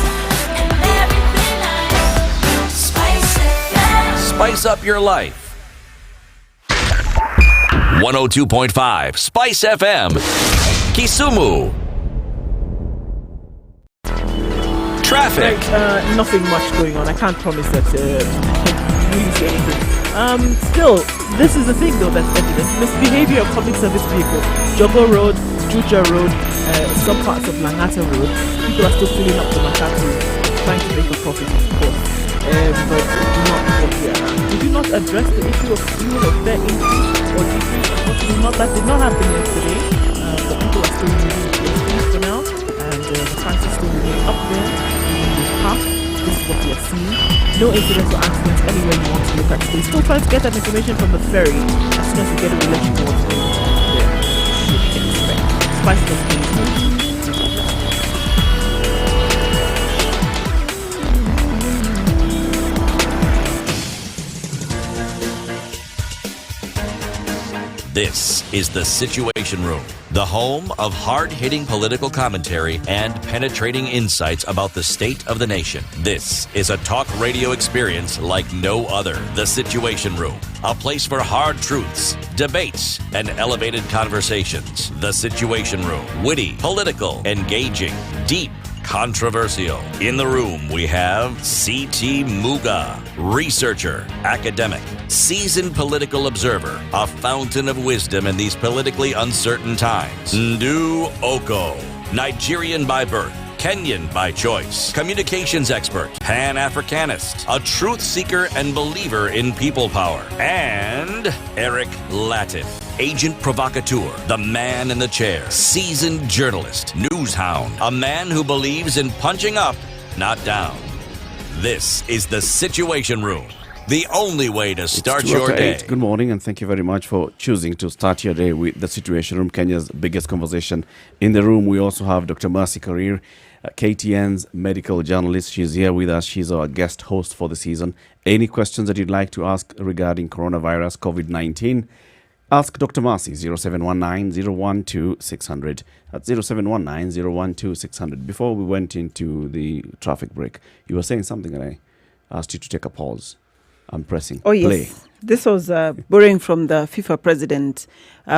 and everything nice. Spice FM. Spice up your life. 102.5 Spice FM. Kisumu. Traffic. Nothing much going on. I can't promise that really say anything. Still, this is the thing though that's evident. Misbehavior of public service vehicles. Jogo Road, Juja Road, some parts of Langata Road. People are still filling up the Makati, trying to make a profit, of course. But do not what we are. Did you not address the issue of fuel or fare increase or decrease? Unfortunately, that did not happen yesterday. But people are still using the for now, and the prices still remain up there. This is what we are seeing. No incidents or accidents anywhere you want to look at. We're still trying to get that information from the ferry. As soon as we get it, we'll let you know what's going on there. Should expect. Spice of things. This is The Situation Room, the home of hard-hitting political commentary and penetrating insights about the state of the nation. This is a talk radio experience like no other. The Situation Room, a place for hard truths, debates, and elevated conversations. The Situation Room, witty, political, engaging, deep, controversial. In the room, we have C.T. Muga, researcher, academic, seasoned political observer, a fountain of wisdom in these politically uncertain times. Ndu Oko, Nigerian by birth, Kenyan by choice, communications expert, Pan-Africanist, a truth seeker and believer in people power, and Eric Latin, agent provocateur, the man in the chair, seasoned journalist, news hound, a man who believes in punching up, not down. This is The Situation Room, the only way to start It's your 2:08. day. Good morning, and thank you very much for choosing to start your day with The Situation Room, Kenya's biggest conversation. In the room, we also have Dr. Mercy Karir, KTN's medical journalist. She's here with us. She's our guest host for the season. Any questions that you'd like to ask regarding coronavirus, COVID-19, ask Dr. Mercy, 0719-012-600. That's 0719-012-600. Before we went into the traffic break, you were saying something, and I asked you to take a pause. I'm pressing Oh, yes. play. This was borrowing from the FIFA president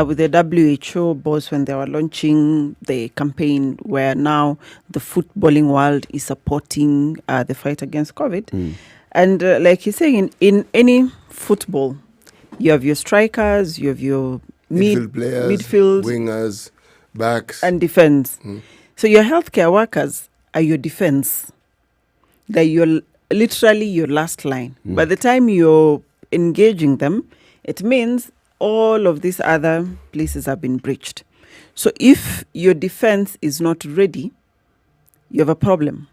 with the WHO boss when they were launching the campaign where now the footballing world is supporting the fight against COVID. And like he's saying, in any football, you have your strikers, you have your Midfield players, midfield, wingers, backs. and defense. So your healthcare workers are your defense. They're literally your last line. By the time you're engaging them, it means all of these other places have been breached. So if your defense is not ready, you have a problem.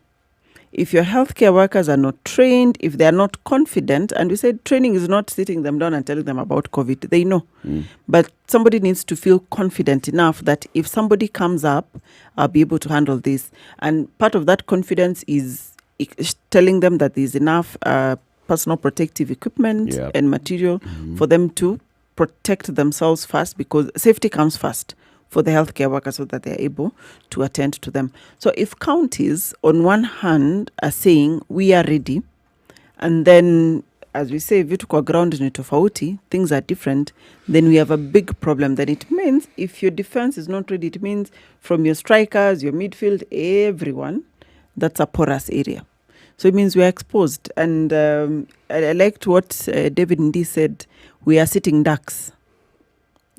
If your healthcare workers are not trained, if they are not confident, and we said training is not sitting them down and telling them about COVID, they know. But somebody needs to feel confident enough that if somebody comes up, I'll be able to handle this. And part of that confidence is telling them that there's enough personal protective equipment Yeah. and material for them to protect themselves first, because safety comes first for the healthcare workers so that they're able to attend to them. So if counties on one hand are saying we are ready, and then as we say vitu kwa ground ni tofauti, things are different, then we have a big problem. Then it means if your defense is not ready, it means from your strikers, your midfield, everyone, that's a porous area. So it means we're exposed. And I liked what David Ndi said, we are sitting ducks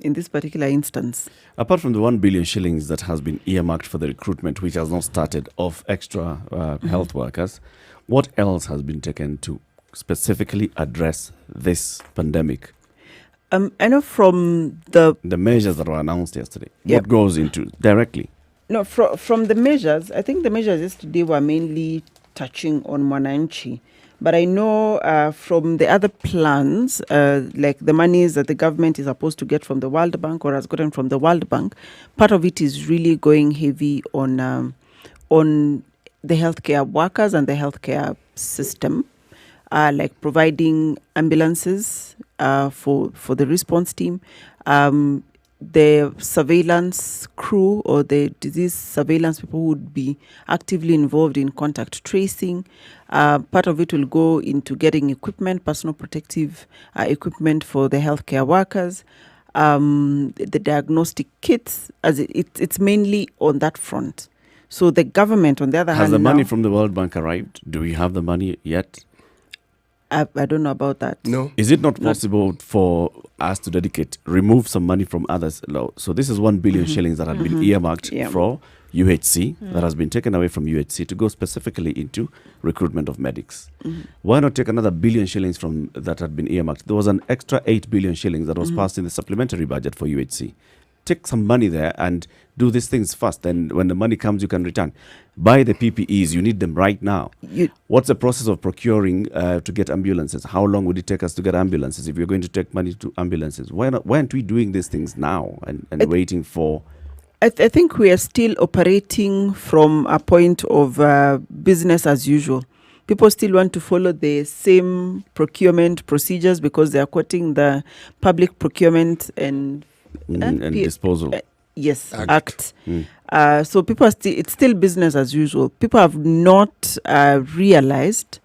in this particular instance. Apart from the 1 billion shillings that has been earmarked for the recruitment, which has not started, of extra health workers, what else has been taken to specifically address this pandemic? I know from the The measures that were announced yesterday, Yep. what goes into directly? No, from the measures, I think the measures yesterday were mainly touching on Mwananchi. But I know from the other plans, like the monies that the government is supposed to get from the World Bank or has gotten from the World Bank, part of it is really going heavy on the healthcare workers and the healthcare system, like providing ambulances for the response team, the surveillance crew or the disease surveillance people who would be actively involved in contact tracing. Part of it will go into getting equipment, personal protective equipment for the healthcare workers, the diagnostic kits, as it's mainly on that front. So the government, on the other hand, Has the money now- from the World Bank arrived? Do we have the money yet? I don't know about that. No. Is it not possible for us to remove some money from others? No. So this is 1 billion shillings that had been earmarked Yeah. for UHC, that has been taken away from UHC to go specifically into recruitment of medics. Why not take another 1 billion shillings from that had been earmarked? There was an extra 8 billion shillings that was passed in the supplementary budget for UHC. Take some money there and do these things fast. Then when the money comes, you can return. Buy the PPEs. You need them right now. What's the process of procuring to get ambulances? How long would it take us to get ambulances if you're going to take money to ambulances? Why aren't we doing these things now and waiting for... I think we are still operating from a point of business as usual. People still want to follow the same procurement procedures because they are quoting the public procurement and and disposal. Yes, Act. Act. So people are it's still business as usual. People have not realized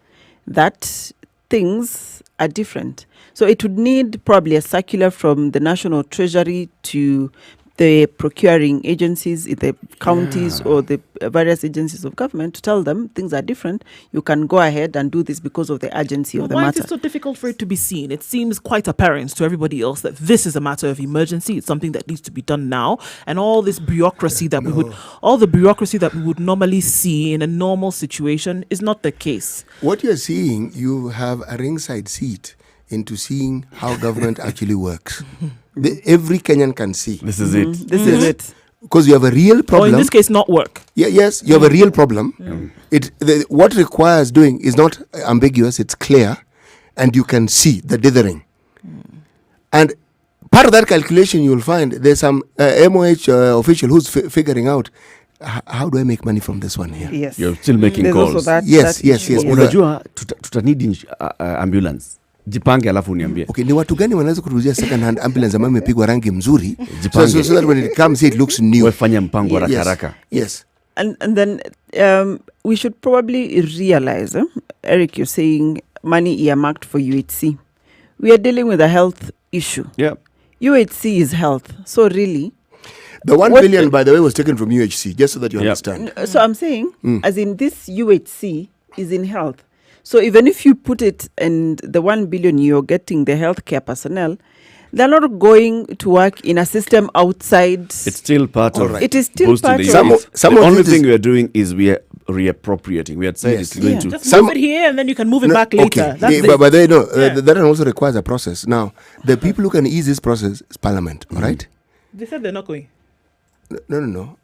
that things are different. So it would need probably a circular from the National Treasury to the procuring agencies in the counties or the various agencies of government to tell them things are different. You can go ahead and do this because of the urgency of the Why matter. is it so difficult for it to be seen? It seems quite apparent to everybody else that this is a matter of emergency. It's something that needs to be done now. And all this bureaucracy that all the bureaucracy that we would normally see in a normal situation is not the case. What you're seeing, you have a ringside seat into seeing how government actually works. Every Kenyan can see. This is it. This is it. Because you have a real Or problem. in this case, not work. Yes, you have a real problem. What requires doing is not ambiguous, it's clear, and you can see the dithering. And part of that calculation, you'll find there's some MOH official who's figuring out, how do I make money from this one here? Yes. You're still making There's also calls. that, Yes, that yes, issue. yes. Unajua tutanidi ambulance. Jipange alafu uniambie. Okay, ni watu gani wanaweza kutuuzia second hand ambulance ambayo imepigwa rangi mzuri Jipange. so that when it comes here it looks new. Wefanya mpango haraka Yes. haraka. Yes. And then we should probably realize, Eric, you're saying money earmarked for UHC. We are dealing with a health issue. Yeah. UHC is health. So really, The 1 What- billion, by the way, was taken from UHC, just so that you Yeah. understand. so I'm saying, as in this UHC is in health. So even if you put it and the 1 billion you're getting the healthcare personnel, they're not going to work in a system outside. It's still part of Alright. It is still boosting part the of- Some units. of- some the of only it is- thing we are doing is we are reappropriating. We had said Yes. it's going Yeah. to. Just Some- move it here and then you can move it No, back later. okay. That's but, it. but they know Yeah. that also requires a process. Now, the people who can ease this process is Parliament, all right? They said they're not going. No.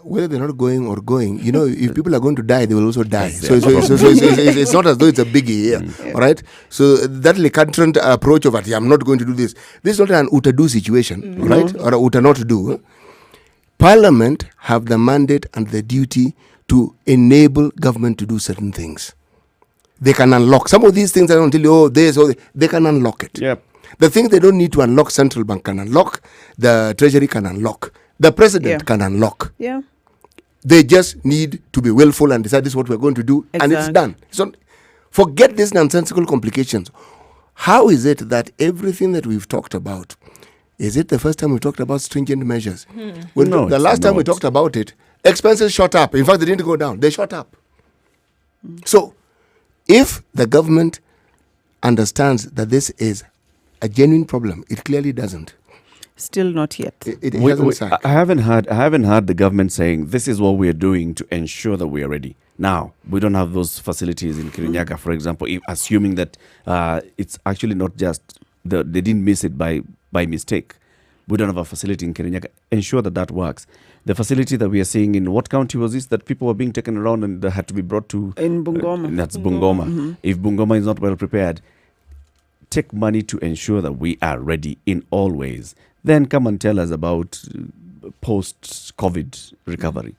Whether they're not going or going, if people are going to die, they will also die. That's So, their it's not as though it's a biggie here, all right? So that recurrent approach of I'm not going to do this. This is not an uta-do situation, all right? Or a uta-not-do. Parliament have the mandate and the duty to enable government to do certain things. They can unlock. Some of these things I don't tell you, they can unlock it. Yep. The things they don't need to unlock, central bank can unlock, the treasury can unlock, the president Yeah. can unlock. Yeah. They just need to be willful and decide this is what we're going to do, and it's Exactly. done. So forget these nonsensical complications. How is it that everything that we've talked about, is it the first time we talked about stringent measures? When No, the it's last time we not. talked about it, expenses shot up. In fact, they didn't go down. They shot up. So if the government understands that this is a genuine problem, it clearly doesn't. Still not yet. It hasn't sacked. I haven't heard the government saying this is what we are doing to ensure that we are ready. Now we don't have those facilities in Kirinyaga, for example. Assuming that it's actually not just they didn't miss it by mistake. We don't have a facility in Kirinyaga. Ensure that works. The facility that we are seeing in what county was this that people were being taken around and they had to be brought to In Bungoma. that's Bungoma. If Bungoma is not well prepared, take money to ensure that we are ready in all ways. Then come and tell us about post-COVID recovery.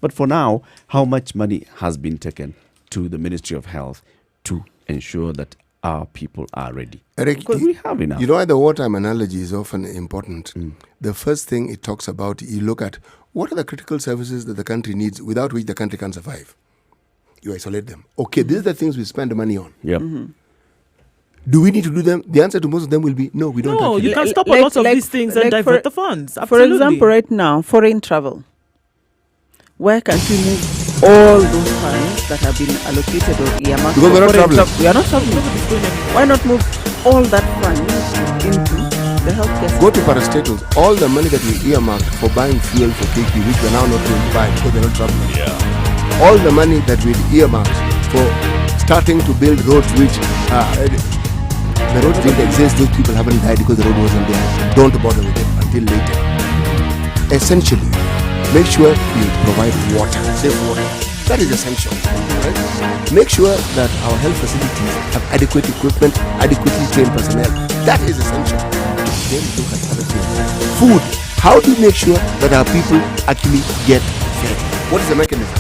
But for now, how much money has been taken to the Ministry of Health to ensure that our people are ready? Eric, Because we have enough. you know why the wartime analogy is often important? The first thing it talks about, you look at what are the critical services that the country needs without which the country can't survive. You isolate them. Okay, these are the things we spend money on. Yep. Do we need to do them? The answer to most of them will be no, we don't. No, actually. you can Like- stop a like- lot of like- these things like and for- divert the funds. For Absolutely. example, right now, foreign travel. Why can't we move all those funds that have been allocated or earmarked? Because we're not for foreign traveling. We are not traveling. Why not move all that funds into the healthcare Go system? to parastatals. All the money that we earmarked for buying fuel for KP, which we're now not going to buy because they're not traveling. All the money that we earmarked for starting to build roads, which the roads didn't exist, those people haven't died because the road wasn't there. Don't bother with it until later. Essentially, make sure you provide water, safe water. That is essential. Right? Make sure that our health facilities have adequate equipment, adequately trained personnel. That is essential. Then look at other things. Food. How do you make sure that our people actually get fed? What is the mechanism?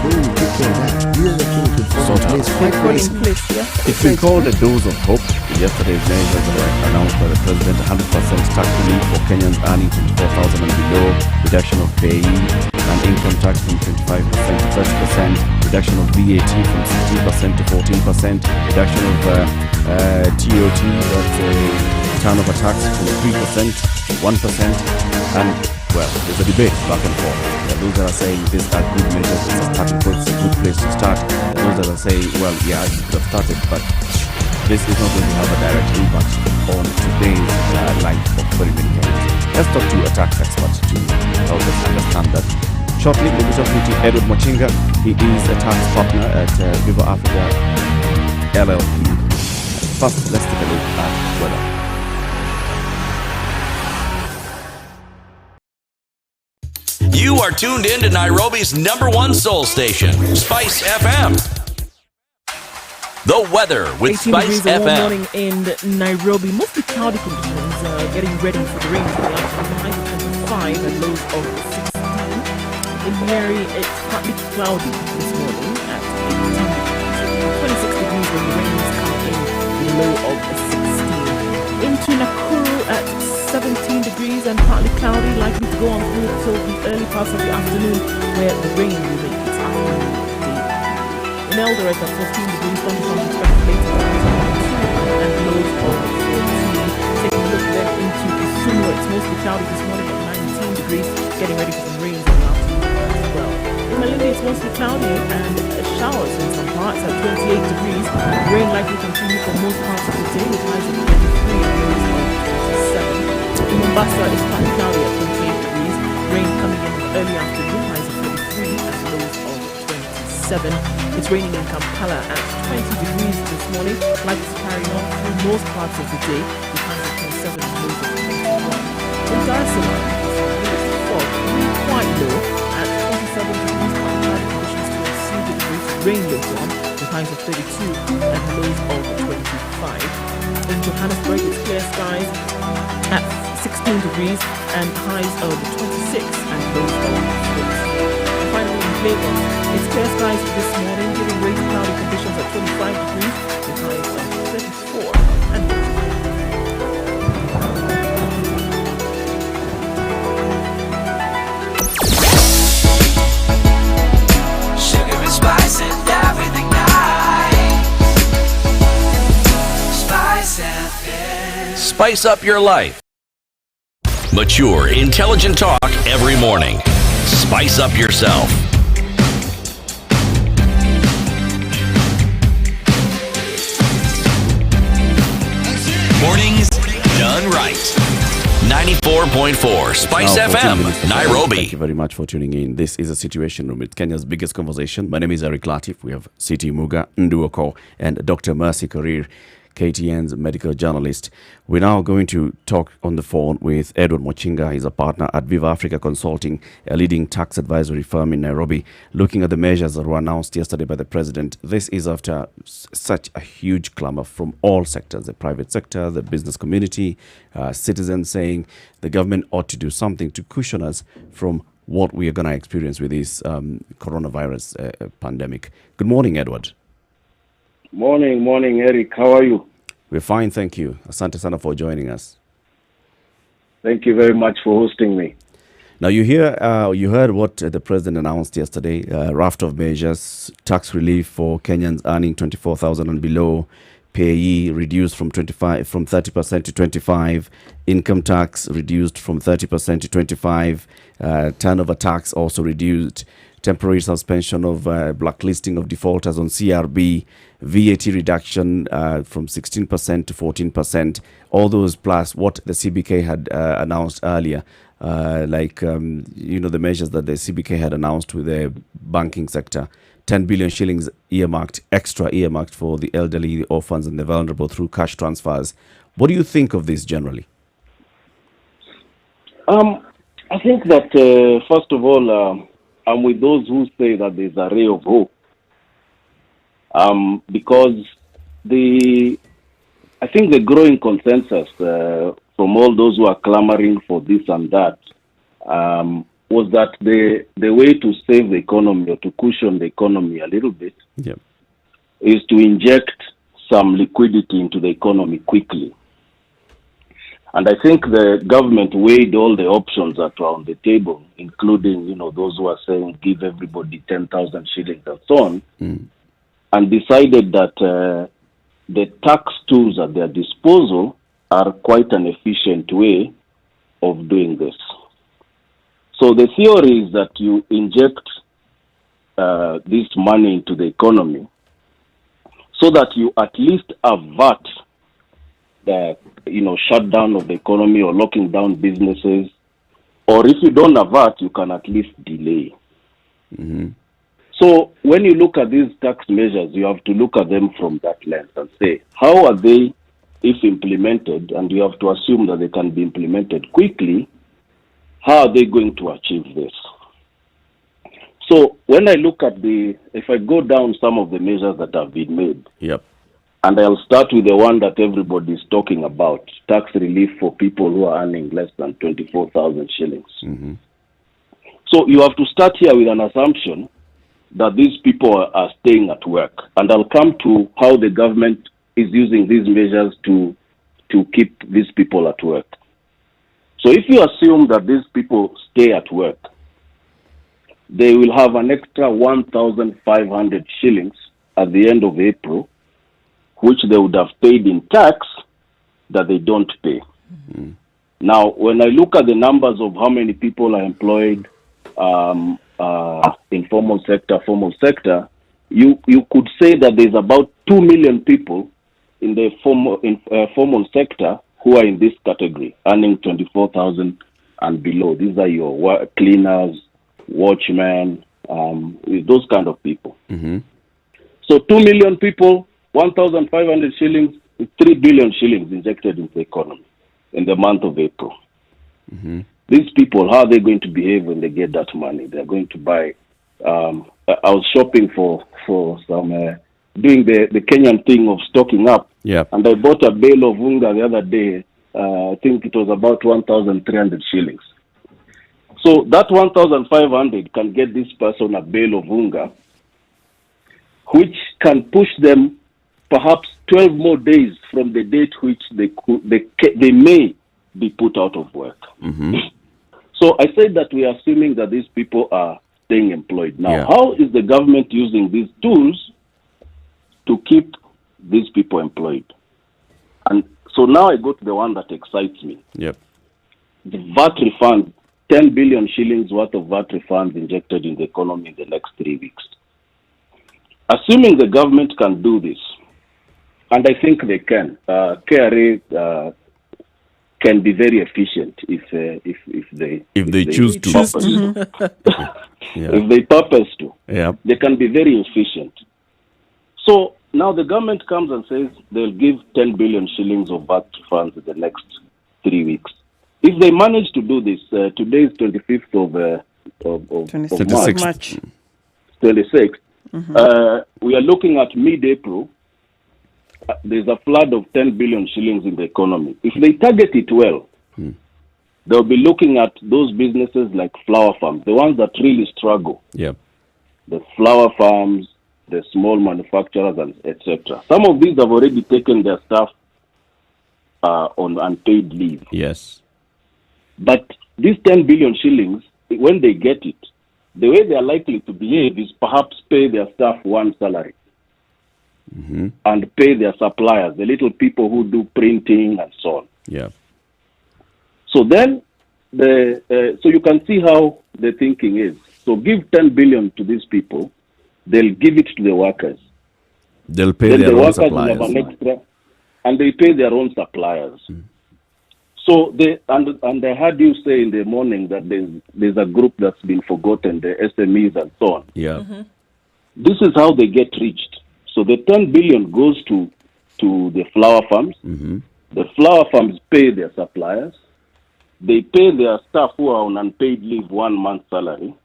very picture of that. These are the things that fall Sort in out. place quite Fall in nicely. place, yeah. It's been called a dose of hope. Yesterday's measures were announced by the president: 100% tax relief for Kenyans earning 24,000 and below, reduction of payee and income tax from 25% to 30%, reduction of VAT from 16% to 14%, reduction of TOT, that's turnover tax from 3% to 1%, and well, there's a debate back and forth. There are those that are saying these are good measures, it's a starting point, it's a good place to start. There are those that are saying, well, yeah, you could have started, but this is not going to have a direct impact on today's life of very many Kenyans. Let's talk to a tax expert to help us understand that. Shortly, we'll be talking to Edward Mochinga. He is a tax partner at Viva Africa LLP. First, let's take a look at weather. You are tuned in to Nairobi's #1 soul station, Spice FM. The weather with 18 Spice degrees, a warm FM. morning in Nairobi. Mostly cloudy conditions, getting ready for the rain for the afternoon. Highs of 25 and lows of 16. In Nyeri, it's partly cloudy this morning at 18 degrees. 26 degrees when the rain is coming in, the low of 16. Into Nakuru at 17 degrees and partly cloudy, likely to go on through until the early parts of the afternoon, where the rain will make its afternoon debut. In Eldoret at 14 degrees, thunderstorms expected later and lows of 14. Taking a look then into Kisumu, it's mostly cloudy this morning at 19 degrees, getting ready for some rain in the afternoon as well. In Malindi, it's mostly cloudy and showers in some parts at 28 degrees. Rain likely to continue for most parts of the day with highs of 23 and lows of 27. In Mombasa, it's partly cloudy at 28 degrees. Rain coming in the early afternoon, highs of 33 and lows of 27. It's raining in Kampala at 20 degrees this morning, likely to carry on through most parts of the day with highs of 27 and lows of 21. In Dar es Salaam, it's fog, quite low at 27 degrees, partly cloudy conditions to exceed the degree to rain later on with highs of 32 and lows of 25. In Johannesburg, it's clear skies at 16 degrees and highs of 26 and lows of 30. And finally in Lagos, it's clear skies this morning, giving way to cloudy conditions at 25 degrees with highs of 34 and lows of 30. Sugar and spice and everything nice. Spice FM. Spice up your life. Mature, intelligent talk every morning. Spice up yourself. Mornings done right. 94.4 Spice Now, 14 FM, minutes to five. Nairobi. Thank you very much for tuning in. This is a Situation Room. It's Kenya's biggest conversation. My name is Eric Latif. We have Siti Muga, Nduoko, and Dr. Mercy Karir, KTN's medical journalist. We're now going to talk on the phone with Edward Mochinga. He's a partner at Viva Africa Consulting, a leading tax advisory firm in Nairobi, looking at the measures that were announced yesterday by the president. This is after such a huge clamor from all sectors, the private sector, the business community, citizens saying the government ought to do something to cushion us from what we are going to experience with this coronavirus pandemic. Good morning, Edward. Morning, Eric. How are you? We're fine, thank you. Asante sana for joining us. Thank you very much for hosting me. Now you heard what the president announced yesterday. Raft of measures: tax relief for Kenyans earning 24,000 and below, payee reduced from 30% to 25, income tax reduced from 30% to 25, turnover tax also reduced, temporary suspension of blacklisting of defaulters on CRB, VAT reduction from 16% to 14%, all those plus what the CBK had announced earlier, the measures that the CBK had announced with the banking sector. 10 billion shillings extra earmarked for the elderly, the orphans, and the vulnerable through cash transfers. What do you think of this generally? I think that, first of all, I'm with those who say that there's a ray of hope. Because I think the growing consensus from all those who are clamoring for this and that was that the way to save the economy or to cushion the economy a little bit Yep. is to inject some liquidity into the economy quickly. And I think the government weighed all the options that were on the table, including, those who are saying give everybody 10,000 shillings and so on, and decided that the tax tools at their disposal are quite an efficient way of doing this. So the theory is that you inject this money into the economy so that you at least avert the shutdown of the economy or locking down businesses, or if you don't avert, you can at least delay. So when you look at these tax measures, you have to look at them from that lens and say, how are they, if implemented, and you have to assume that they can be implemented quickly, how are they going to achieve this? So when I look at if I go down some of the measures that have been made, Yep. and I'll start with the one that everybody is talking about, tax relief for people who are earning less than 24,000 shillings. So you have to start here with an assumption that these people are staying at work. And I'll come to how the government is using these measures to keep these people at work. So if you assume that these people stay at work, they will have an extra 1,500 shillings at the end of April, which they would have paid in tax that they don't pay. Now, when I look at the numbers of how many people are employed in formal sector, you could say that there's about 2 million people in the formal sector who are in this category, earning 24,000 and below. These are your cleaners, watchmen, those kind of people. So 2 million people, 1,500 shillings, 3 billion shillings injected into the economy in the month of April. These people, how are they going to behave when they get that money? They're going to buy. I was shopping for some, doing the Kenyan thing of stocking up. Yep. And I bought a bale of unga the other day. I think it was about 1,300 shillings. So that 1,500 can get this person a bale of unga, which can push them perhaps 12 more days from the date which they may be put out of work. So I said that we are assuming that these people are staying employed. Now, how is the government using these tools to keep these people employed? And so now I go to the one that excites me. Yep. The VAT refund, 10 billion shillings worth of VAT refunds injected in the economy in the next 3 weeks. Assuming the government can do this, and I think they can, KRA can be very efficient if they choose to. If they purpose to, they can be very efficient. So now the government comes and says they'll give 10 billion shillings of VAT funds in the next 3 weeks. If they manage to do this, today is 25th of March, 26th. We are looking at mid-April. There's a flood of 10 billion shillings in the economy. If they target it well, they'll be looking at those businesses like flower farms, the ones that really struggle. Yep. The flower farms, the small manufacturers, and etc. Some of these have already taken their staff on unpaid leave. Yes. But these 10 billion shillings, when they get it, the way they are likely to behave is perhaps pay their staff one salary. And pay their suppliers, the little people who do printing and so on. Yeah. So then, so you can see how the thinking is. So give 10 billion to these people, they'll give it to the workers. They'll pay then their the own workers suppliers. will have an extra, and they pay their own suppliers. So and I heard you say in the morning that there's a group that's been forgotten, the SMEs and so on. Yeah. This is how they get reached. So the 10 billion goes to the flower farms. The flower farms pay their suppliers. They pay their staff who are on unpaid leave 1 month's salary.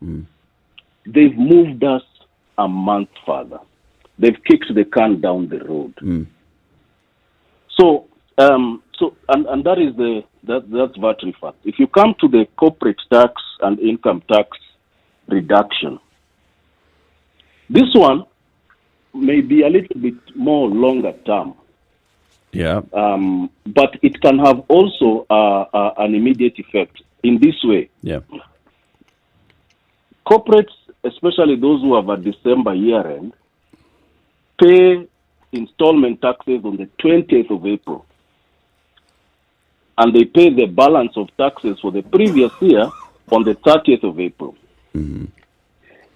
They've moved us a month further. They've kicked the can down the road. So and that is that's VAT refund. If you come to the corporate tax and income tax reduction, this one may be a little bit more longer term. Yeah. But it can have also an immediate effect in this way. Yeah. Corporates, especially those who have a December year end, pay installment taxes on the 20th of April. And they pay the balance of taxes for the previous year on the 30th of April. Mm-hmm.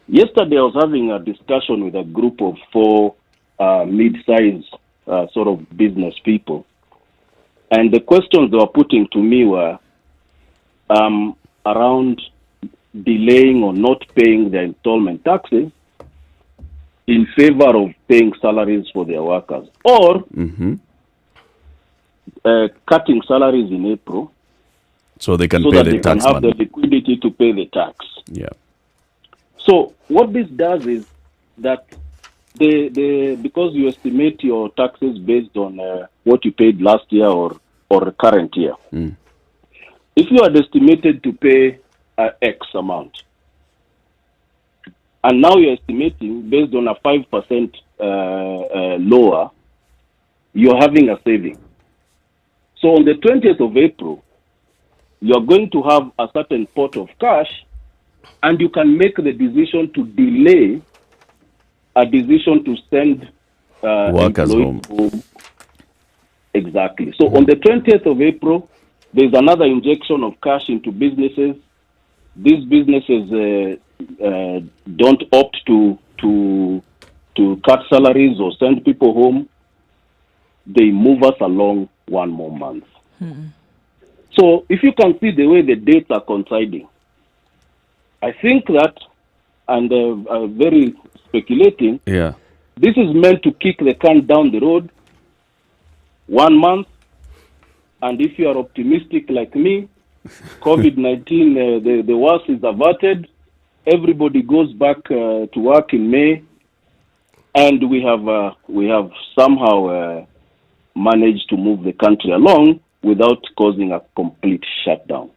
Yesterday, I was having a discussion with a group of 4 mid-sized sort of business people. And the questions they were putting to me were around delaying or not paying their installment taxes in favor of paying salaries for their workers, or cutting salaries in April so they can so pay that the they can tax have money. the liquidity to pay the tax. Yeah. So what this does is that because you estimate your taxes based on what you paid last year or current year. If you are estimated to pay X amount, and now you're estimating based on a 5% lower, you're having a saving. So on the 20th of April, you're going to have a certain pot of cash, and you can make the decision to delay a decision to send workers employees home. Exactly. So on the 20th of April, there's another injection of cash into businesses. These businesses don't opt to cut salaries or send people home. They move us along one more month. So if you can see the way the dates are coinciding, I think that, and very speculating, this is meant to kick the can down the road 1 month. And if you are optimistic like me, COVID-19, the worst is averted. Everybody goes back to work in May, and we have somehow managed to move the country along without causing a complete shutdown.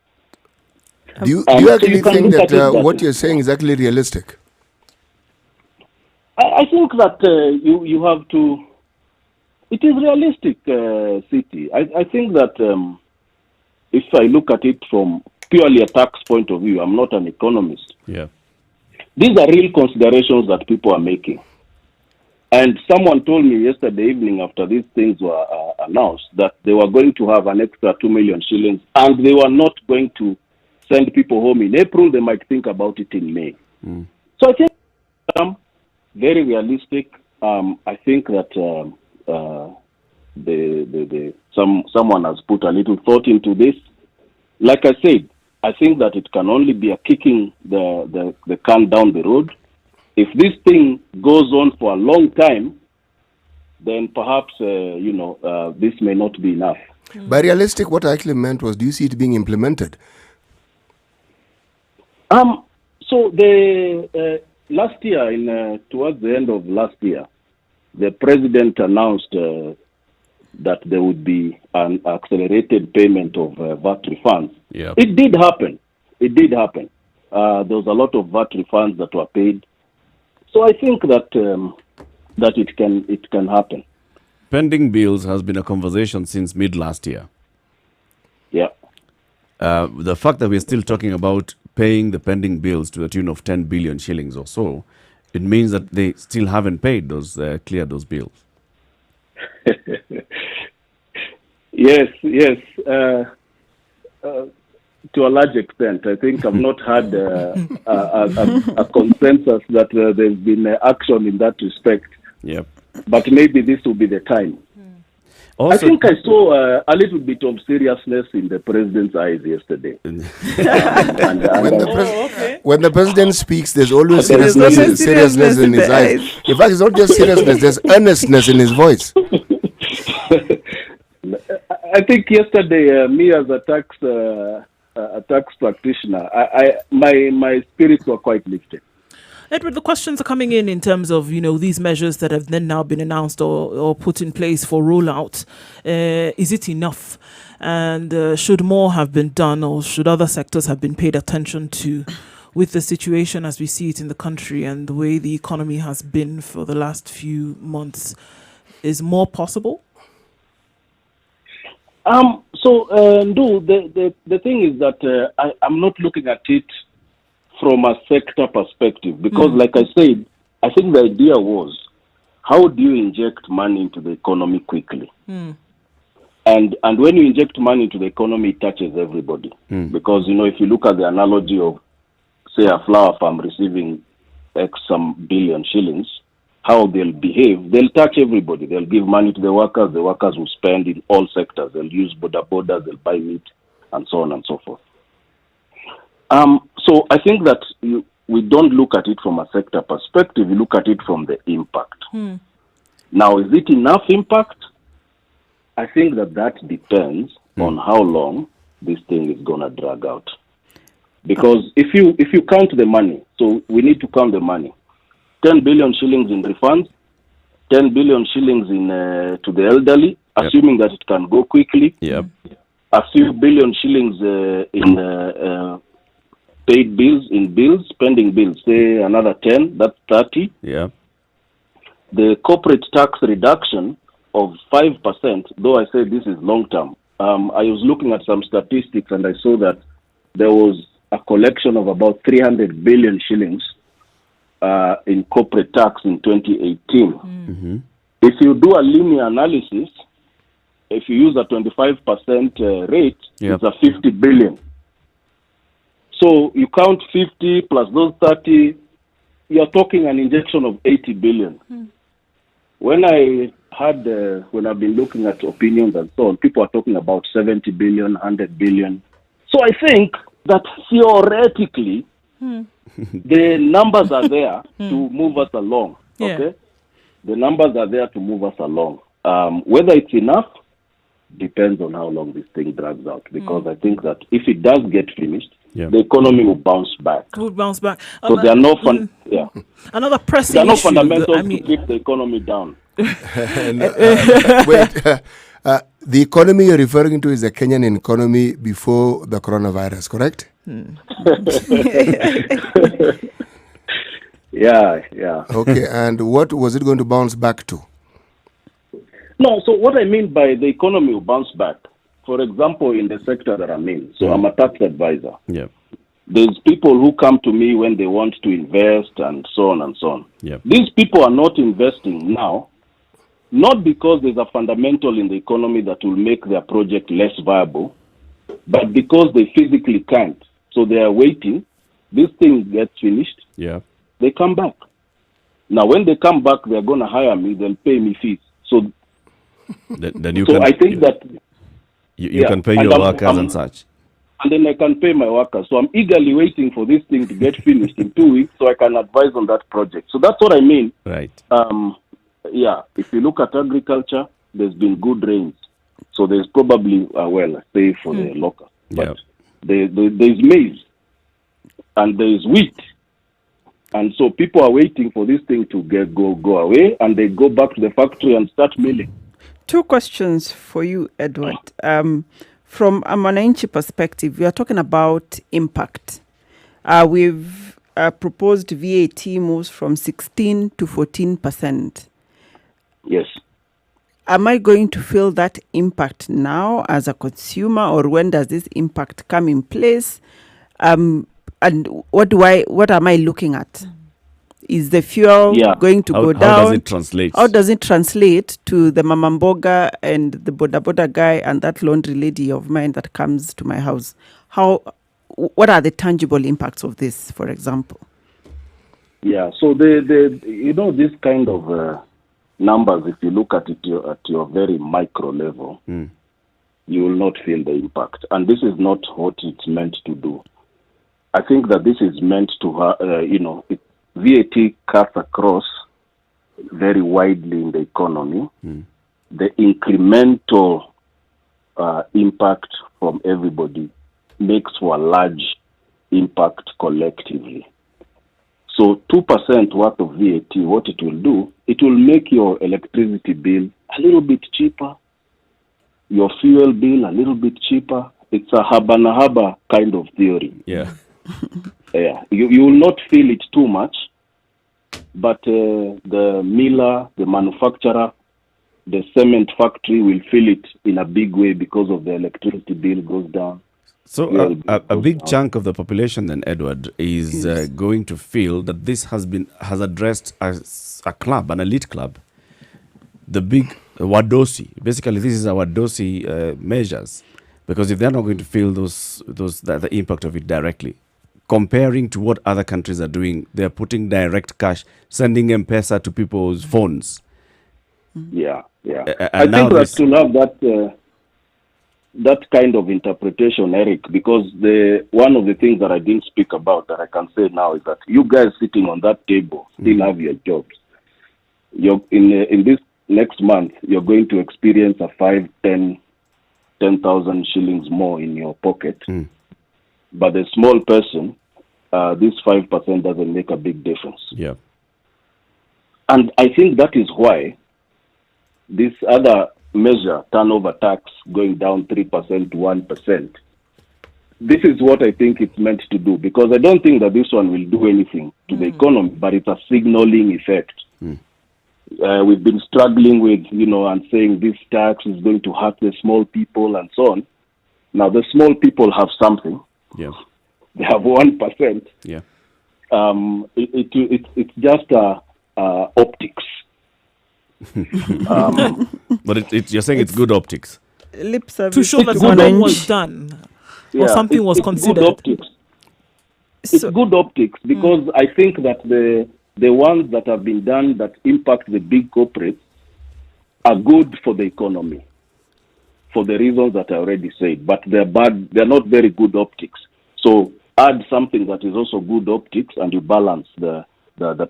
Do you actually think that what you're saying is actually realistic? I think that you have to. It is realistic, City. I think that if I look at it from purely a tax point of view, I'm not an economist. Yeah. These are real considerations that people are making. And someone told me yesterday evening after these things were announced that they were going to have an extra 2 million shillings, and they were not going to send people home in April. They might think about it in May. So I think very realistic. I think that someone has put a little thought into this. Like I said, I think that it can only be a kicking the can down the road. If this thing goes on for a long time, then perhaps this may not be enough. By realistic, what I actually meant was, do you see it being implemented? So the last year, towards the end of last year, the president announced that there would be an accelerated payment of VAT refunds. Yep. It did happen. There was a lot of VAT refunds that were paid. So I think that that it can happen. Pending bills has been a conversation since mid last year. Yeah. The fact that we're still talking about paying the pending bills to the tune of 10 billion shillings or so, it means that they still haven't paid those, cleared those bills. Yes. To a large extent, I think I've not had a consensus that there's been action in that respect. Yep. But maybe this will be the time. Also, I think I saw a little bit of seriousness in the president's eyes yesterday. When the president speaks, there's always seriousness in his eyes. In fact, it's not just seriousness, there's earnestness in his voice. I think yesterday, me as a tax practitioner, my spirits were quite lifted. Edward, the questions are coming in terms of, these measures that have then now been announced or put in place for rollout. Is it enough? And should more have been done, or should other sectors have been paid attention to with the situation as we see it in the country and the way the economy has been for the last few months? Is more possible? No, the thing is that I'm not looking at it from a sector perspective because, like I said, I think the idea was, how do you inject money into the economy quickly? And when you inject money into the economy, it touches everybody. Because, if you look at the analogy of, say, a flower farm receiving X some billion shillings, how they'll behave, they'll touch everybody. They'll give money to the workers will spend in all sectors. They'll use boda, they'll buy meat, and so on and so forth. So I think that we don't look at it from a sector perspective, we look at it from the impact. Now, is it enough impact? I think that depends on how long this thing is going to drag out. Because if you count the money, so we need to count the money. 10 billion shillings in refunds, 10 billion shillings in to the elderly, assuming that it can go quickly. A few billion shillings in paid bills, spending bills, say another 10, that's 30. The corporate tax reduction of 5%, though I say this is long term. I was looking at some statistics and I saw that there was a collection of about 300 billion shillings in corporate tax in 2018. If you do a linear analysis, if you use a 25% rate, it's a 50 billion. So you count 50 plus those 30, you're talking an injection of 80 billion. When I've been looking at opinions and so on, people are talking about 70 billion, 100 billion. So I think that theoretically, the numbers are there to move us along. Okay, the numbers are there to move us along. Whether it's enough depends on how long this thing drags out. Because I think that if it does get finished, the economy will bounce back. So there are no another pressing there are no issue. fundamentals to keep the economy down. The economy you're referring to is the Kenyan economy before the coronavirus, correct? Yeah. Okay, and what was it going to bounce back to? No, so what I mean by the economy will bounce back, for example, in the sector that I'm in, so I'm a tax advisor. There's people who come to me when they want to invest and so on and so on. These people are not investing now, not because there's a fundamental in the economy that will make their project less viable, but because they physically can't. So they are waiting. This thing gets finished. They come back. Now, when they come back, they're going to hire me. They'll pay me fees. So then you so can. I think that you can pay your workers and such. And then I can pay my workers. So I'm eagerly waiting for this thing to get finished in 2 weeks so I can advise on that project. So that's what I mean. Right. If you look at agriculture, there's been good rains. So there's probably a safe for the local. But there's maize and there's wheat. And so people are waiting for this thing to go away, and they go back to the factory and start milling. 2 questions for you, Edward. From a Mwananchi perspective, we are talking about impact. We've proposed VAT moves from 16 to 14%. Yes. Am I going to feel that impact now as a consumer, or when does this impact come in place? And what am I looking at? Is the fuel going to go down? How does it translate? How does it translate to the mamamboga and the boda guy and that laundry lady of mine that comes to my house? What are the tangible impacts of this, for example? Yeah, so this kind of numbers, if you look at it at your very micro level, you will not feel the impact. And this is not what it's meant to do. I think that this is meant to, VAT cuts across very widely in the economy. The incremental impact from everybody makes for a large impact collectively. So 2% worth of VAT, what it will do, it will make your electricity bill a little bit cheaper, your fuel bill a little bit cheaper. It's a haba kind of theory. Yeah. Yeah, you will not feel it too much, but the miller, the manufacturer, the cement factory will feel it in a big way because of the electricity bill goes down. So a big chunk of the population then, Edward, is going to feel that this has addressed as a club, an elite club, the big Wadosi. Basically, this is our Wadosi measures, because if they're not going to feel the impact of it directly, comparing to what other countries are doing, they're putting direct cash, sending M-Pesa to people's phones. Yeah. And I think that to have that kind of interpretation, Eric, because one of the things that I didn't speak about that I can say now is that you guys sitting on that table still have your jobs. You're in this next month, you're going to experience a 10,000 shillings more in your pocket. But the small person, this 5% doesn't make a big difference. Yeah. And I think that is why this other measure, turnover tax, going down 3% to 1%, this is what I think it's meant to do, because I don't think that this one will do anything to the economy, but it's a signaling effect. We've been struggling with, and saying this tax is going to hurt the small people and so on. Now, the small people have something. Yeah. They have 1%. Yeah. Mm. It's just optics. But you're saying it's good optics. Lip service To show that something was done or something was considered. Good optics. It's good optics because I think that the ones that have been done that impact the big corporates are good for the economy for the reasons that I already said, but they're bad. They're not very good optics. So add something that is also good optics, and you balance the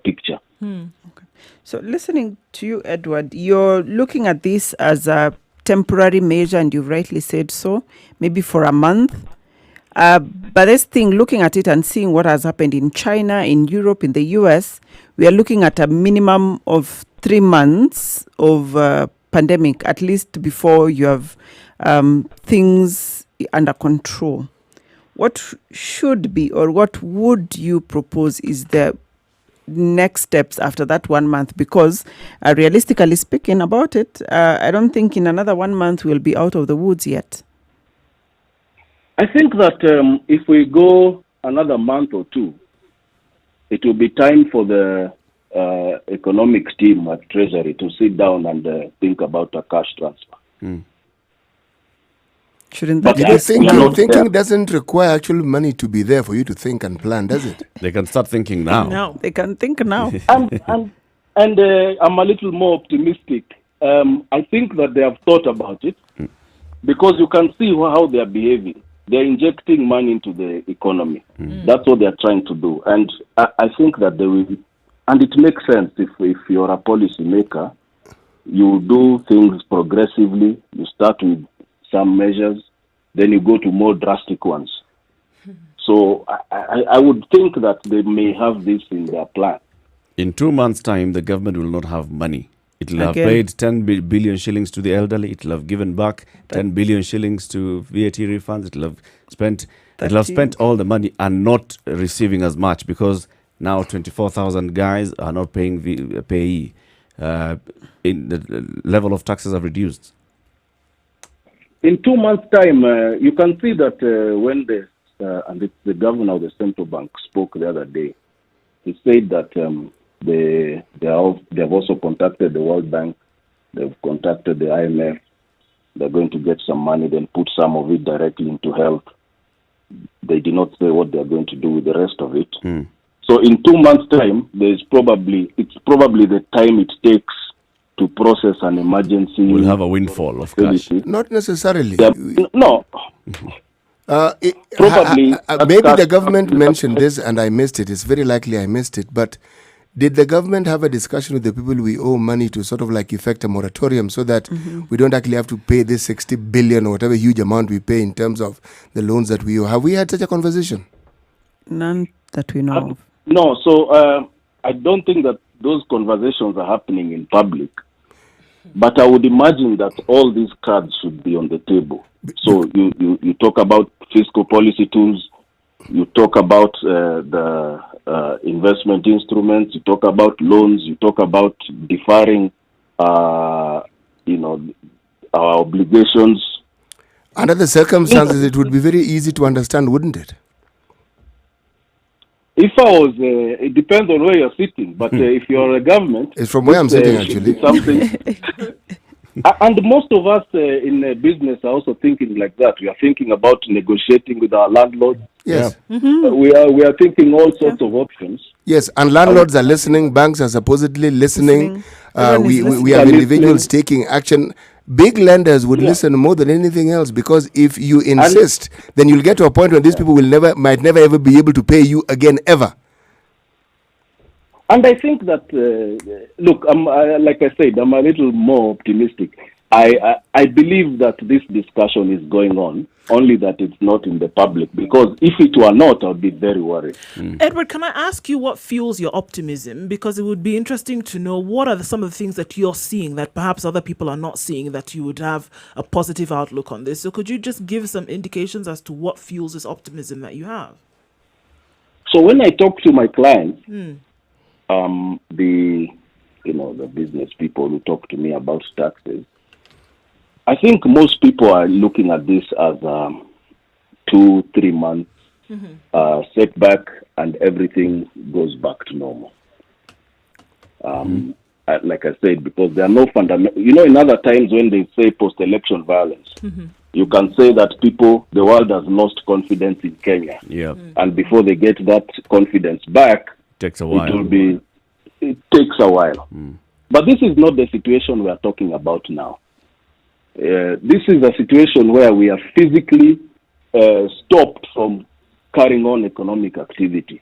picture. Okay. So listening to you, Edward, you're looking at this as a temporary measure, and you've rightly said so, maybe for a month. But this thing, looking at it and seeing what has happened in China, in Europe, in the US, we are looking at a minimum of 3 months of pandemic, at least before you have things under control. What should be, or what would you propose is the next steps after that 1 month? Because realistically speaking about it, I don't think in another 1 month we'll be out of the woods yet. I think that if we go another month or two, it will be time for the economics team at Treasury to sit down and think about a cash transfer. Shouldn't that But thinking doesn't require actual money to be there for you to think and plan, does it? They can start thinking now. No. they can think now? And I'm a little more optimistic. I think that they have thought about it because you can see how they are behaving. They're injecting money into the economy. That's what they're trying to do. And I think that they will, and it makes sense if you're a policy maker, you do things progressively. You start with some measures, then you go to more drastic ones. So I would think that they may have this in their plan. In 2 months' time, the government will not have money. It will have Again. paid 10 billion shillings to the elderly. It will have given back 10 billion shillings to VAT refunds. It will have spent all the money and not receiving as much, because now 24,000 guys are not paying payee. In the level of taxes have reduced. In 2 months' time, you can see that when the governor of the central bank spoke the other day, he said that they have also contacted the World Bank, they've contacted the IMF, they're going to get some money, then put some of it directly into health. They did not say what they're going to do with the rest of it. So in 2 months' time, it's probably the time it takes to process an emergency. We'll have a windfall of cash. Not necessarily. No. Probably. Maybe the government mentioned this and I missed it. It's very likely I missed it. But did the government have a discussion with the people we owe money to sort of like effect a moratorium so that we don't actually have to pay this 60 billion or whatever huge amount we pay in terms of the loans that we owe? Have we had such a conversation? None that we know of. No, so I don't think that those conversations are happening in public. But I would imagine that all these cards should be on the table. So you talk about fiscal policy tools, you talk about the investment instruments, you talk about loans, you talk about deferring, our obligations. Under the circumstances, it would be very easy to understand, wouldn't it? If I was, it depends on where you're sitting, but if you're a government... It's from where I'm sitting, actually. Something. And most of us in business are also thinking like that. We are thinking about negotiating with our landlords. Yes. We are thinking all sorts of options. Yes, and landlords are listening. Banks are supposedly listening. We have individuals taking action. Big lenders would listen more than anything else, because if you insist, then you'll get to a point where these people might never ever be able to pay you again, ever. And I think that, look, like I said, I'm a little more optimistic. I believe that this discussion is going on, only that it's not in the public, because if it were not, I'd be very worried. Edward, can I ask you what fuels your optimism? Because it would be interesting to know what are some of the things that you're seeing that perhaps other people are not seeing, that you would have a positive outlook on this. So could you just give some indications as to what fuels this optimism that you have? So when I talk to my clients, the business people who talk to me about taxes, I think most people are looking at this as 2-3 months setback, and everything goes back to normal. Like I said, because there are no fundamental... in other times when they say post-election violence, you can say that the world has lost confidence in Kenya. Yeah. And before they get that confidence back, Takes a while. It takes a while. But this is not the situation we are talking about now. This is a situation where we are physically stopped from carrying on economic activity.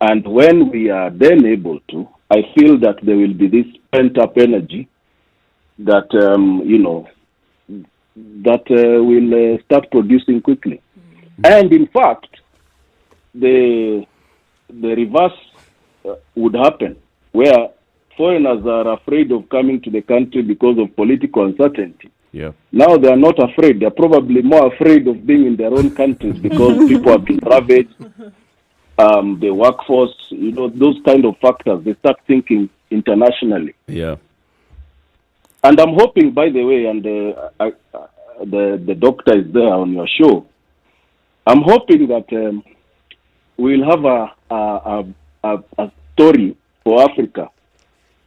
And when we are then able to, I feel that there will be this pent-up energy that, will start producing quickly. And in fact, the reverse would happen, where foreigners are afraid of coming to the country because of political uncertainty. Yeah. Now they are not afraid. They are probably more afraid of being in their own countries because people have been ravaged. The workforce, those kind of factors. They start thinking internationally. Yeah. And I'm hoping, by the way, and the doctor is there on your show, I'm hoping that we'll have a story for Africa,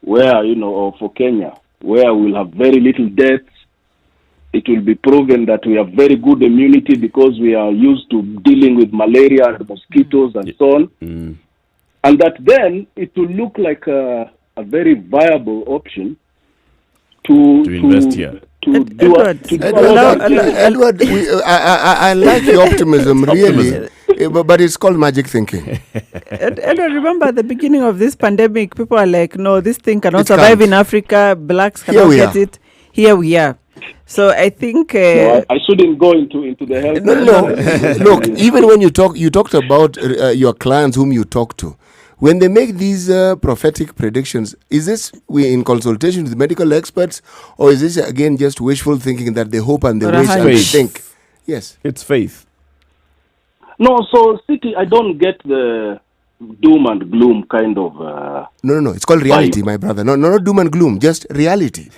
where, or for Kenya, where we'll have very little deaths. It will be proven that we have very good immunity because we are used to dealing with malaria and mosquitoes and so on. And that then it will look like a very viable option to invest here. Edward, I like your optimism, really, but it's called magic thinking. Edward, remember at the beginning of this pandemic, people are like, no, this thing cannot survive in Africa, blacks cannot get it. Here we are. So I think... I shouldn't go into the health... No. Look, even when you talked about your clients whom you talk to, when they make these prophetic predictions, is this in consultation with medical experts, or is this again just wishful thinking that they hope and they wish and they think? Yes. It's faith. No, so City, I don't get the doom and gloom kind of... No. It's called reality, my brother. No, not doom and gloom, just reality.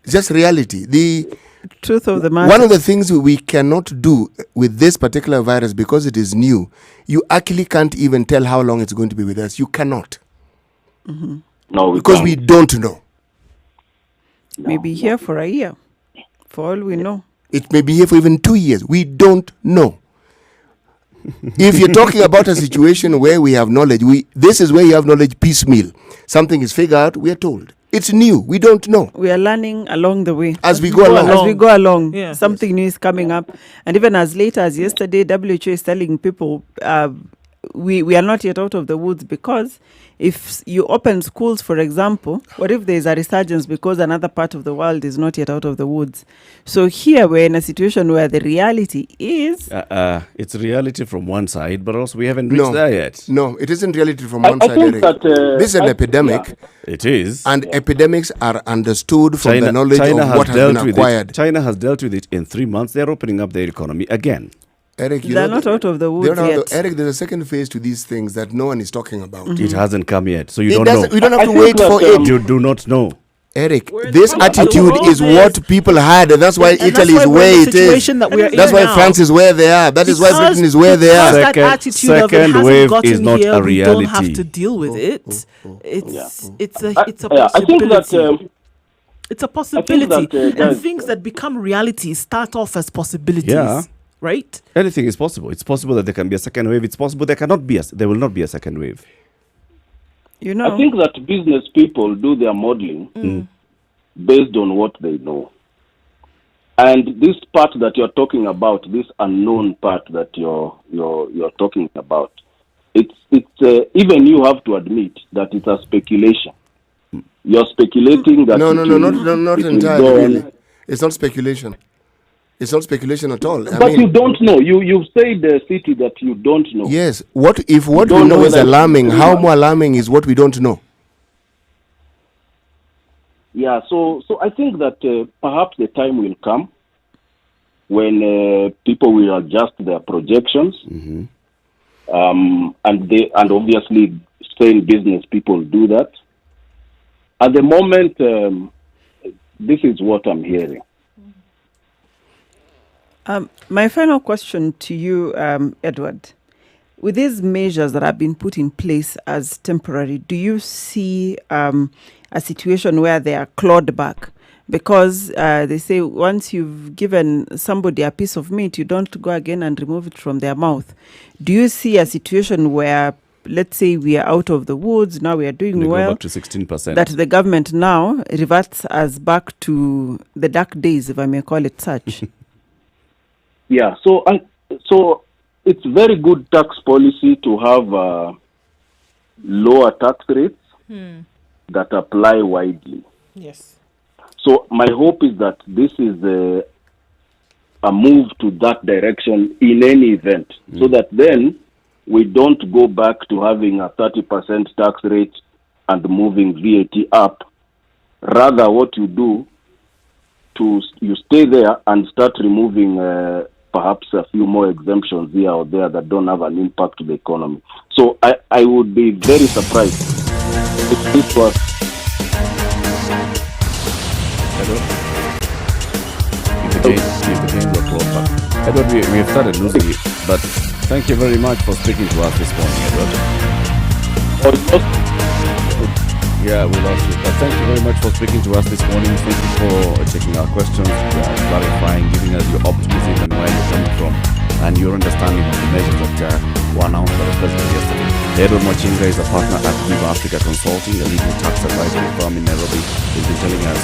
Just reality. The truth of the matter. One of the things we cannot do with this particular virus, because it is new, you actually can't even tell how long it's going to be with us. You cannot. No, because we don't know. Maybe here for a year, for all we know. It may be here for even 2 years. We don't know. If you're talking about a situation where we have knowledge, this is where you have knowledge piecemeal. Something is figured out, we are told. It's new. We don't know. We are learning along the way. As we go along. As we go along, something new is coming up. And even as late as yesterday, WHO is telling people we are not yet out of the woods, because if you open schools, for example, what if there's a resurgence because another part of the world is not yet out of the woods? So here we're in a situation where the reality is... It's reality from one side, but also we haven't reached there yet. No, it isn't reality from I one side, think Eric. that, This is an epidemic, It is. and epidemics are understood from the knowledge of what has been acquired. China has dealt with it in 3 months. They're opening up their economy again. Eric, They're not out of the woods yet. Eric, there's a second phase to these things that no one is talking about. It hasn't come yet, so you don't know. We don't have to think wait that, for it. You do not know. Eric, We're in this the middle of attitude the is world, what people had, and that's why And Italy that's is why we're where in it the is. situation that we're in That's why now. France is where they are. That is why Britain is where they Because are. that attitude of it Second hasn't wave gotten is not here, a we don't have reality. to deal with it. It's a I think possibility. that It's a possibility, and guys, things that become reality start off as possibilities. Yeah. Right? Anything is possible. It's possible that there can be a second wave. It's possible there cannot be. There will not be a second wave. You know, I think that business people do their modeling based on what they know. And this part that you're talking about, this unknown part that you're talking about, it's even you have to admit that it's a speculation. You're speculating that No, it will- not it will entirely. go on. Really, it's not speculation. It's not speculation at all. But you don't know. You say the city that you don't know. Yes. What if what we don't know know is whether- alarming? How more alarming is what we don't know? Yeah. So I think that perhaps the time will come when people will adjust their projections, and obviously sane business people do that. At the moment, this is what I'm hearing. my final question to you, Edward. With these measures that have been put in place as temporary, do you see a situation where they are clawed back? Because they say once you've given somebody a piece of meat, you don't go again and remove it from their mouth. Do you see a situation where, let's say we are out of the woods, now we are doing They go well, back to 16%. that the government now reverts us back to the dark days, if I may call it such? Yeah. So it's very good tax policy to have lower tax rates that apply widely. Yes. So my hope is that this is a move to that direction in any event, so that then we don't go back to having a 30% tax rate and moving VAT up. Rather, what you do, you stay there and start removing perhaps a few more exemptions here or there that don't have an impact to the economy. So I would be very surprised if this was... If the games were close up. Edward, we have started losing it, but thank you very much for speaking to us this morning, Edward. Yeah, we lost you, but thank you very much for speaking to us this morning. Thank you for taking our questions, clarifying, giving us your optimism and where you're coming from, and your understanding of the measures that were announced by the President yesterday. Edward Machinga is a partner at Viva Africa Consulting, a leading tax advisory firm in Nairobi. He's been telling us,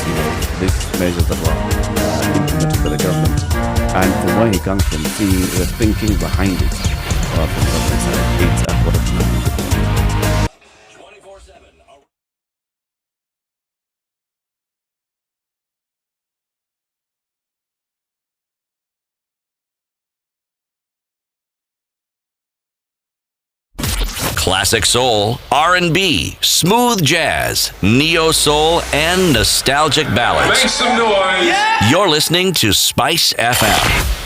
these measures that were implemented by the government, and from where he comes from, seeing the thinking behind it from the government side. It's a quarter to 9 in the morning. Classic soul, R&B, smooth jazz, neo soul, and nostalgic ballads. Make some noise. You're listening to Spice FM.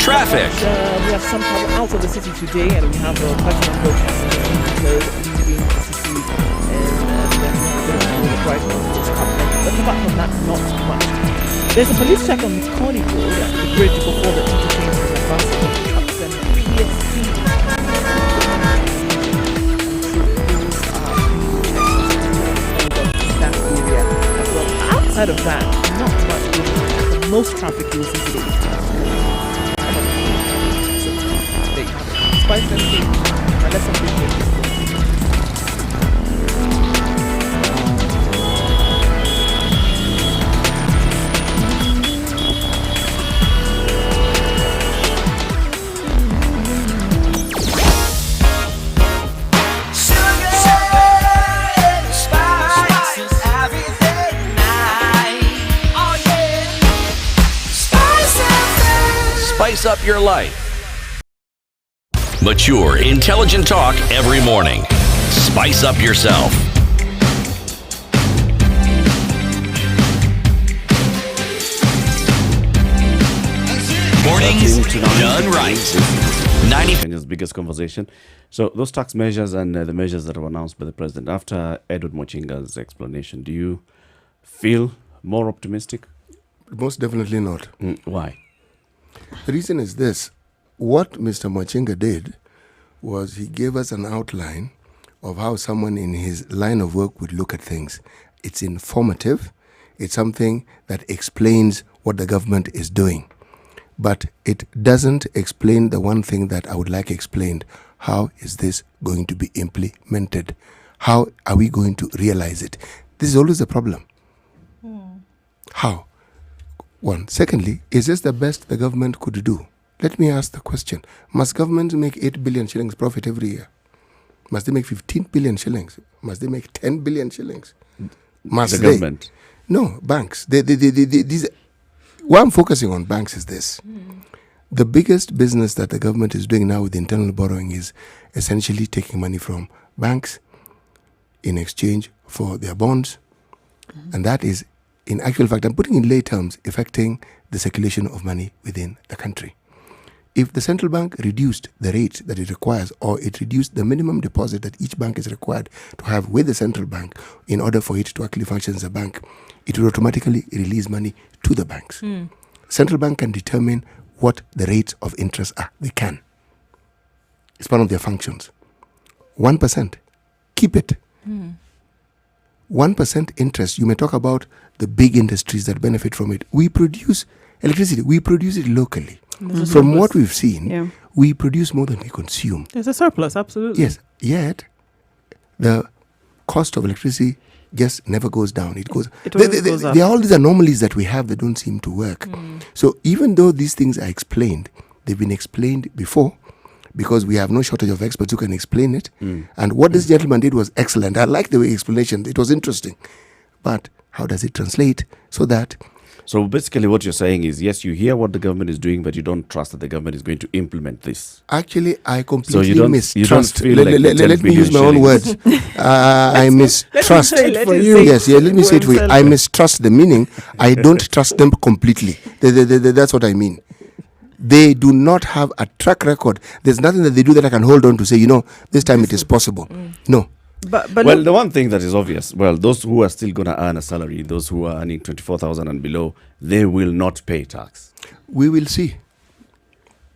traffic. We have some travel out of the city today, and we have quite a number of passengers leaving the city, and we have a bit of right now just coming. But apart from that, not much. There's a police check on Corny Road at the bridge before the interchange from Mombasa to trucks and PSC. That area as well. Outside of that, not much movement. The most traffic you'll see today is so, there you have it. Spice and tea, unless something changes. Spice up your life. Mature, intelligent talk every morning. Spice up yourself. Mornings done right. 90 Kenya's biggest conversation. So those tax measures and the measures that were announced by the president, after Edward Mochinga's explanation, do you feel more optimistic? Most definitely not. Why? The reason is this. What Mr. Mochinga did was he gave us an outline of how someone in his line of work would look at things. It's informative. It's something that explains what the government is doing. But it doesn't explain the one thing that I would like explained. How is this going to be implemented? How are we going to realize it? This is always a problem. How? One. Secondly, is this the best the government could do? Let me ask the question. Must government make 8 billion shillings profit every year? Must they make 15 billion shillings? Must they make 10 billion shillings? Must The they? government? No, banks. These. What I'm focusing on banks is this. The biggest business that the government is doing now with internal borrowing is essentially taking money from banks in exchange for their bonds. And that is, in actual fact, I'm putting in lay terms, affecting the circulation of money within the country. If the central bank reduced the rate that it requires, or it reduced the minimum deposit that each bank is required to have with the central bank in order for it to actually function as a bank, it will automatically release money to the banks. Central bank can determine what the rates of interest are. They can. It's one of their functions. 1%. Keep it. 1% interest. You may talk about the big industries that benefit from it. We produce electricity. We produce it locally. From what we've seen, we produce more than we consume. There's a surplus, absolutely. Yes, yet the cost of electricity just never goes down. It goes. It always goes up. There are all these anomalies that we have that don't seem to work. So even though these things are explained, they've been explained before, because we have no shortage of experts who can explain it. And what this gentleman did was excellent. I like the way he explanation. It was interesting. But how does it translate so that... So basically what you're saying is, yes, you hear what the government is doing, but you don't trust that the government is going to implement this. Actually, I So completely you don't mistrust. feel like the 10 let me use my billion own words. I mistrust. say it for Let you. me say it for you. I mistrust the meaning. I don't trust them completely. That's what I mean. They do not have a track record. There's nothing that they do that I can hold on to say, this time it is possible. No. But Well, look, the one thing that is obvious, those who are still going to earn a salary, those who are earning 24,000 and below, they will not pay tax. We will see.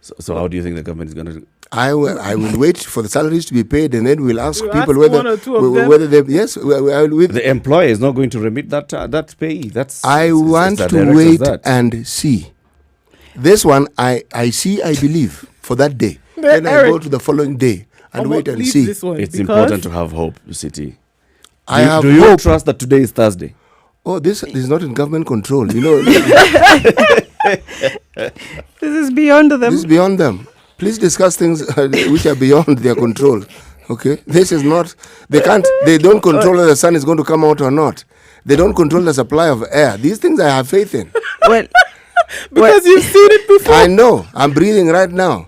So how do you think the government is going to... I will wait for the salaries to be paid, and then we'll ask We'll people ask one or two of them. whether they... Yes, The employer is not going to remit that pay. I want to wait and see. This one, I see, I believe, for that day. Then I go to the following day and wait and see. It's important to have hope, City. I have do you hope. trust that today is Thursday? Oh, this is not in government control. this is beyond them. This is beyond them. Please discuss things which are beyond their control. Okay, this is not. They can't. They don't control whether the sun is going to come out or not. They don't control the supply of air. These things I have faith in. Well, Because you've seen it before. I know. I'm breathing right now.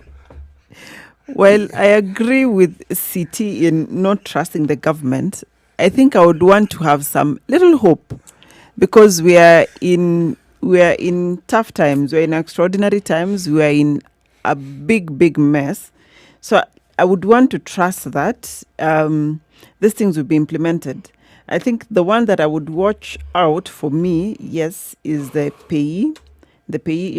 Well, I agree with CT in not trusting the government. I think I would want to have some little hope, because we are in tough times. We're in extraordinary times. We are in a big mess. So I would want to trust that these things will be implemented. I think the one that I would watch out for me, yes, is the payee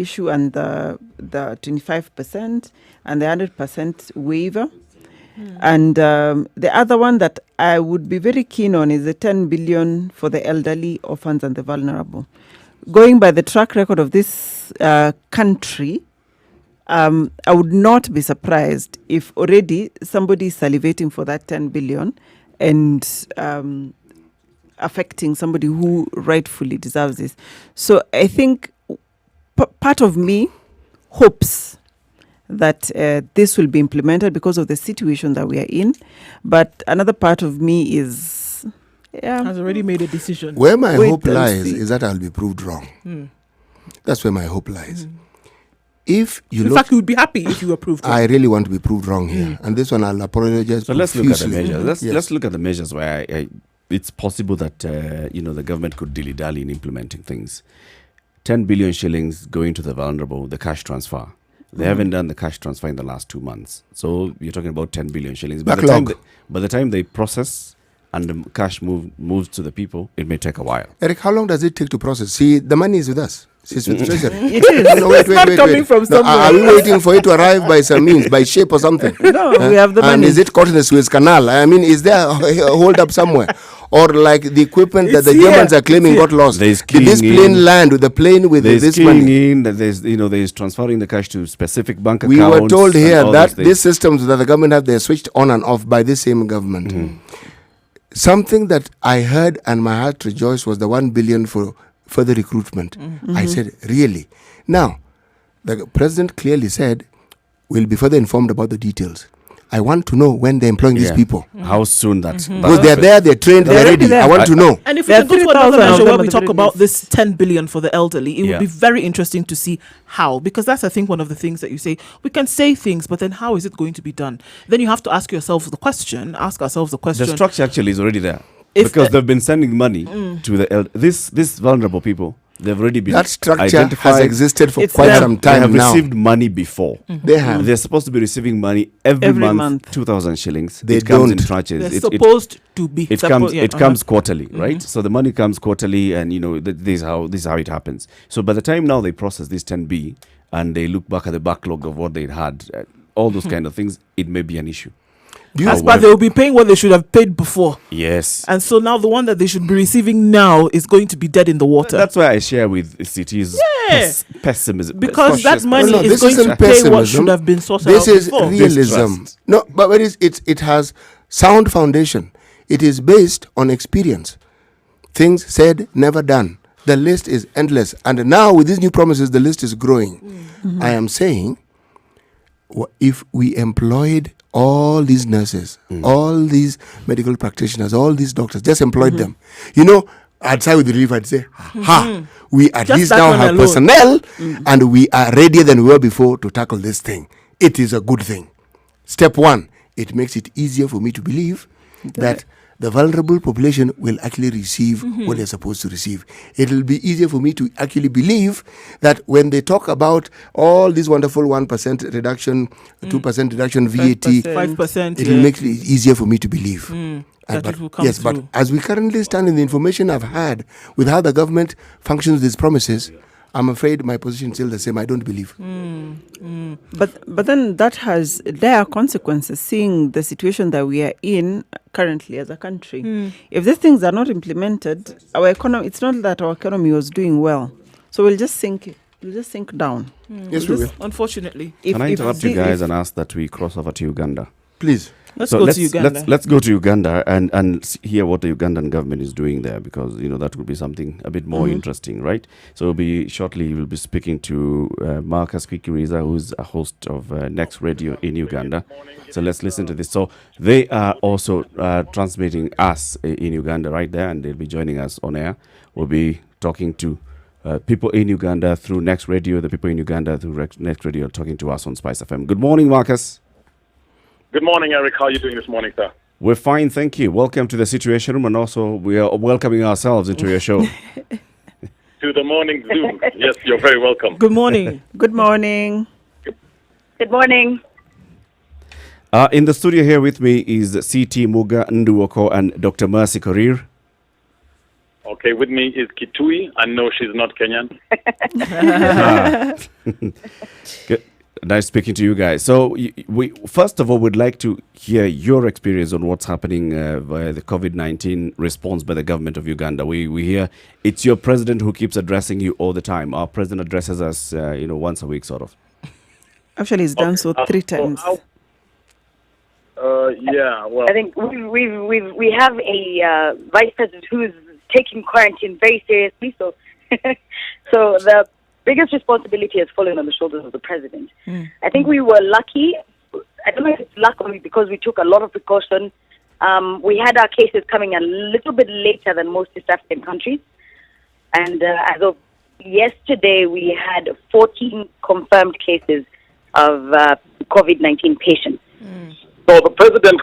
issue and the 25% and the 100% waiver. And the other one that I would be very keen on is the 10 billion for the elderly, orphans and the vulnerable. Going by the track record of this country, I would not be surprised if already somebody is salivating for that 10 billion and affecting somebody who rightfully deserves this. So I think part of me hopes that this will be implemented because of the situation that we are in. But another part of me is... has already made a decision. Where my hope lies is that I'll be proved wrong. That's where my hope lies. If you In fact, you would be happy if you were proved wrong. I really want to be proved wrong here. And this one I'll apologize. So let's look at the profusely. measures. Let's look at the measures where it's possible that the government could dilly-dally in implementing things. 10 billion shillings going to the vulnerable, the cash transfer. They haven't done the cash transfer in the last 2 months. So you're talking about 10 billion shillings. By the time they process and the cash moves to the people, it may take a while. Eric, how long does it take to process? See, the money is with us. It's with Treasury. It is. No, wait, coming from somewhere. Are we waiting for it to arrive by some means, by shape or something? No, we have the And money. is it caught in the Suez Canal? I mean, is there a hold up somewhere? Or like the equipment that It's the here. Germans are claiming It's got lost? There's Did this keying plane in. land with the plane with There's this money? keying in, that there's transferring the cash to specific bank We accounts. were told and here all that these things. these systems that the government have, they're switched on and off by this same government. Something that I heard and my heart rejoiced was the 1 billion for further recruitment. I said, really? Now, the president clearly said, we'll be further informed about the details. I want to know when they're employing these people. How soon Because they're there, they're trained, they're They're ready. there. I want to know. And if we There can go are to another 3,000 of measure them where on we the talk very about list. this 10 billion for the elderly, it Yeah. would be very interesting to see how, because that's, I think, one of the things that you say, we can say things, but then how is it going to be done? Then you have to ask ourselves the question, The structure actually is already there. If, Because they've been sending money to the these vulnerable people. They've already been That structure identified. has existed for It's quite there. some They time have now. received money before. They have. They're supposed to be receiving money every month, 2,000 shillings. They it comes in don't. tranches. they're It supposed to be. it comes quarterly, right? So the money comes quarterly, and this is how it happens. So by the time now they process this 10B and they look back at the backlog of what they had, all those kind of things, it may be an issue. As but they will be paying what they should have paid before. Yes. And so now the one that they should be receiving now is going to be dead in the water. That's why I share with cities pessimism. Because that cautious money No, is this going to isn't pay what pessimism. should have been sorted This out is before. realism. Distrust. No, but it has sound foundation. It is based on experience. Things said, never done. The list is endless. And now with these new promises, the list is growing. I am saying, if we employed all these nurses, all these medical practitioners, all these doctors, just employed them. I'd sigh with relief. I'd say, we at Just least that now one have alone. personnel and we are readier than we were before to tackle this thing. It is a good thing. Step one, it makes it easier for me to believe that the vulnerable population will actually receive what they're supposed to receive. It will be easier for me to actually believe that when they talk about all this wonderful 1% reduction, 2% reduction VAT, 5%. it will make it easier for me to believe. That But it will come yes, but through. as we currently stand in the information I've had with how the government functions with its promises, I'm afraid my position is still the same. I don't believe. But then that has dire consequences, seeing the situation that we are in currently as a country. If these things are not implemented, our economy, it's not that our economy was doing well. So we'll just sink down. Yes, we will. Unfortunately. Can I interrupt you guys and ask that we cross over to Uganda? Please. Let's go to Uganda. Let's go to Uganda and hear what the Ugandan government is doing there, because that would be something a bit more interesting, right? So we'll be speaking to Marcus Kwikiriza, who's a host of Next Radio in Uganda. So let's listen to this. So they are also transmitting us in Uganda right there, and they'll be joining us on air. We'll be talking to people in Uganda through Next Radio. The people in Uganda through Next Radio are talking to us on Spice FM. Good morning, Marcus. Good morning, Eric. How are you doing this morning, sir? We're fine, thank you. Welcome to the Situation Room, and also we are welcoming ourselves into your show. To the morning Zoom. Yes, you're very welcome. Good morning. Good morning. Good morning. In the studio here with me is CT Muga Nduoko and Dr. Mercy Korir. Okay, with me is Kitui. I know she's not Kenyan. Good. Nice speaking to you guys. So, we first of all would like to hear your experience on what's happening via the COVID-19 response by the government of Uganda. We hear it's your president who keeps addressing you all the time. Our president addresses us, once a week, sort of. Actually, he's done so 3 times. I think we have a vice president who's taking quarantine very seriously. So, so the biggest responsibility has fallen on the shoulders of the president. I think we were lucky. I don't know if it's luck only because we took a lot of precaution. We had our cases coming a little bit later than most East African countries. And as of yesterday, we had 14 confirmed cases of COVID-19 patients. So the president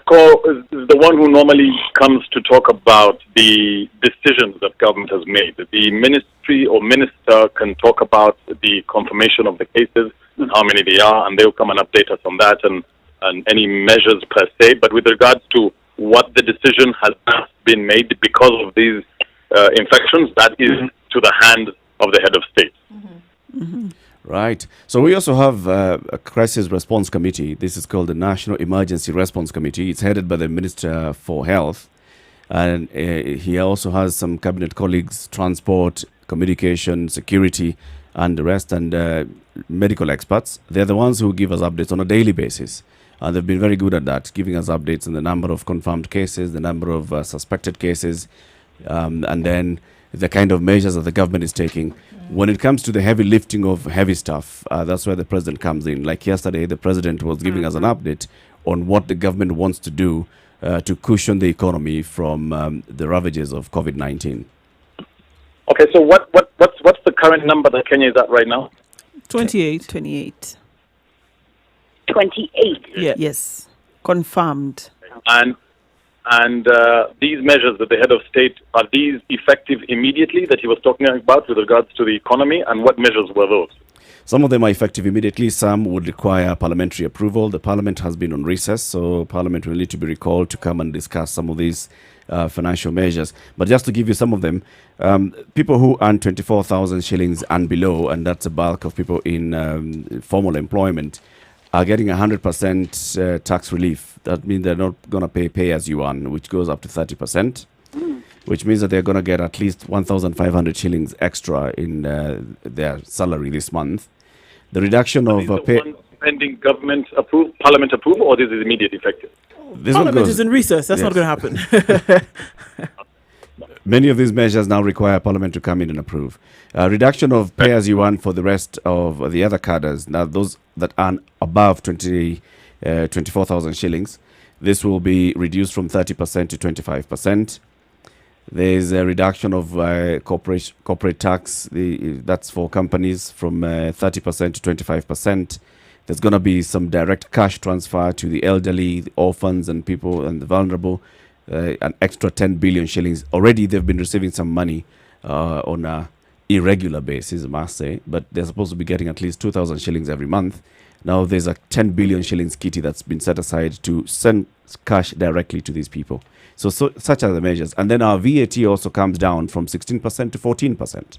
is the one who normally comes to talk about the decisions that government has made. The ministry or minister can talk about the confirmation of the cases and how many they are, and they'll come and update us on that and any measures per se. But with regards to what the decision has been made because of these infections, that is to the hand of the head of state. Right. So we also have a crisis response committee. This is called the National Emergency Response Committee. It's headed by the Minister for Health. And he also has some cabinet colleagues, transport, communication, security, and the rest, and medical experts. They're the ones who give us updates on a daily basis. And they've been very good at that, giving us updates on the number of confirmed cases, the number of suspected cases, and then the kind of measures that the government is taking. When it comes to the heavy lifting of heavy stuff, that's where the president comes in. Like yesterday, the president was giving us an update on what the government wants to do to cushion the economy from the ravages of COVID-19. Okay, so what's the current number that Kenya is at right now? 28. 28. 28. Yeah. Yes. Confirmed. And these measures that the head of state, are these effective immediately that he was talking about with regards to the economy, and what measures were those? Some of them are effective immediately. Some would require parliamentary approval. The parliament has been on recess, so parliament will need to be recalled to come and discuss some of these financial measures. But just to give you some of them, people who earn 24,000 shillings and below, and that's a bulk of people in formal employment, are getting 100% tax relief. That means they're not going to pay as you earn, which goes up to 30%, which means that they're going to get at least 1,500 shillings extra in their salary this month. The reduction of pay... One pending government approve, parliament approve, or this is immediate effective? This Parliament is in recess. That's not going to happen. Many of these measures now require Parliament to come in and approve. Reduction of pay as you earn for the rest of the other cadres, now those that earn above 24,000 shillings, this will be reduced from 30% to 25%. There's a reduction of corporate tax, that's for companies, from 30% to 25%. There's going to be some direct cash transfer to the elderly, the orphans, and people and the vulnerable. An extra 10 billion shillings. Already they've been receiving some money on a irregular basis, I must say, but they're supposed to be getting at least 2,000 shillings every month. Now there's a 10 billion shillings kitty that's been set aside to send cash directly to these people. So such are the measures. And then our VAT also comes down from 16% to 14%.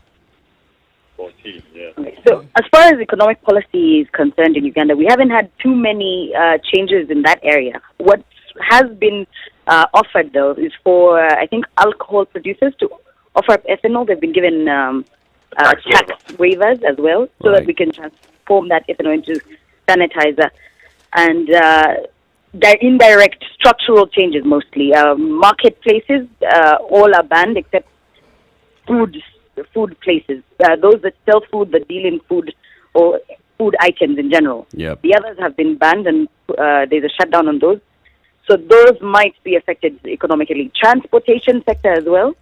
14, yeah. So as far as economic policy is concerned in Uganda, we haven't had too many changes in that area. What has been offered, though, is for, I think, alcohol producers to offer up ethanol. They've been given tax waivers as well, so that we can transform that ethanol into sanitizer. And the indirect structural changes, mostly. Marketplaces, all are banned except food places. Those that sell food, that deal in food or food items in general. Yep. The others have been banned, and there's a shutdown on those. So those might be affected economically. Transportation sector as well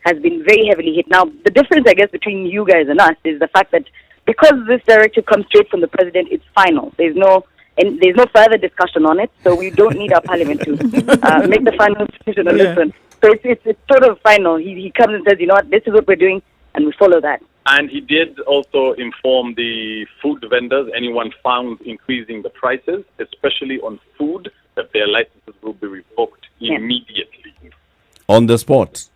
has been very heavily hit. Now, the difference, I guess, between you guys and us is the fact that because this directive comes straight from the president, it's final. There's no further discussion on it, so we don't need our parliament to make the final decision on this one. So it's sort of final. He comes and says, you know what, this is what we're doing. and we follow that. And he did also inform the food vendors, anyone found increasing the prices, especially on food, that their licenses will be revoked immediately. On the spot?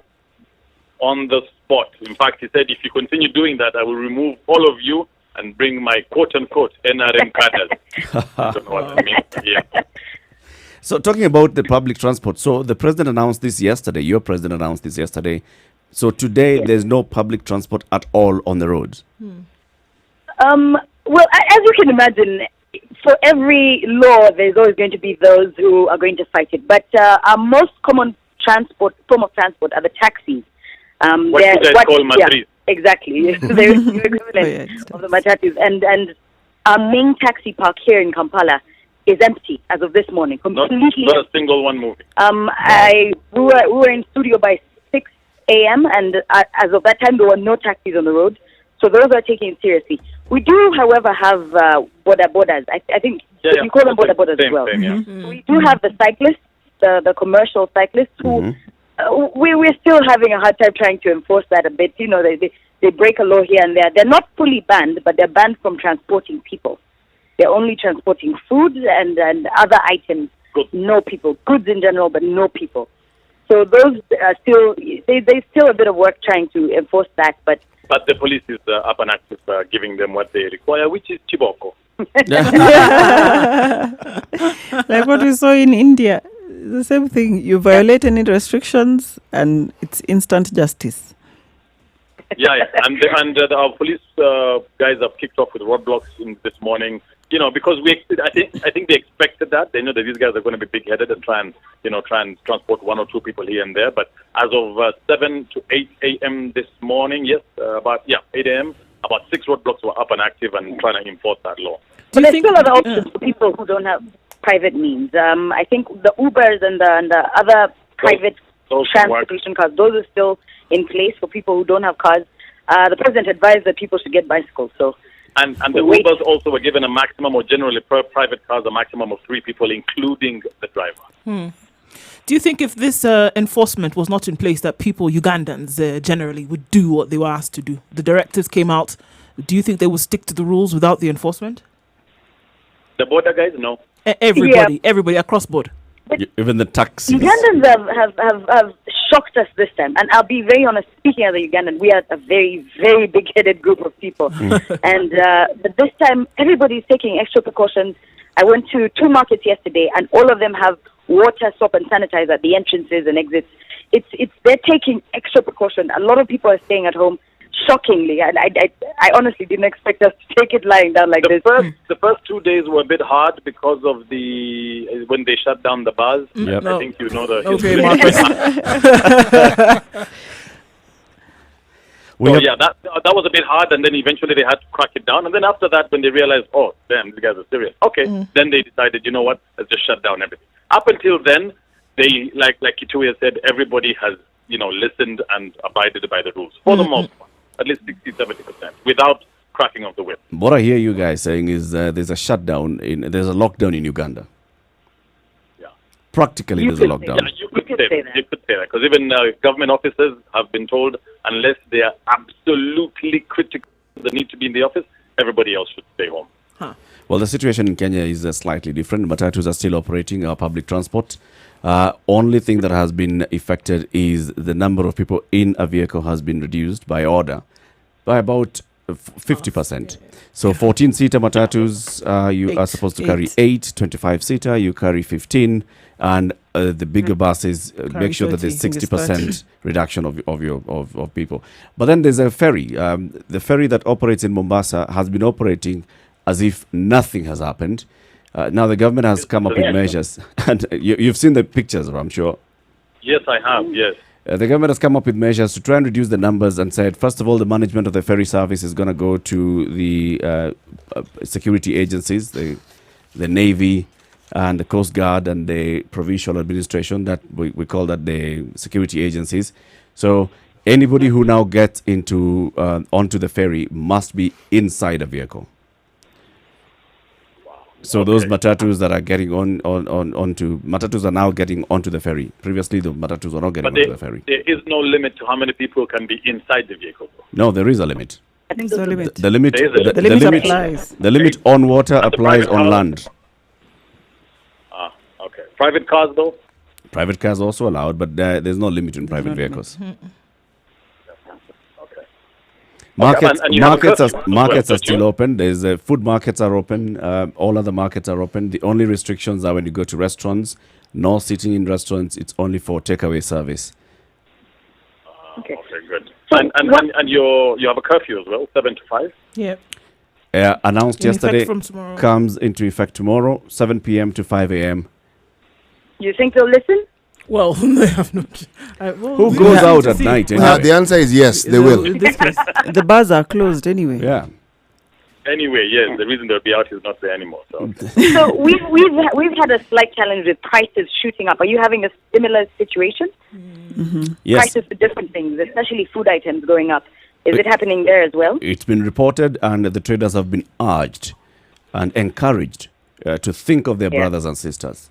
On the spot. In fact, he said, if you continue doing that, I will remove all of you and bring my quote-unquote NRM cadres. I don't know what that means. Yeah. So talking about the public transport, so the president announced this yesterday, your president announced this yesterday. So today there's no public transport at all on the roads? Well, as you can imagine, for every law, there's always going to be those who are going to fight it. But our most common form of transport are the taxis. What you guys call matris. Exactly. They're equivalent of the matatus. And our main taxi park here in Kampala is empty as of this morning. Completely. Not a single one moving. We were in studio by 6 a.m. and as of that time there were no taxis on the road. So those are taken seriously. We do, however, have borders. I think you call them borders as well. We do have the cyclists, the commercial cyclists who we're still having a hard time trying to enforce that a bit. You know, they break a law here and there. They're not fully banned, but they're banned from transporting people. They're only transporting food and other items. No people. Goods in general, but no people. So those are still, there's still a bit of work trying to enforce that, but the police is up and active, giving them what they require, which is chiboko. Like what we saw in India, the same thing. You violate any restrictions, and it's instant justice. Yeah. And our police guys have kicked off with roadblocks this morning. You know, because I think they expected that. They know that these guys are going to be big-headed and try and transport one or two people here and there. But as of 7 to 8 a.m. this morning, 8 a.m., about 6 roadblocks were up and active and trying to enforce that law. But there's still other options for people who don't have private means. I think the Ubers and the other private transportation cars, those are still in place for people who don't have cars. The president advised that people should get bicycles, so... And the Ubers also were given a maximum, or generally per private cars, a maximum of 3 people, including the driver. Do you think if this enforcement was not in place, that people, Ugandans generally, would do what they were asked to do? The directives came out. Do you think they would stick to the rules without the enforcement? The border guys, no. Everybody across board. Even the taxis. Ugandans have shocked us this time. And I'll be very honest, speaking as a Ugandan, we are a very, very big-headed group of people. And but this time, everybody's taking extra precautions. I went to 2 markets yesterday, and all of them have water, soap, and sanitizer at the entrances and exits. They're taking extra precaution. A lot of people are staying at home. Shockingly, and I honestly didn't expect us to take it lying down like this. The first 2 days were a bit hard because of when they shut down the bars. I think you know the history. That was a bit hard, and then eventually they had to crack it down. And then after that, when they realized, oh, damn, these guys are serious. Okay, then they decided, you know what, let's just shut down everything. Up until then, they, like Kituya said, everybody has, listened and abided by the rules for the most part. At least 60-70%, without cracking of the whip. What I hear you guys saying is there's a lockdown in Uganda. Yeah. Practically there's a lockdown. Yeah, you could say that. Because even government officers have been told, unless they are absolutely critical, they need to be in the office, everybody else should stay home. Well, the situation in Kenya is slightly different. Matatus are still operating public transport. Only thing that has been affected is the number of people in a vehicle has been reduced by order by about 50%. So 14-seater matatus, you are supposed to carry 8, 25-seater, you carry 15, and the bigger buses make sure that there's 60% reduction of people. But then there's a ferry. The ferry that operates in Mombasa has been operating as if nothing has happened. Now the government has come up with measures, and you've seen the pictures, I'm sure. Yes, I have, yes. The government has come up with measures to try and reduce the numbers and said, first of all, the management of the ferry service is going to go to the security agencies, the Navy and the Coast Guard and the provincial administration, that we call that the security agencies. So anybody who now gets onto the ferry must be inside a vehicle. So those matatus that are getting onto matatus are now getting onto the ferry. Previously, the matatus were not getting onto the ferry. There is no limit to how many people can be inside the vehicle. No, there is a limit. There's a limit. The limit. There is a limit. The limit applies. The limit on water And the applies private on cars? land. Okay. Private cars, though? Private cars also allowed, but there's no limit in private vehicles. Okay. Markets, and you have a markets, curfew are, as markets well, are still open. There's food markets are open. All other markets are open. The only restrictions are when you go to restaurants. No sitting in restaurants. It's only for takeaway service. Okay, good. And you have a curfew as well, 7 to 5? Yeah. Announced In effect yesterday, from tomorrow. comes into effect tomorrow, 7 p.m. to 5 a.m. You think they'll listen? Well, they have not. Who goes out at night? Anyway? The answer is yes, they will. The bars are closed anyway. Yeah. Anyway, yes, the reason they'll be out is not there anymore. So, So we've had a slight challenge with prices shooting up. Are you having a similar situation? Yes. Prices for different things, especially food items going up. Is it happening there as well? It's been reported, and the traders have been urged and encouraged to think of their brothers and sisters.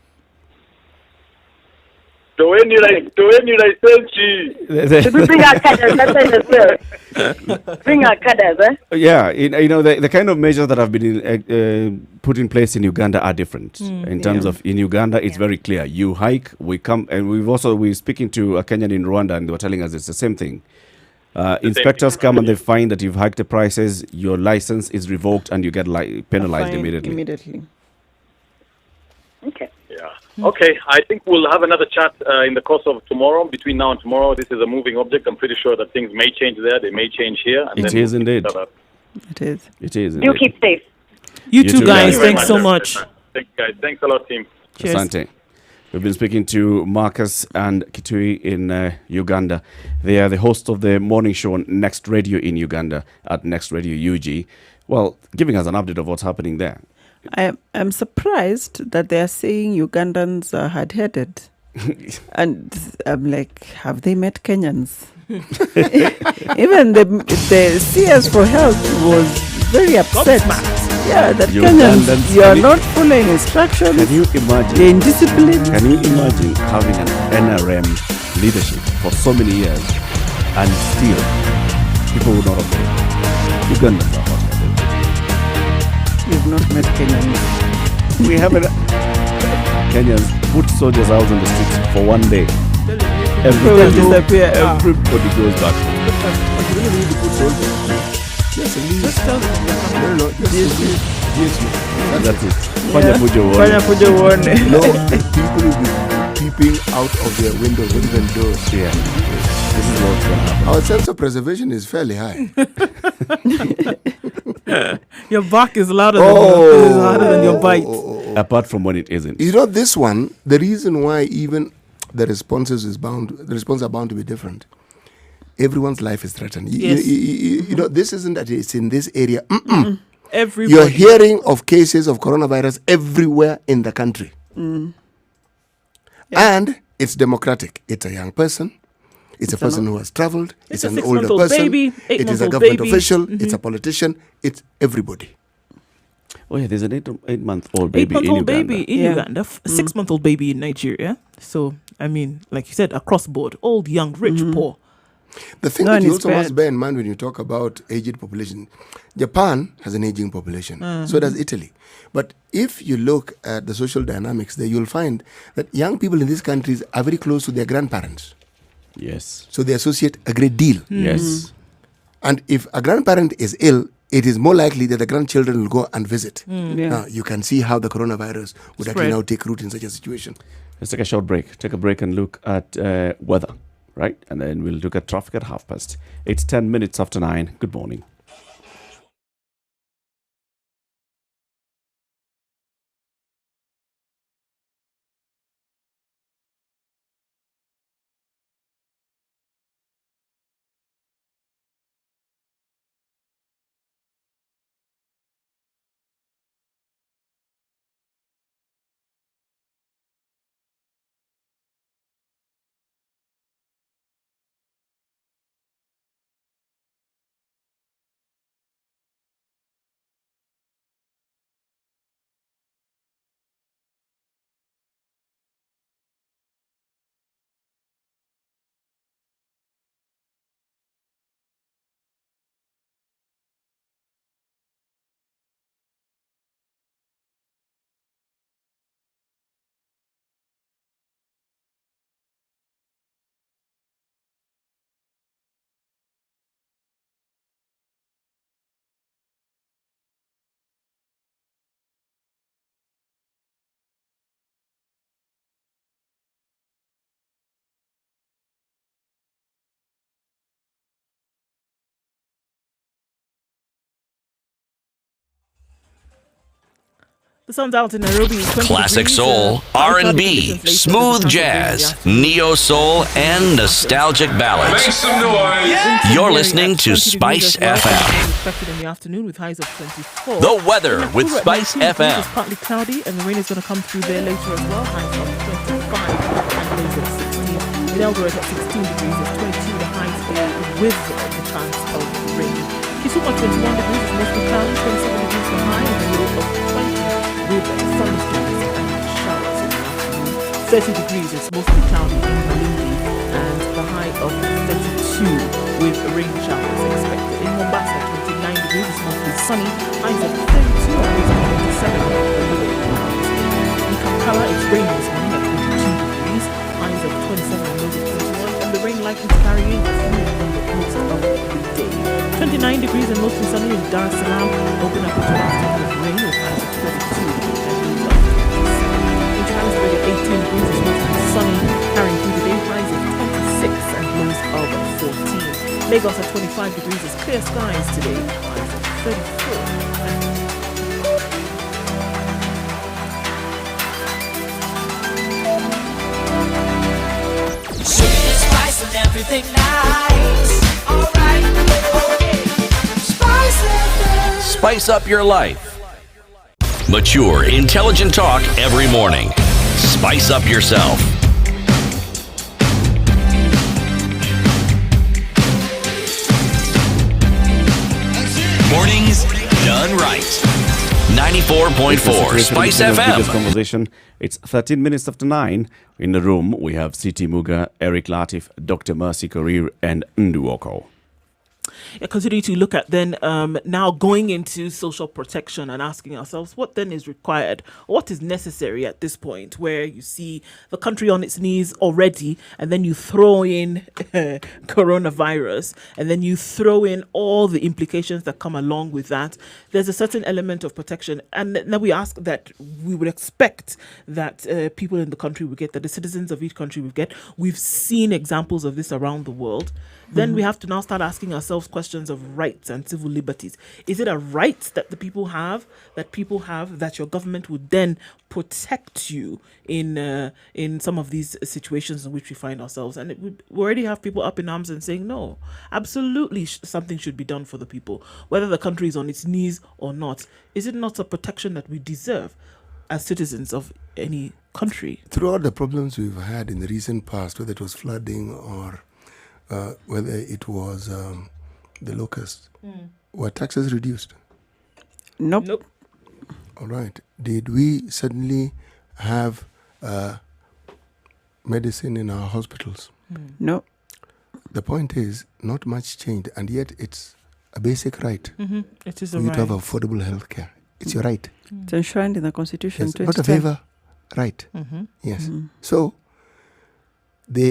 so when you sell cheese? Should we bring our cutters? That's in the Bring our cutters, eh? Yeah, the kind of measures that have been put in place in Uganda are different. In terms of in Uganda, it's very clear. You hike, we come, and we're speaking to a Kenyan in Rwanda, and they were telling us it's the same thing. Inspectors come and they find that you've hiked the prices, your license is revoked, and you get penalized Fine, immediately. Okay. Yeah. Okay, I think we'll have another chat in the course of tomorrow. Between now and tomorrow, this is a moving object. I'm pretty sure that things may change there. They may change here. And It then is indeed. It is. It is. You Indeed. keep safe. You You too, too, guys. guys. Thanks so much. Thanks, guys. Thanks a lot, team. Cheers. Asante. We've been speaking to Marcus and Kitui in Uganda. They are the host of the morning show on Next Radio in Uganda at Next Radio UG. Well, giving us an update of what's happening there. I'm surprised that they are saying Ugandans are hard-headed. And I'm like, have they met Kenyans? Even the CS for Health was very upset. Yeah, that Ugandans, Kenyans, you are not following instructions. Can you imagine? You're indisciplined. Can you imagine having an NRM leadership for so many years and still people will not obey? Ugandans are hot-headed. You've not met Kenyans. We haven't. Kenyans put soldiers out on the streets for one day. People will disappear. Everybody goes back home. Just tell them they're coming. That's it. Fanya fujo uone. Fanya fujo uone. No, people will be peeping out of their windows, not even doors. Yeah. This is what's going to happen. Our sense of preservation is fairly high. Your bark is louder than your bite. Apart from when it isn't. You know, this one, the reason why even the responses are bound to be different. Everyone's life is threatened. Yes. You know, this isn't that it's in this area. Everybody. You're hearing of cases of coronavirus everywhere in the country. And it's democratic. It's a young person. It's a person who has traveled. It's a an older 6-month-old person. baby, It is a 8-month-old government baby. official. It's a politician. It's everybody. Oh yeah, there's an 8-month-old baby in Eight-month-old Uganda. baby in Uganda, 6-month-old baby in Nigeria. So, I mean, like you said, across board, old, young, rich, poor. The thing that you also must bear in mind when you talk about aged population, Japan has an aging population. So does Italy. But if you look at the social dynamics there, you'll find that young people in these countries are very close to their grandparents. Yes. So they associate a great deal. Yes. And if a grandparent is ill, it is more likely that the grandchildren will go and visit. Yeah. Now, you can see how the coronavirus would actually Spread. now take root in such a situation. Let's take a short break. Take a break and look at weather, right? And then we'll look at traffic at 9:30. It's 10 minutes after 9. Good morning. The sun's out in Nairobi. 20 Classic degrees, soul, cloudy R&B, conditions later. smooth There's a chance of rain in the jazz, afternoon. neo soul, and nostalgic ballads. Winter You're Nyeri listening at to 20 degrees Spice as well. FM. Rain expected in the afternoon with highs of 24. The weather In with Nakuru at Spice 19 degrees, FM. It's partly cloudy, and the rain is going to come through there later as well. Highs of 25 and lows of 16. In Eldoret at 16 degrees, it's 22 the highs there with the chance of rain. Kisumu at 21 degrees is mostly cloudy, 27 degrees the high, and a low of 20 with thunderstorms and showers in the afternoon. 30 degrees, it's mostly cloudy in Malindi, and the high of 32 with rain showers expected. In Mombasa, 29 degrees, it's mostly sunny, highs of 32 degrees and 27 with a low of clouds. In Kampala, it's raining this morning at 22 degrees, highs of 27 and lows of 21, and the rain likely to carry in through on the most of the day. 29 degrees and mostly sunny in Dar es Salaam, open up to afternoon with rain with highs of 32 and lows of 27. In Johannesburg at 18 degrees, it's mostly sunny, carrying through the day, highs of 26 and lows of 14. Lagos at 25 degrees is clear skies today, highs of 34. Sugar and spice and everything nice. Alright, okay. Spice FM. Spice up your life. Mature, intelligent talk every morning. Spice up yourself. Mornings done right. 94.4 Spice Biggest FM. conversation. It's 13 minutes after 9. In the room, we have Siti Muga, Eric Latif, Dr. Mercy Korir, and Nduoko. Continue to look at then now going into social protection and asking ourselves what then is required, what is necessary at this point where you see the country on its knees already, and then you throw in coronavirus, and then you throw in all the implications that come along with that. There's a certain element of protection, and then we ask that we would expect that people in the country will get, that the citizens of each country will get. We've seen examples of this around the world. Then we have to now start asking ourselves questions of rights and civil liberties. Is it a right that the people have, that your government would then protect you in some of these situations in which we find ourselves? And we already have people up in arms and saying, no, absolutely something should be done for the people, whether the country is on its knees or not. Is it not a protection that we deserve as citizens of any country? Throughout the problems we've had in the recent past, whether it was flooding or whether it was the locust, were taxes reduced? Nope. All right. Did we suddenly have medicine in our hospitals? No. The point is, not much changed, and yet it's a basic right It is for a you right. to have affordable health care. It's your right. It's enshrined in the Constitution. Yes, not a 2010. favor, right. Yes. So,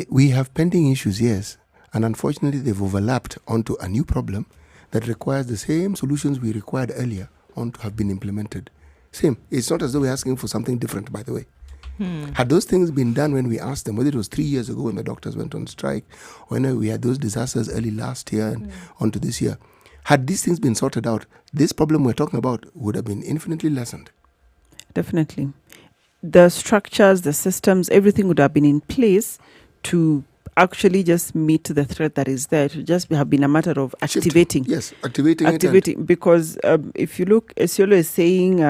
we have pending issues, yes, and unfortunately they've overlapped onto a new problem that requires the same solutions we required earlier on to have been implemented. Same. It's not as though we're asking for something different, by the way. Had those things been done when we asked them, whether it was 3 years ago when the doctors went on strike, or when we had those disasters early last year and onto this year, had these things been sorted out, this problem we're talking about would have been infinitely lessened. Definitely. The structures, the systems, everything would have been in place to actually just meet the threat that is there. It would just have been a matter of activating. Yes, activating. Because if you look, Esiolo is saying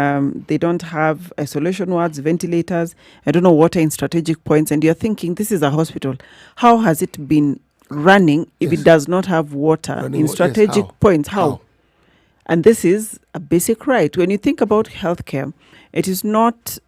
they don't have isolation wards, ventilators, I don't know, water in strategic points, and you're thinking this is a hospital. How has it been running if it does not have water in strategic points? How? And this is a basic right. When you think about healthcare, it is not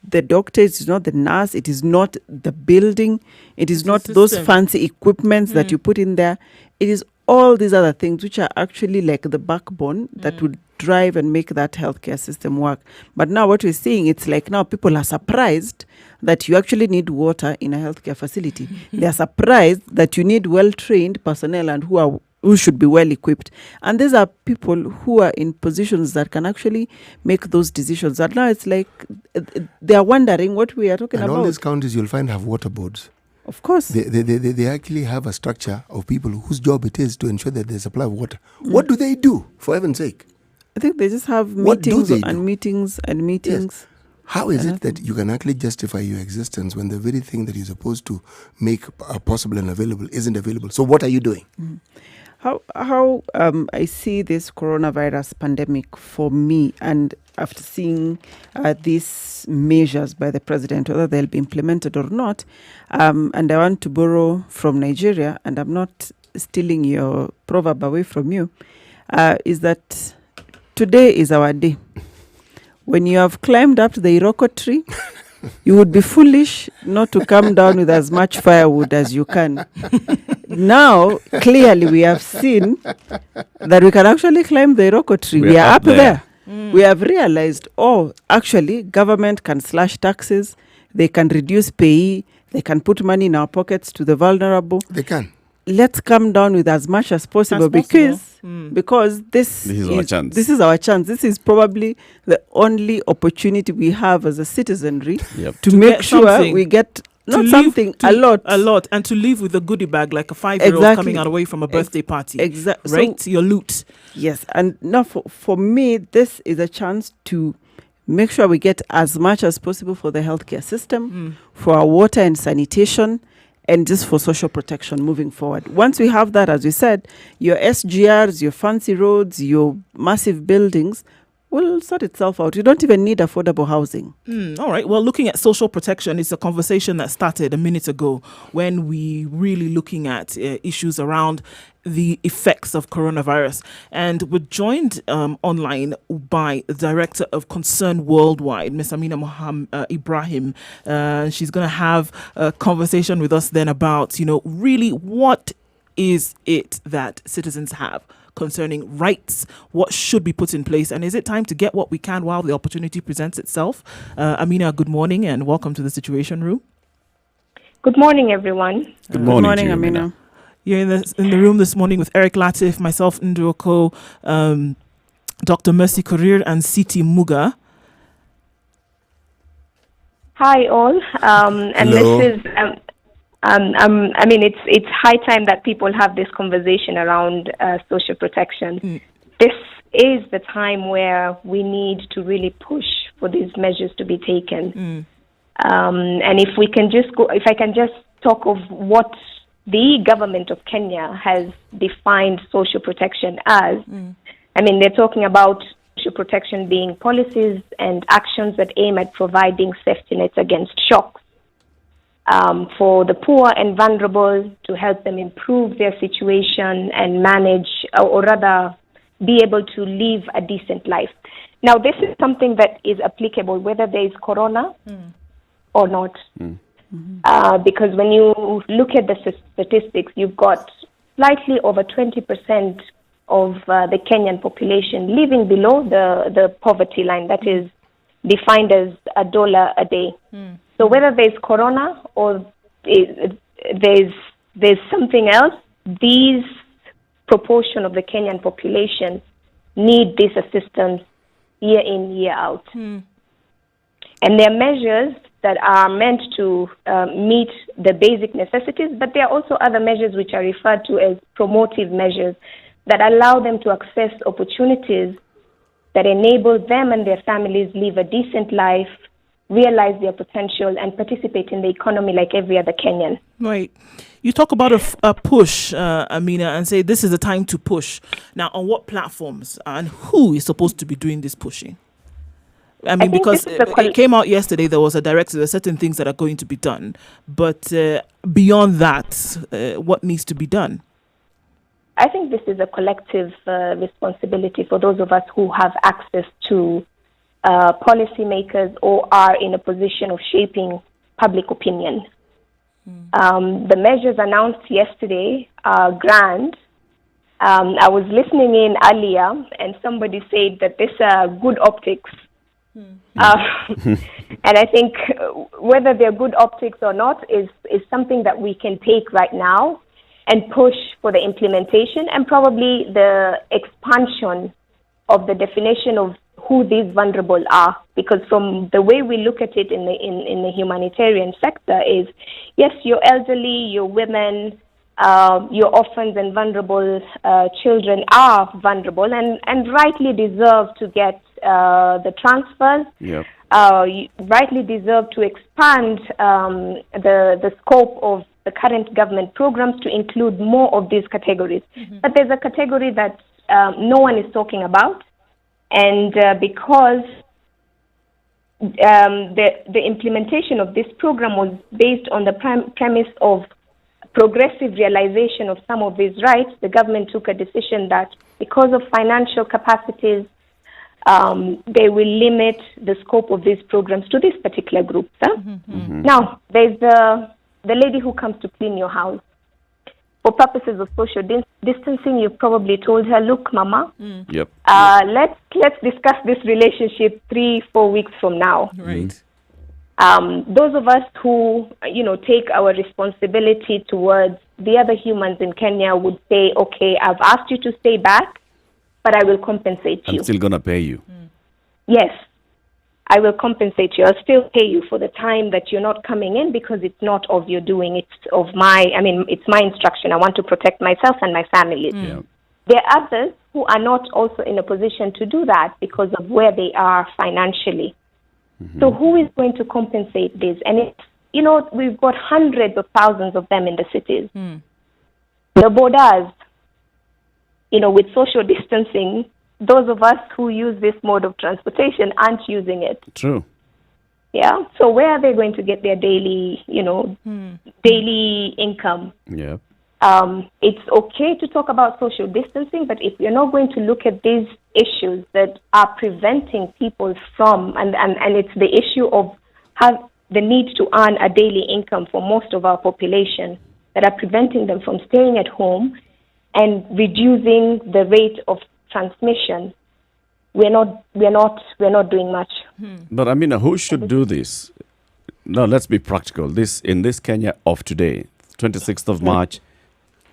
the doctor, it is not the nurse, it is not the building, it is not those fancy equipments that you put in there. It is all these other things which are actually like the backbone that would drive and make that healthcare system work. But now what we're seeing, it's like now people are surprised that you actually need water in a healthcare facility. They are surprised that you need well-trained personnel and who should be well equipped. And these are people who are in positions that can actually make those decisions. And now it's like they are wondering what we are talking about. And all these counties you'll find have water boards. Of course. They actually have a structure of people whose job it is to ensure that there's supply of water. What do they do, for heaven's sake? I think they just have What do meetings they and do? meetings and meetings. How is it that you can actually justify your existence when the very thing that you're supposed to make possible and available isn't available? So what are you doing? How I see this coronavirus pandemic for me, and after seeing these measures by the president, whether they'll be implemented or not, and I want to borrow from Nigeria, and I'm not stealing your proverb away from you, is that today is our day. When you have climbed up to the Iroko tree, you would be foolish not to come down with as much firewood as you can. Now, clearly, we have seen that we can actually climb the Iroko tree. We are up there. We have realized, actually, government can slash taxes. They can reduce pay. They can put money in our pockets to the vulnerable. They can. Let's come down with as much as possible, because this is our chance. This is our chance. This is probably the only opportunity we have as a citizenry to make sure we get a lot, and to leave with a goodie bag like a 5-year-old coming out away from a birthday party. Exactly, right? So, your loot. Yes, and now for me, this is a chance to make sure we get as much as possible for the healthcare system, for our water and sanitation, and just for social protection moving forward. Once we have that, as we said, your SGRs, your fancy roads, your massive buildings will sort itself out. You don't even need affordable housing. All right. Well, looking at social protection is a conversation that started a minute ago when we really looking at issues around the effects of coronavirus. And we're joined online by the Director of Concern Worldwide, Ms. Amina Ibrahim. She's going to have a conversation with us then about, really what is it that citizens have concerning rights, what should be put in place, and is it time to get what we can while the opportunity presents itself? Amina, good morning and welcome to the Situation Room. Good morning, everyone. Good morning, Amina. You're in the room this morning with Eric Latif, myself, Ndroko, Dr. Mercy Korir, and Siti Muga. Hi, all. And Hello. this is, it's high time that people have this conversation around social protection. This is the time where we need to really push for these measures to be taken. And if I can just talk of what the government of Kenya has defined social protection as. They're talking about social protection being policies and actions that aim at providing safety nets against shocks for the poor and vulnerable, to help them improve their situation and manage, or rather be able to live a decent life. Now, this is something that is applicable whether there is corona or not. Because when you look at the statistics, you've got slightly over 20% of the Kenyan population living below the poverty line, that is defined as $1 a day. So whether there's corona or there's something else, these proportion of the Kenyan population need this assistance year in, year out. And there are measures that are meant to meet the basic necessities, but there are also other measures which are referred to as promotive measures that allow them to access opportunities that enable them and their families live a decent life, realize their potential, and participate in the economy like every other Kenyan. Right. You talk about a push, Amina, and say this is the time to push. Now, on what platforms and who is supposed to be doing this pushing? Because it came out yesterday, there was a directive, there are certain things that are going to be done. But beyond that, what needs to be done? I think this is a collective responsibility for those of us who have access to policymakers or are in a position of shaping public opinion. The measures announced yesterday are grand. I was listening in earlier and somebody said that these are good optics. And I think whether they're good optics or not is something that we can take right now and push for the implementation and probably the expansion of the definition of who these vulnerable are. Because from the way we look at it in the humanitarian sector is, yes, you're elderly, you're women, your orphans and vulnerable children are vulnerable and rightly deserve to get the transfers. Yep. You rightly deserve to expand the scope of the current government programs to include more of these categories. But there's a category that no one is talking about, and because the implementation of this program was based on the premise of progressive realization of some of these rights, the government took a decision that because of financial capacities, they will limit the scope of these programs to this particular group. Now, there's the lady who comes to clean your house. For purposes of social distancing, you've probably told her, look, Mama, Yep. Let's discuss this relationship 3-4 weeks from now. Right. Those of us who, take our responsibility towards the other humans in Kenya would say, okay, I've asked you to stay back, but I will compensate you. I'm still going to pay you. Yes, I will compensate you. I'll still pay you for the time that you're not coming in because it's not of your doing. It's my instruction. I want to protect myself and my family. Yeah. There are others who are not also in a position to do that because of where they are financially. So who is going to compensate this? And we've got hundreds of thousands of them in the cities. The borders, with social distancing, those of us who use this mode of transportation aren't using it. True. Yeah. So where are they going to get their daily, daily income? Yeah. It's okay to talk about social distancing, but if you're not going to look at these issues that are preventing people from, and it's the issue of the need to earn a daily income for most of our population that are preventing them from staying at home and reducing the rate of transmission, we're not doing much. But Amina, who should do this? No, let's be practical. In this Kenya of today, 26th of March,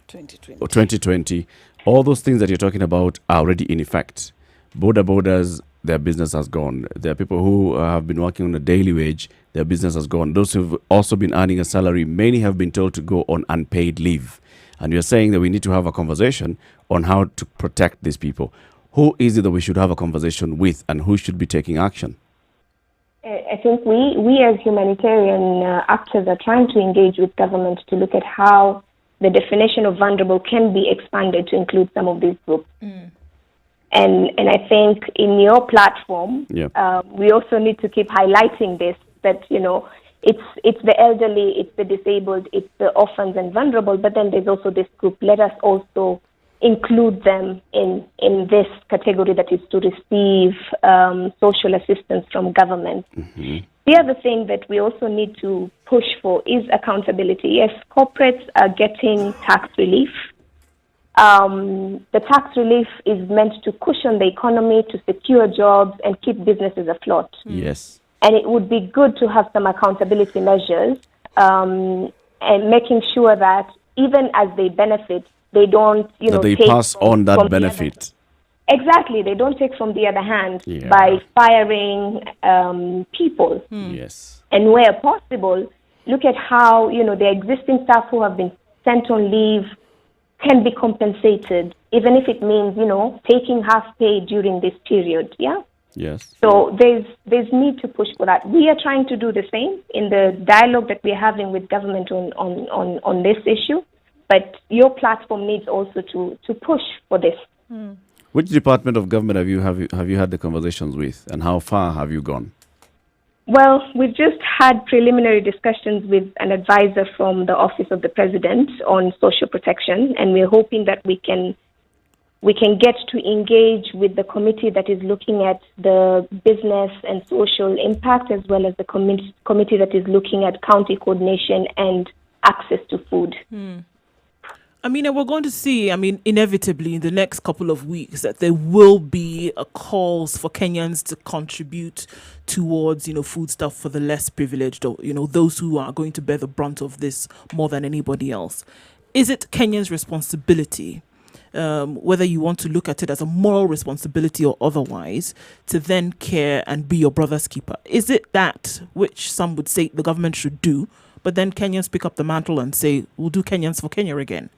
2020, all those things that you're talking about are already in effect. Borders, their business has gone. There are people who have been working on a daily wage, their business has gone. Those who've also been earning a salary, many have been told to go on unpaid leave. And you're saying that we need to have a conversation on how to protect these people. Who is it that we should have a conversation with, and who should be taking action? I think we as humanitarian actors are trying to engage with government to look at how the definition of vulnerable can be expanded to include some of these groups. And I think in your platform, we also need to keep highlighting this, that, it's the elderly, it's the disabled, it's the orphans and vulnerable, but then there's also this group. Let us also include them in this category that is to receive social assistance from government. The other thing that we also need to push for is accountability. Yes, corporates are getting tax relief. The tax relief is meant to cushion the economy, to secure jobs and keep businesses afloat. Yes. And it would be good to have some accountability measures and making sure that even as they benefit, they don't, that they take pass on that benefit. Exactly. They don't take from the other hand by firing people. Yes. And where possible, look at how, the existing staff who have been sent on leave can be compensated, even if it means, taking half pay during this period. Yeah. Yes. So there's need to push for that. We are trying to do the same in the dialogue that we're having with government on this issue. But your platform needs also to push for this. Which department of government have you had the conversations with, and how far have you gone? Well, we've just had preliminary discussions with an advisor from the Office of the President on social protection, and we're hoping that we can get to engage with the committee that is looking at the business and social impact, as well as the committee that is looking at county coordination and access to food. We're going to see, inevitably in the next couple of weeks that there will be a calls for Kenyans to contribute towards, food stuff for the less privileged, or, those who are going to bear the brunt of this more than anybody else. Is it Kenyans' responsibility, whether you want to look at it as a moral responsibility or otherwise, to then care and be your brother's keeper? Is it that which some would say the government should do, but then Kenyans pick up the mantle and say, we'll do Kenyans for Kenya again?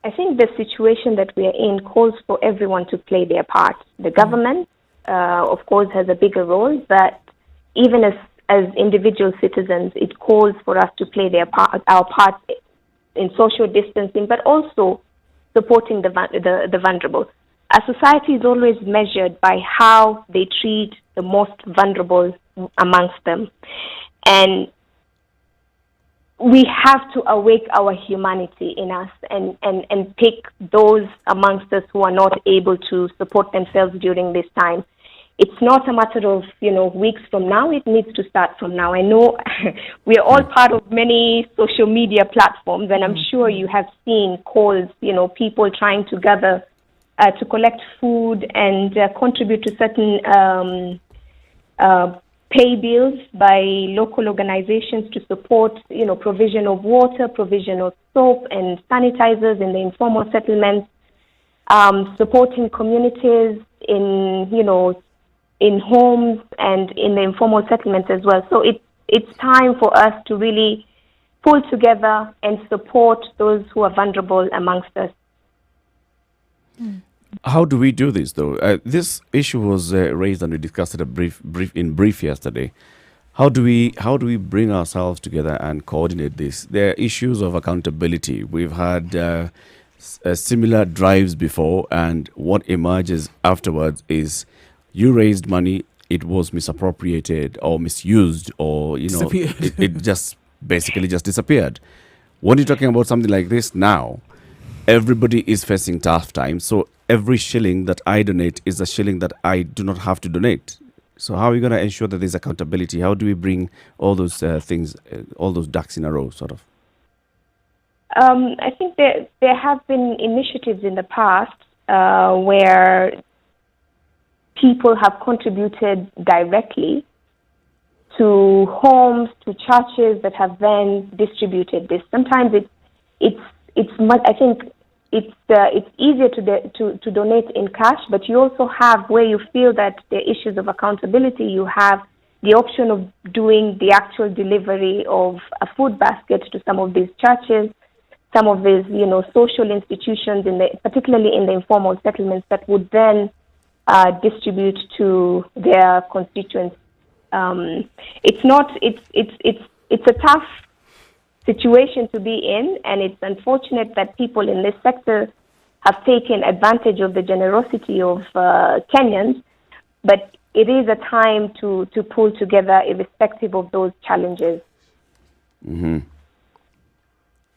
I think the situation that we are in calls for everyone to play their part. The government, of course, has a bigger role, but even as individual citizens, it calls for us to play our part in social distancing, but also supporting the vulnerable. Our society is always measured by how they treat the most vulnerable amongst them. And we have to awake our humanity in us and pick those amongst us who are not able to support themselves during this time. It's not a matter of, weeks from now. It needs to start from now. I know we are all part of many social media platforms, and I'm sure you have seen calls, people trying to gather to collect food and contribute to certain pay bills by local organizations to support, provision of water, provision of soap and sanitizers in the informal settlements, supporting communities in homes and in the informal settlements as well. So it's time for us to really pull together and support those who are vulnerable amongst us. How do we do this, though? This issue was raised and we discussed it in brief yesterday. How do we bring ourselves together and coordinate this? There are issues of accountability. We've had similar drives before, and what emerges afterwards is you raised money, it was misappropriated or misused, or it just basically just disappeared. When you're talking about something like this now, everybody is facing tough times. So every shilling that I donate is a shilling that I do not have to donate. So how are we going to ensure that there's accountability? How do we bring all those things, all those ducks in a row, sort of? I think there have been initiatives in the past where people have contributed directly to homes, to churches that have then distributed this. Sometimes I think it's easier to donate in cash, but you also have, where you feel that there are issues of accountability, you have the option of doing the actual delivery of a food basket to some of these churches, some of these social institutions, particularly in the informal settlements, that would then distribute to their constituents. It's a tough situation to be in, and it's unfortunate that people in this sector have taken advantage of the generosity of Kenyans, but it is a time to pull together irrespective of those challenges. Mm-hmm.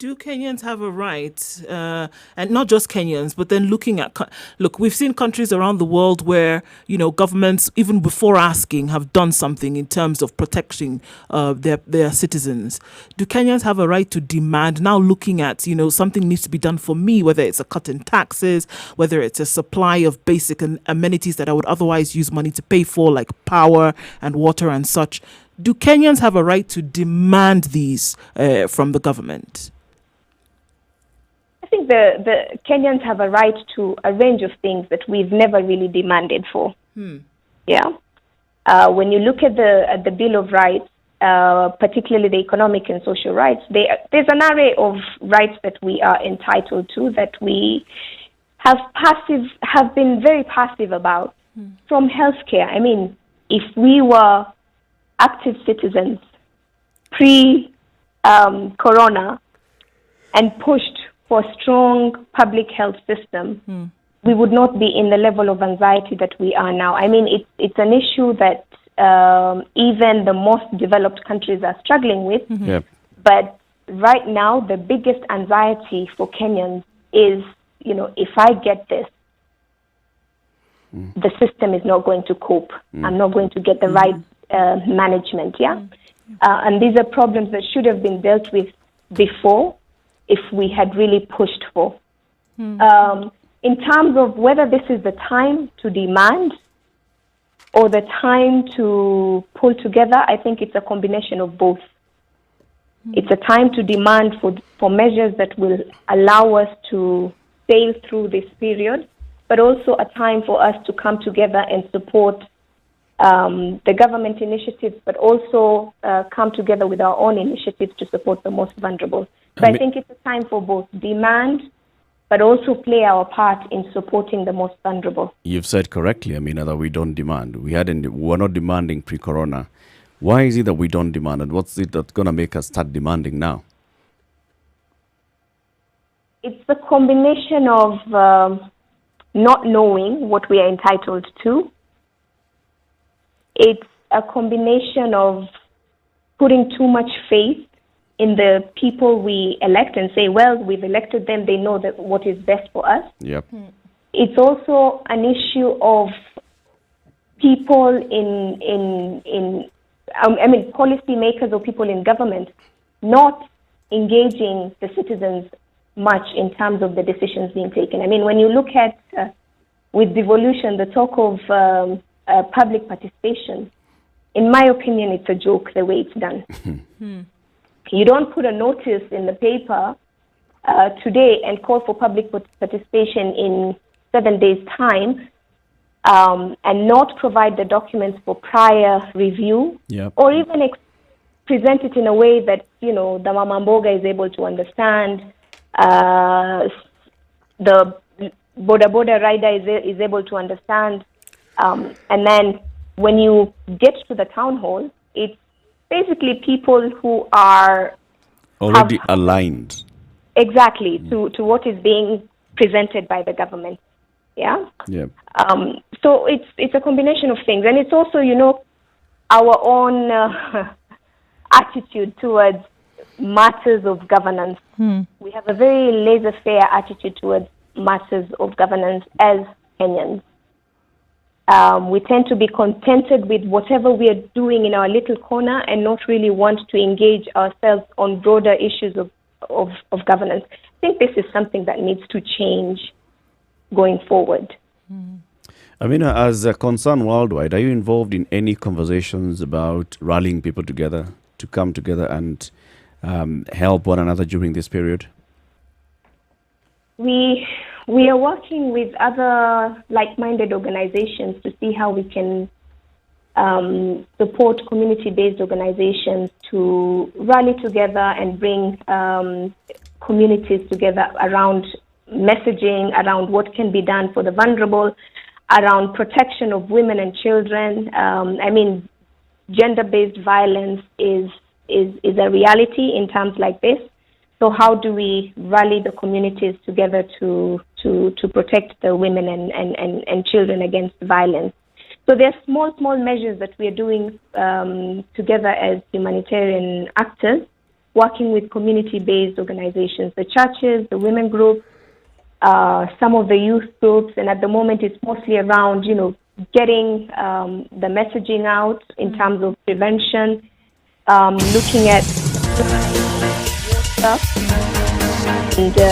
Do Kenyans have a right, and not just Kenyans, but then looking at, we've seen countries around the world where, governments, even before asking, have done something in terms of protecting their citizens. Do Kenyans have a right to demand, now looking at, something needs to be done for me, whether it's a cut in taxes, whether it's a supply of basic amenities that I would otherwise use money to pay for, like power and water and such. Do Kenyans have a right to demand these from the government? I think the Kenyans have a right to a range of things that we've never really demanded for. Yeah. When you look at the Bill of Rights, particularly the economic and social rights, there's an array of rights that we are entitled to that we have been very passive about. From healthcare, I mean, if we were active citizens pre-corona and pushed for a strong public health system, we would not be in the level of anxiety that we are now. I mean, it's an issue that even the most developed countries are struggling with. Yep. But right now, the biggest anxiety for Kenyans is, if I get this, the system is not going to cope. I'm not going to get the right management. And these are problems that should have been dealt with before, if we had really pushed for. In terms of whether this is the time to demand or the time to pull together, I think it's a combination of both. It's a time to demand for measures that will allow us to sail through this period, but also a time for us to come together and support the government initiatives, but also come together with our own initiatives to support the most vulnerable. So I think it's a time for both demand, but also play our part in supporting the most vulnerable. You've said correctly, Amina, that we don't demand. We're not demanding pre-corona. Why is it that we don't demand, and what's it that's going to make us start demanding now? It's a combination of not knowing what we are entitled to. It's a combination of putting too much faith in the people we elect and say, well, we've elected them, they know that what is best for us. Yep. It's also an issue of people policy makers or people in government not engaging the citizens much in terms of the decisions being taken. I mean, when you look at, with devolution, the talk of public participation, in my opinion, it's a joke the way it's done. You don't put a notice in the paper today and call for public participation in 7 days' time and not provide the documents for prior review, or even present it in a way that, the Mama Mboga is able to understand, the Boda rider is able to understand, and then when you get to the town hall, it's basically people who are already aligned. Exactly, to what is being presented by the government. Yeah. So it's a combination of things, and it's also, our own attitude towards matters of governance. We have a very laissez-faire attitude towards matters of governance as Kenyans. We tend to be contented with whatever we are doing in our little corner and not really want to engage ourselves on broader issues of governance. I think this is something that needs to change going forward. Amina, as a concern worldwide, are you involved in any conversations about rallying people together to come together and help one another during this period? We are working with other like-minded organizations to see how we can support community-based organizations to rally together and bring communities together around messaging, around what can be done for the vulnerable, around protection of women and children. Gender-based violence is a reality in times like this. So how do we rally the communities together to protect the women and children against violence? So there are small measures that we are doing together as humanitarian actors, working with community-based organizations, the churches, the women groups, some of the youth groups, and at the moment it's mostly around, getting the messaging out in terms of prevention, looking at stuff and to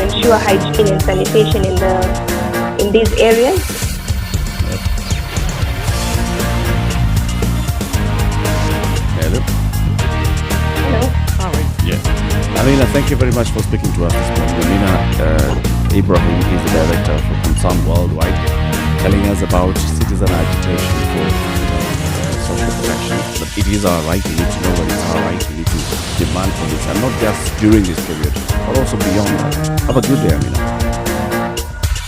ensure hygiene and sanitation in these areas. Hello. Hello. Yeah. Amina, thank you very much for speaking to us this morning. Amina Ibrahim is the director for Concern Worldwide, telling us about citizen agitation for social protection. That it is our right. We need to know that it's our right. We need to demand for this, and not just during this period, but also beyond that. Have a good day, Amina.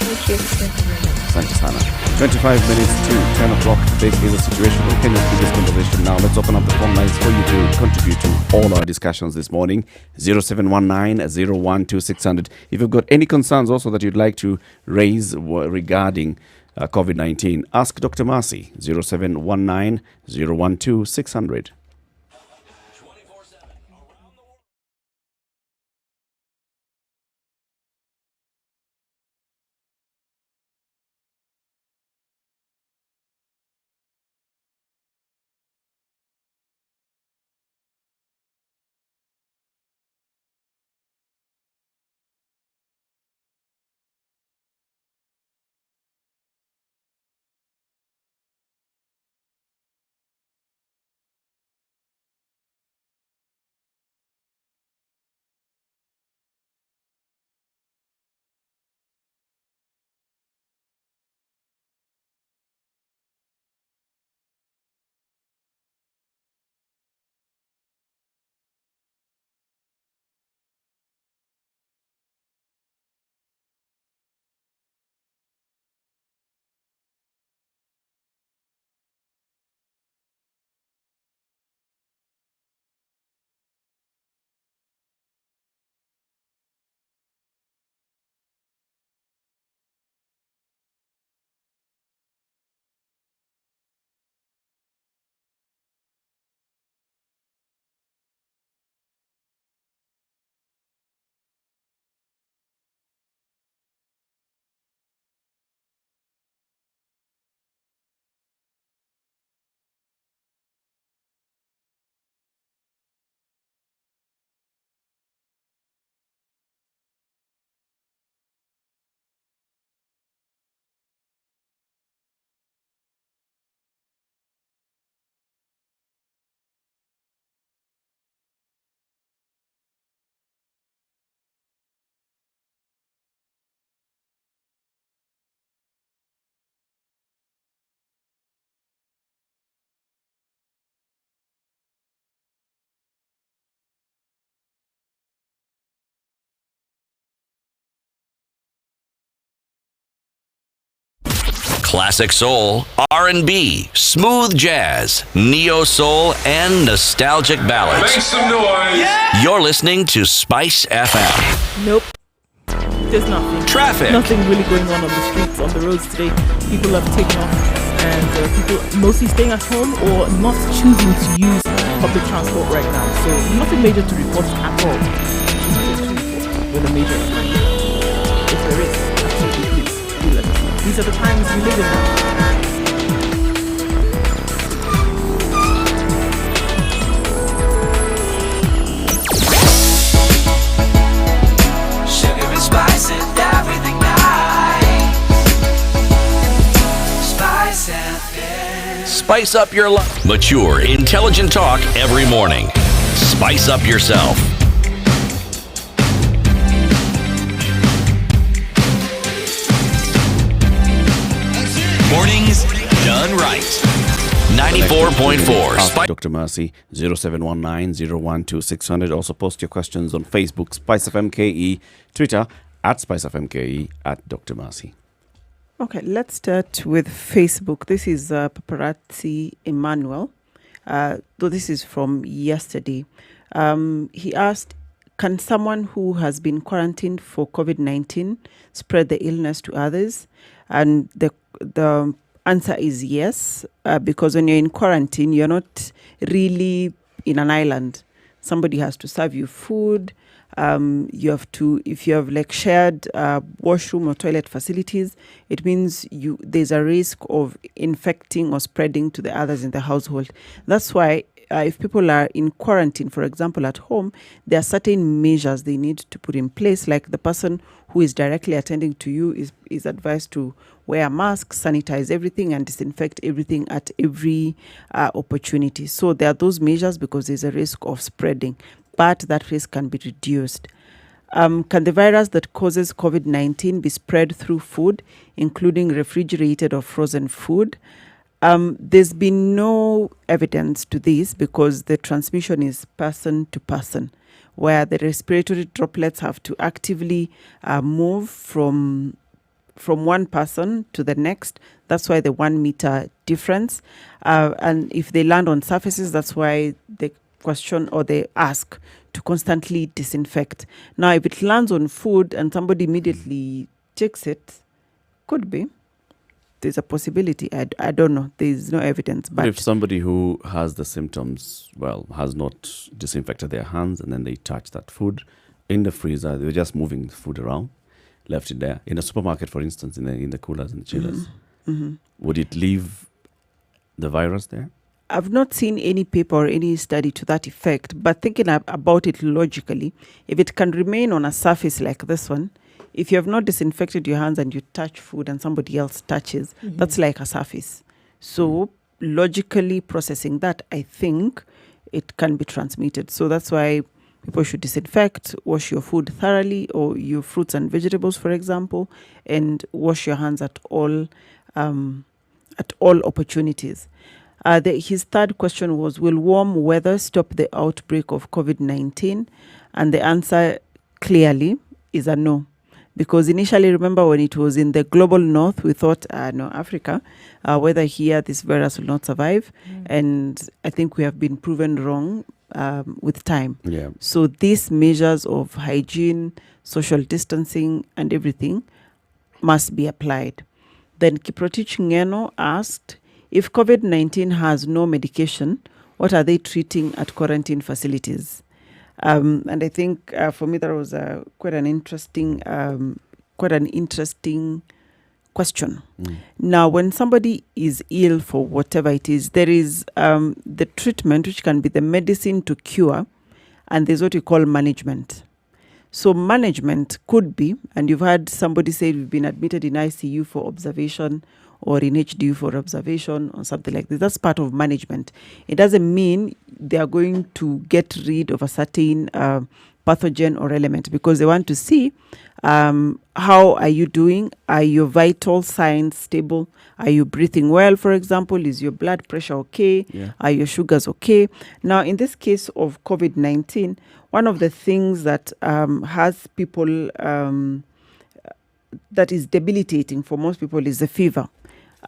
Thank you. Thank you very much. Asante sana. 25 minutes to 10 o'clock. This is a situation where Kenya's biggest conversation now. Let's open up the phone lines for you to contribute to all our discussions this morning. 0719-012-600. If you've got any concerns also that you'd like to raise regarding COVID-19, ask Dr. Mercy. 0719-012-600. Classic soul, R&B, smooth jazz, neo soul, and nostalgic ballads. Make some noise. Yeah. You're listening to Spice FM. Nope. There's nothing. Traffic. Nothing really going on the streets, on the roads today. People have taken off, and people mostly staying at home or not choosing to use public transport right now. So nothing major to report at all. Nothing to report with a major event. If there is, absolutely please do let us know. These are the times we live in now. Spice and everything nice. Spice FM. Spice up your life. Mature, intelligent talk every morning. Spice up yourself. Mornings done right. 94.4 Ask Dr. Mercy, 0719-012-600. Also post your questions on Facebook, Spice FM KE, Twitter, at Spice FM KE, at Dr. Mercy. Okay, let's start with Facebook. This is Paparazzi Emmanuel. Though this is from yesterday. He asked, can someone who has been quarantined for COVID-19 spread the illness to others? And the answer is yes, because when you're in quarantine, you're not really in an island. Somebody has to serve you food. You have to, if you have like shared washroom or toilet facilities, it means there's a risk of infecting or spreading to the others in the household. That's why if people are in quarantine, for example, at home, there are certain measures they need to put in place, like the person who is directly attending to you is advised to wear a mask, sanitize everything, and disinfect everything at every opportunity. So there are those measures because there's a risk of spreading, but that risk can be reduced. Can the virus that causes COVID-19 be spread through food, including refrigerated or frozen food? There's been no evidence to this because the transmission is person to person, where the respiratory droplets have to actively move from one person to the next. That's why the 1 meter difference. And if they land on surfaces, that's why the question or they ask to constantly disinfect. Now, if it lands on food and somebody immediately checks it, could be. There's a possibility. I don't know. There's no evidence. But if somebody who has the symptoms, has not disinfected their hands and then they touch that food in the freezer, they're just moving the food around, left it there. In a supermarket, for instance, in the coolers and the chillers, would it leave the virus there? I've not seen any paper or any study to that effect, but thinking about it logically, if it can remain on a surface like this one, if you have not disinfected your hands and you touch food and somebody else touches, that's like a surface. So logically processing that, I think it can be transmitted. So that's why people should disinfect, wash your food thoroughly, or your fruits and vegetables, for example, and wash your hands at all opportunities. His third question was, will warm weather stop the outbreak of COVID-19? And the answer clearly is a no. Because initially, remember when it was in the global north, we thought, no, Africa, weather here, this virus will not survive. And I think we have been proven wrong with time. Yeah. So these measures of hygiene, social distancing, and everything must be applied. Then Kiprotich Ngeno asked, if COVID-19 has no medication, what are they treating at quarantine facilities? And I think for me that was quite an interesting question. Now, when somebody is ill for whatever it is, there is the treatment, which can be the medicine to cure, and there's what we call management. So management could be, and you've heard somebody say we've been admitted in ICU for observation or in HDU for observation or something like this. That's part of management. It doesn't mean they are going to get rid of a certain pathogen or element, because they want to see how are you doing? Are your vital signs stable? Are you breathing well, for example? Is your blood pressure okay? Yeah. Are your sugars okay? Now, in this case of COVID-19, one of the things that has people, that is debilitating for most people, is the fever.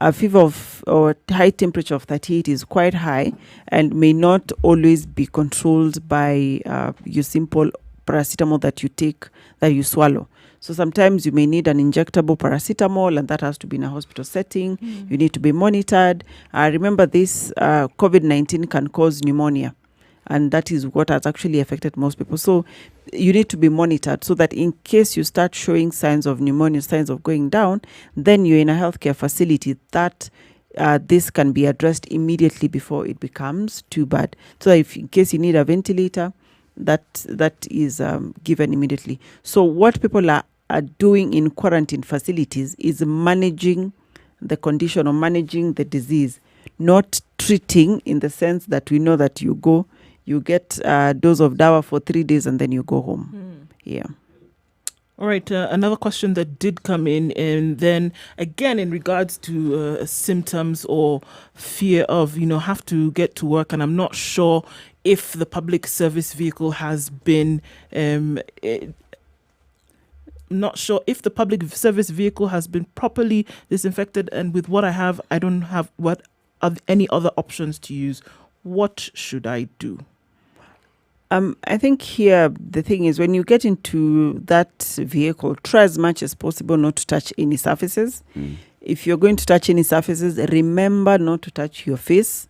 a fever or high temperature of 38 is quite high and may not always be controlled by your simple paracetamol that you take, that you swallow. So sometimes you may need an injectable paracetamol, and that has to be in a hospital setting. You need to be monitored. Remember, this COVID-19 can cause pneumonia, and that is what has actually affected most people. So you need to be monitored so that in case you start showing signs of pneumonia, signs of going down, then you're in a healthcare facility that this can be addressed immediately before it becomes too bad. So if in case you need a ventilator, that is given immediately. So what people are doing in quarantine facilities is managing the condition or managing the disease, not treating, in the sense that we know that you get a dose of dawa for 3 days and then you go home. Yeah. All right, another question that did come in, and then again in regards to symptoms or fear of, have to get to work, and I'm not sure if the public service vehicle has been, properly disinfected, and with what I have, I don't have any other options to use. What should I do? I think here the thing is, when you get into that vehicle, try as much as possible not to touch any surfaces. If you're going to touch any surfaces, remember not to touch your face,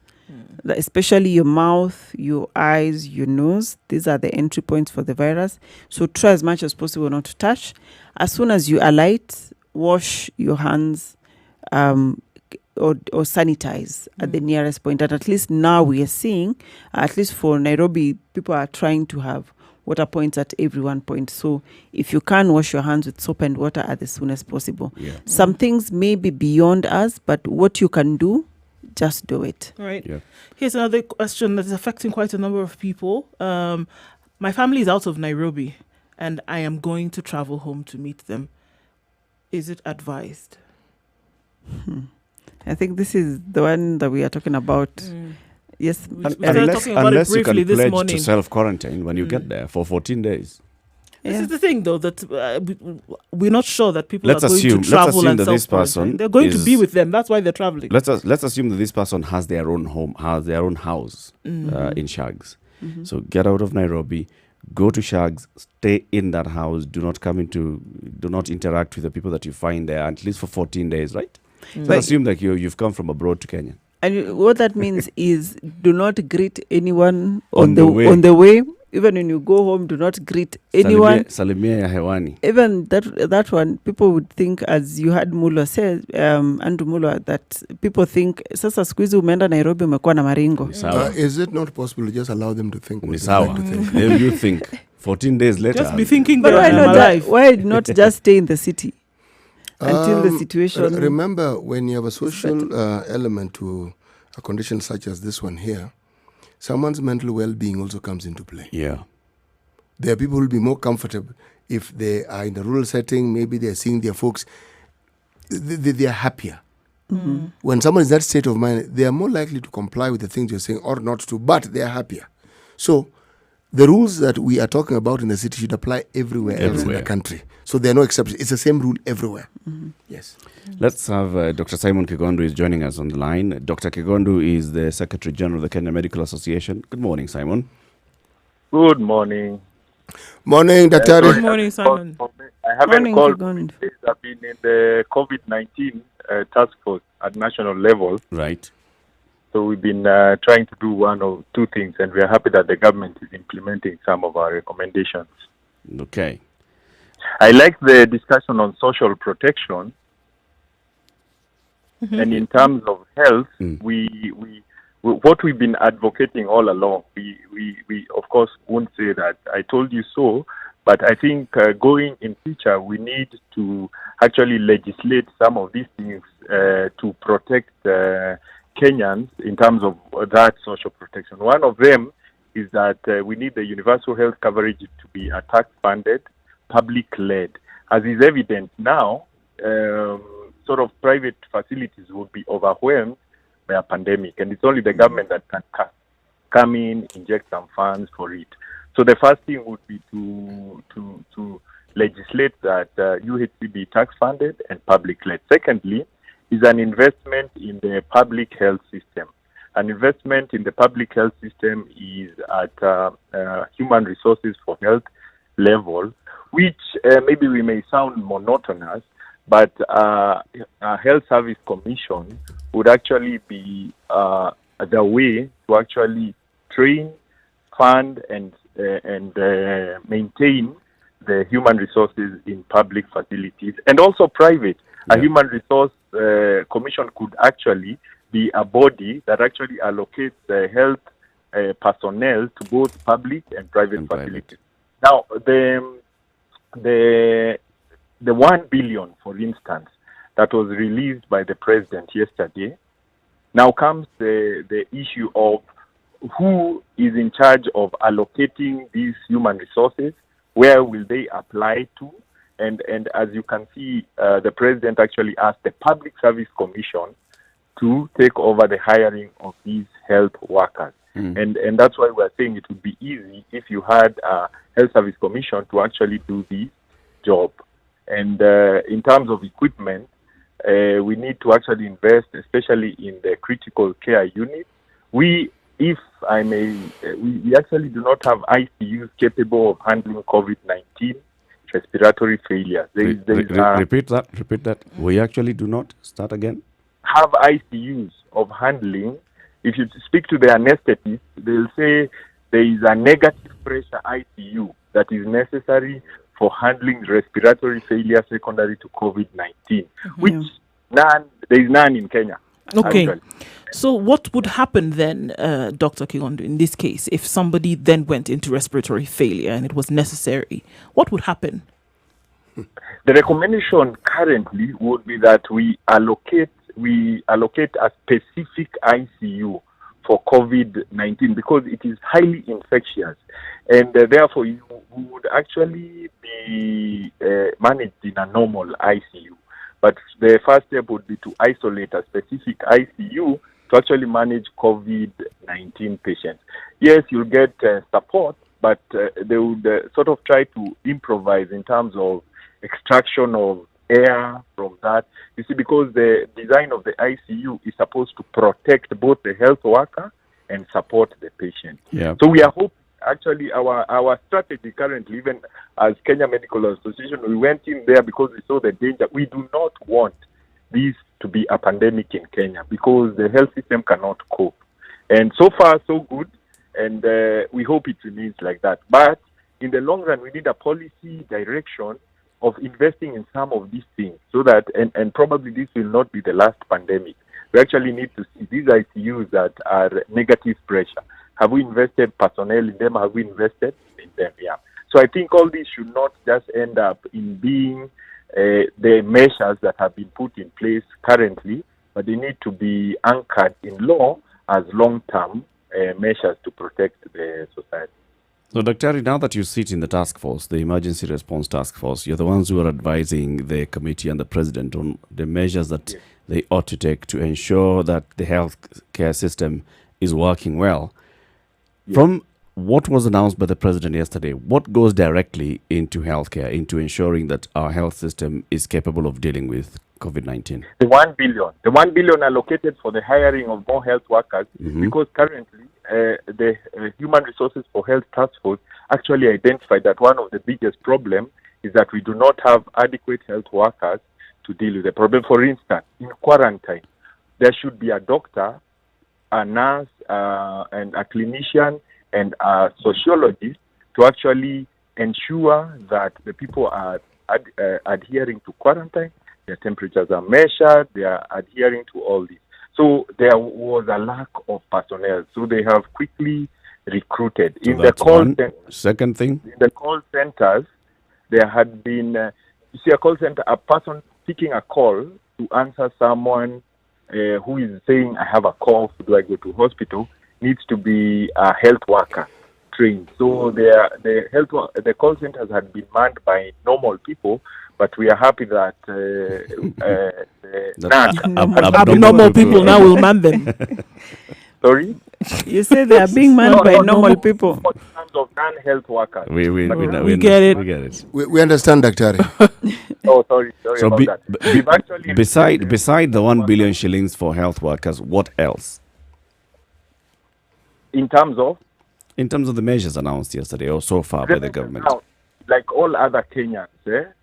especially your mouth, your eyes, your nose. These are the entry points for the virus. So try as much as possible not to touch. As soon as you alight, wash your hands, or sanitize at the nearest point. And at least now we are seeing, at least for Nairobi, people are trying to have water points at every one point. So if you can, wash your hands with soap and water as soon as possible. Some things may be beyond us, but what you can do, just do it. All right. Yeah. Here's another question that is affecting quite a number of people. My family is out of Nairobi, and I am going to travel home to meet them. Is it advised? I think this is the one that we are talking about. Yes. Unless you can pledge to self-quarantine when you get there for 14 days. This is the thing, though, that we're not sure that people are going to travel and self-quarantine. They're going to be with them. That's why they're traveling. Let's assume that this person has their own home, has their own house in Shags. So get out of Nairobi, go to Shags, stay in that house. Do not interact with the people that you find there, at least for 14 days, right? So assume that you've come from abroad to Kenya. And what that means is, do not greet anyone on the way. Even when you go home, do not greet anyone. Salimia ya hewani. Even that one, people would think, as you had Mulo said, Andrew Mulo, that people think, sasa siku hizi umeenda Nairobi umekuwa na maringo. Is it not possible to just allow them to think what you think 14 days later. Just be thinking, but why not just stay in the city until the situation... Remember, when you have a social element to a condition such as this one here, someone's mental well-being also comes into play. Yeah. There are people who will be more comfortable if they are in a rural setting. Maybe they're seeing their folks. They are happier. When someone is in that state of mind, they are more likely to comply with the things you're saying or not to, but they are happier. So the rules that we are talking about in the city should apply everywhere else in the country. So there are no exceptions. It's the same rule everywhere. Yes. Let's have Dr. Simon Kigondu is joining us on the line. Dr. Kigondu is the Secretary General of the Kenya Medical Association. Good morning, Simon. Good morning. Morning, Dr. Good morning, Simon. I haven't called. I've been in the COVID-19 task force at national level. Right. So we've been trying to do one or two things, and we are happy that the government is implementing some of our recommendations. Okay. I like the discussion on social protection. And in terms of health, we what we've been advocating all along, we of course won't say that I told you so, but I think going in future, we need to actually legislate some of these things to protect Kenyans in terms of that social protection. One of them is that we need the universal health coverage to be tax-funded, public-led. As is evident now, sort of private facilities would be overwhelmed by a pandemic, and it's only the government that can come in, inject some funds for it. So the first thing would be to legislate that UHC be tax-funded and public-led. Secondly, is an investment in the public health system. An investment in the public health system is at human resources for health level, which maybe we may sound monotonous, but a health service commission would actually be the way to actually train, fund, and maintain the human resources in public facilities and also private. A human resource commission could actually be a body that actually allocates health personnel to both public and private facilities. Now, the 1 billion, for instance, that was released by the president yesterday, now comes the issue of who is in charge of allocating these human resources, where will they apply to, and as you can see, the president actually asked the Public Service Commission to take over the hiring of these health workers. And that's why we're saying it would be easy if you had a health service commission to actually do this job. And in terms of equipment, we need to actually invest, especially in the critical care unit. We actually do not have ICUs capable of handling COVID-19 respiratory failures. Repeat that. We actually do not. Start again. Have ICUs of handling. If you speak to the anesthetist, they'll say there is a negative pressure ICU that is necessary for handling respiratory failure secondary to COVID-19, which there is none in Kenya. Okay. Actually. So what would happen then, Dr. Kigondo, in this case, if somebody then went into respiratory failure and it was necessary? What would happen? The recommendation currently would be that we allocate a specific ICU for COVID-19 because it is highly infectious, and therefore you would actually be managed in a normal ICU. But the first step would be to isolate a specific ICU to actually manage COVID-19 patients. Yes, you'll get support, but they would sort of try to improvise in terms of extraction of air from that. You see, because the design of the ICU is supposed to protect both the health worker and support the patient. Yeah. So we are hoping, actually, our strategy currently, even as Kenya Medical Association, we went in there because we saw the danger. We do not want this to be a pandemic in Kenya because the health system cannot cope. And so far, so good, and we hope it remains like that. But in the long run, we need a policy direction of investing in some of these things so that, and probably this will not be the last pandemic. We actually need to see these ICUs that are negative pressure. Have we invested personnel in them? Have we invested in them? Yeah. So I think all these should not just end up in being the measures that have been put in place currently, but they need to be anchored in law as long-term measures to protect the society. So, Dr. now that you sit in the task force, the emergency response task force, you're the ones who are advising the committee and the president on the measures that they ought to take to ensure that the healthcare system is working well. From what was announced by the president yesterday, what goes directly into healthcare, into ensuring that our health system is capable of dealing with COVID-19? The 1 billion allocated for the hiring of more health workers, because currently the Human Resources for Health Task Force actually identified that one of the biggest problems is that we do not have adequate health workers to deal with the problem. For instance, in quarantine, there should be a doctor, a nurse, and a clinician, and a sociologist to actually ensure that the people are adhering to quarantine, their temperatures are measured, they are adhering to all this. So there was a lack of personnel, so they have quickly recruited. So in the call second thing, in the call centers, there had been you see a call center, a person picking a call to answer someone who is saying, I have a cough, do I go to hospital, needs to be a health worker trained. So the call centers had been manned by normal people, but we are happy that abnormal people now will man them. Sorry? You say they are being manned by normal people. In terms of non-health workers. We get it. We get it. We understand, Daktari. Oh, sorry So about that. We've actually beside the 1 billion shillings for health workers, what else? in terms of the measures announced yesterday or so far by the government. Now, like all other Kenyans,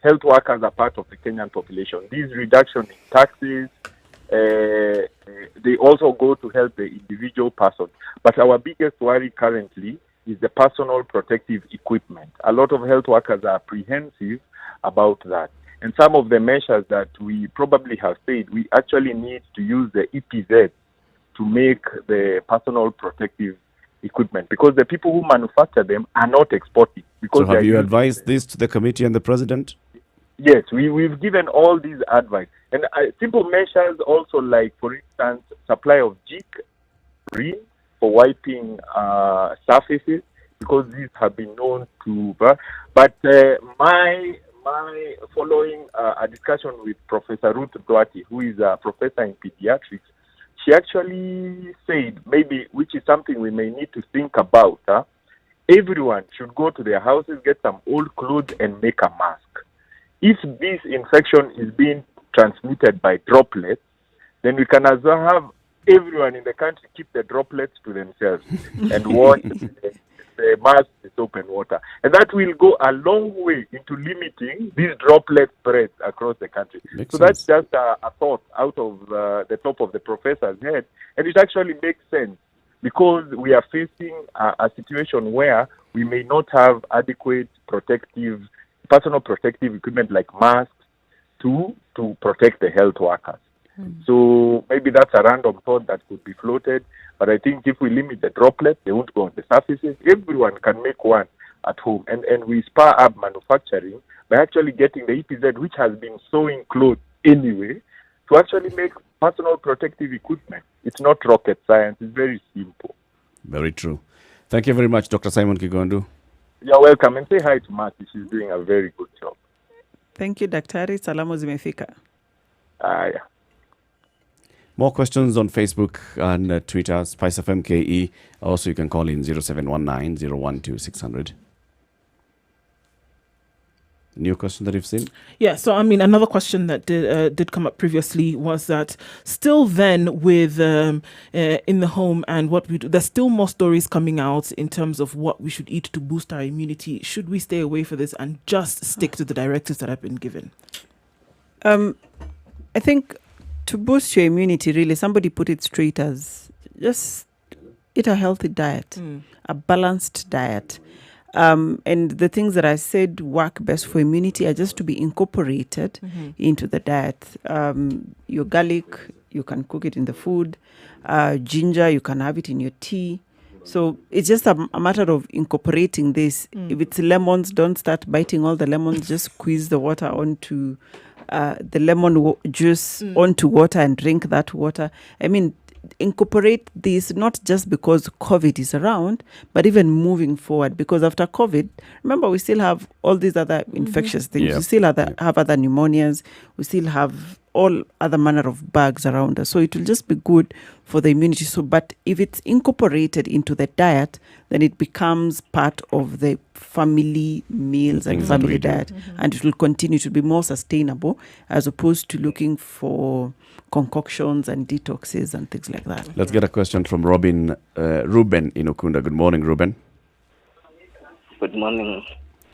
health workers are part of the Kenyan population. These reduction in taxes, they also go to help the individual person. But our biggest worry currently is the personal protective equipment. A lot of health workers are apprehensive about that. And some of the measures that we probably have said, we actually need to use the EPZ to make the personal protective equipment, because the people who manufacture them are not exporting. Because So have you advised this to the committee and the president? Yes, we've given all these advice. And simple measures also, like, for instance, supply of Jik green for wiping surfaces, because these have been known to... But my following a discussion with Professor Ruth Dwati, who is a professor in pediatrics, she actually said, maybe, which is something we may need to think about, everyone should go to their houses, get some old clothes and make a mask. If this infection is being transmitted by droplets, then we can as well have everyone in the country keep the droplets to themselves and wash the mask with soap and water. And that will go a long way into limiting these droplet spreads across the country. Makes so sense. that's just a thought out of the top of the professor's head. And it actually makes sense, because we are facing a situation where we may not have adequate personal protective equipment like masks to protect the health workers. So maybe that's a random thought that could be floated, but I think if we limit the droplets, they won't go on the surfaces. Everyone can make one at home, and we spur up manufacturing by actually getting the EPZ, which has been sewing clothes anyway, to actually make personal protective equipment. It's not rocket science, it's very simple. Very true. Thank you very much, Dr. Simon Kigondu. You're welcome, and say hi to Marty. She's doing a very good job. Thank you, Daktari. Salamu zimefika. Yeah. More questions on Facebook and Twitter, Spice FM KE. Also, you can call in 0719 012 600. New question that you've seen? Yeah, so I mean, another question that did come up previously was that still then with in the home and what we do, there's still more stories coming out in terms of what we should eat to boost our immunity. Should we stay away for this and just stick to the directives that have been given? I think to boost your immunity, really, somebody put it straight as just eat a healthy diet, a balanced diet. And the things that I said work best for immunity are just to be incorporated into the diet. Your garlic, you can cook it in the food. Ginger, you can have it in your tea. So it's just a matter of incorporating this. If it's lemons, don't start biting all the lemons. Just squeeze the water onto the lemon juice onto water and drink that water. I mean, incorporate this not just because COVID is around, but even moving forward, because after COVID, remember, we still have all these other infectious things. Yep. We still have other pneumonias. We still have all other manner of bugs around us. So it will just be good for the immunity. So, but if it's incorporated into the diet, then it becomes part of the family meals and Things that family we do. diet, and it will continue to be more sustainable as opposed to looking for concoctions and detoxes and things like that. Let's get a question from Ruben in Ukunda. Good morning, Ruben. Good morning,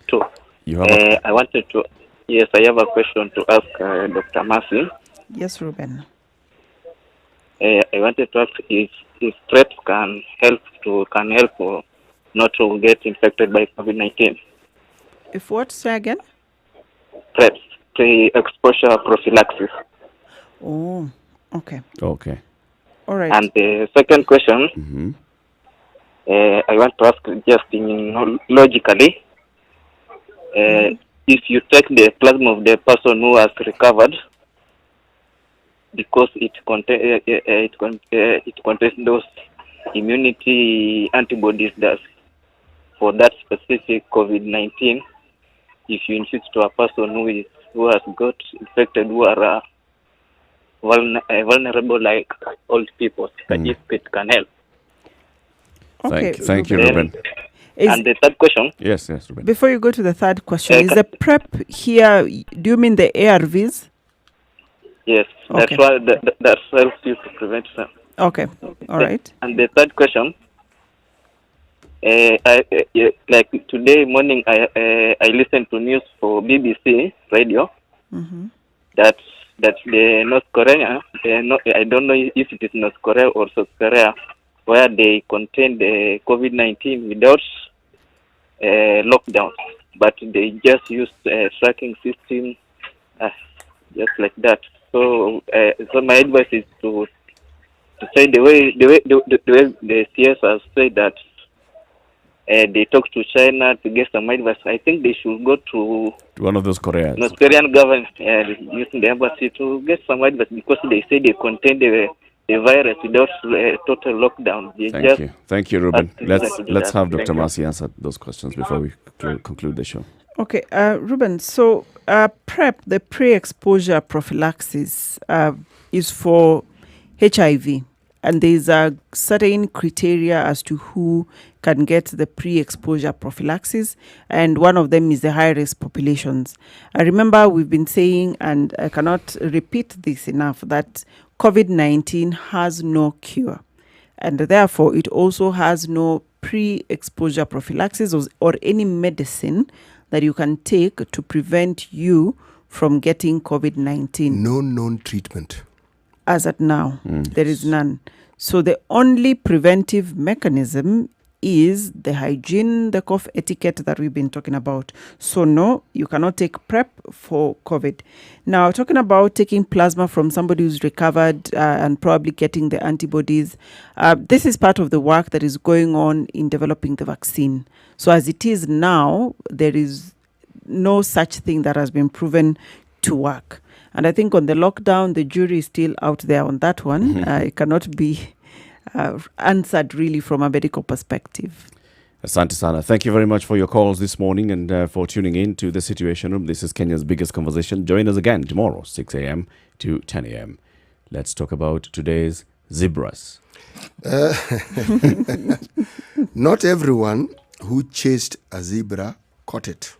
too. You have I wanted to, yes, I have a question to ask Dr. Mercy. Yes, Ruben. I wanted to ask if PrEP can help not to get infected by COVID-19. If what? Say again? PrEP, pre-exposure prophylaxis. Oh, okay. Okay. All right. And the second question, I want to ask just logically, if you take the plasma of the person who has recovered, because it contains those immunity antibodies that for that specific COVID-19, if you infect to a person who has got infected, who are vulnerable like old people, if it can help. Okay. Thank you, Ruben. And the third question. Yes, Ruben. Before you go to the third question, is the PrEP here, do you mean the ARVs? Yes, Okay. that's why that helps you to prevent some. Okay, all right. And the third question, like today morning, I listened to news for BBC radio Mm-hmm. that the North Korea, I don't know if it is North Korea or South Korea, where they contained the COVID-19 without lockdown, but they just used tracking system, just like that. So my advice is to say the way the CS has said that they talk to China to get some advice. I think they should go to One of those Koreans. North Korean government using the embassy to get some advice, because they say they contain the virus without total lockdown. They just Thank you, Ruben. ask Let's to do let's that. have Thank Dr. you. Masi answer those questions before we conclude the show. Okay, Ruben, so PrEP, the pre-exposure prophylaxis, is for HIV. And there's a certain criteria as to who can get the pre-exposure prophylaxis. And one of them is the high-risk populations. I remember we've been saying, and I cannot repeat this enough, that COVID-19 has no cure. And therefore, it also has no pre-exposure prophylaxis or any medicine that you can take to prevent you from getting COVID-19. No known treatment. As at now, there is none. So the only preventive mechanism is the hygiene, the cough etiquette that we've been talking about. So no, you cannot take PrEP for COVID. Now, talking about taking plasma from somebody who's recovered and probably getting the antibodies, this is part of the work that is going on in developing the vaccine. So as it is now, there is no such thing that has been proven to work. And I think on the lockdown, the jury is still out there on that one. It cannot be answered really from a medical perspective. Asante sana. Thank you very much for your calls this morning and for tuning in to the Situation Room. This is Kenya's biggest conversation. Join us again tomorrow, 6 a.m. to 10 a.m. Let's talk about today's zebras. Not everyone who chased a zebra caught it.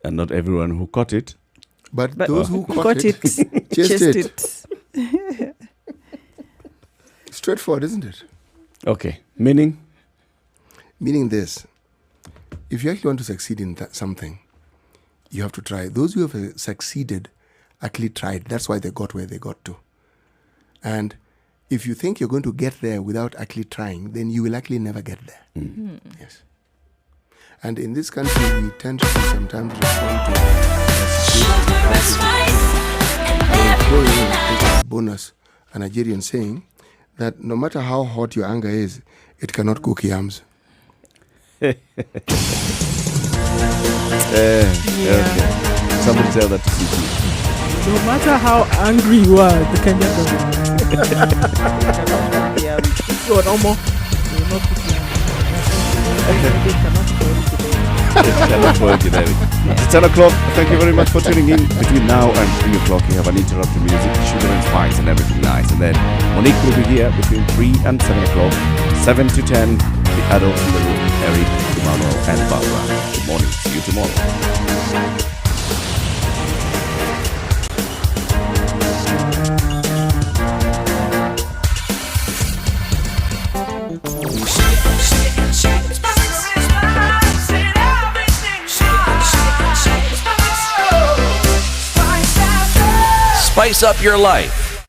And not everyone who caught it. But those who caught it, chased it. Straightforward, isn't it? Okay. Meaning? Meaning this. If you actually want to succeed in something, you have to try. Those who have succeeded actually tried. That's why they got where they got to. And if you think you're going to get there without actually trying, then you will actually never get there. Yes. And in this country, we tend to sometimes respond to a bonus, a Nigerian saying that no matter how hot your anger is, it cannot cook yams. Okay. Somebody tell that to CT. No matter how angry you are, the Kenyan government. So, no more. They will not put you on. They cannot It's 10 o'clock. Thank you very much for tuning in. Between now and 3 o'clock, you have uninterrupted music, sugar and spice, and everything nice. And then Monique will be here between 3 and 7 o'clock, 7 to 10. The adults in the room, Eric, Emmanuel, and Barbara. Good morning. See you tomorrow. Spice up your life.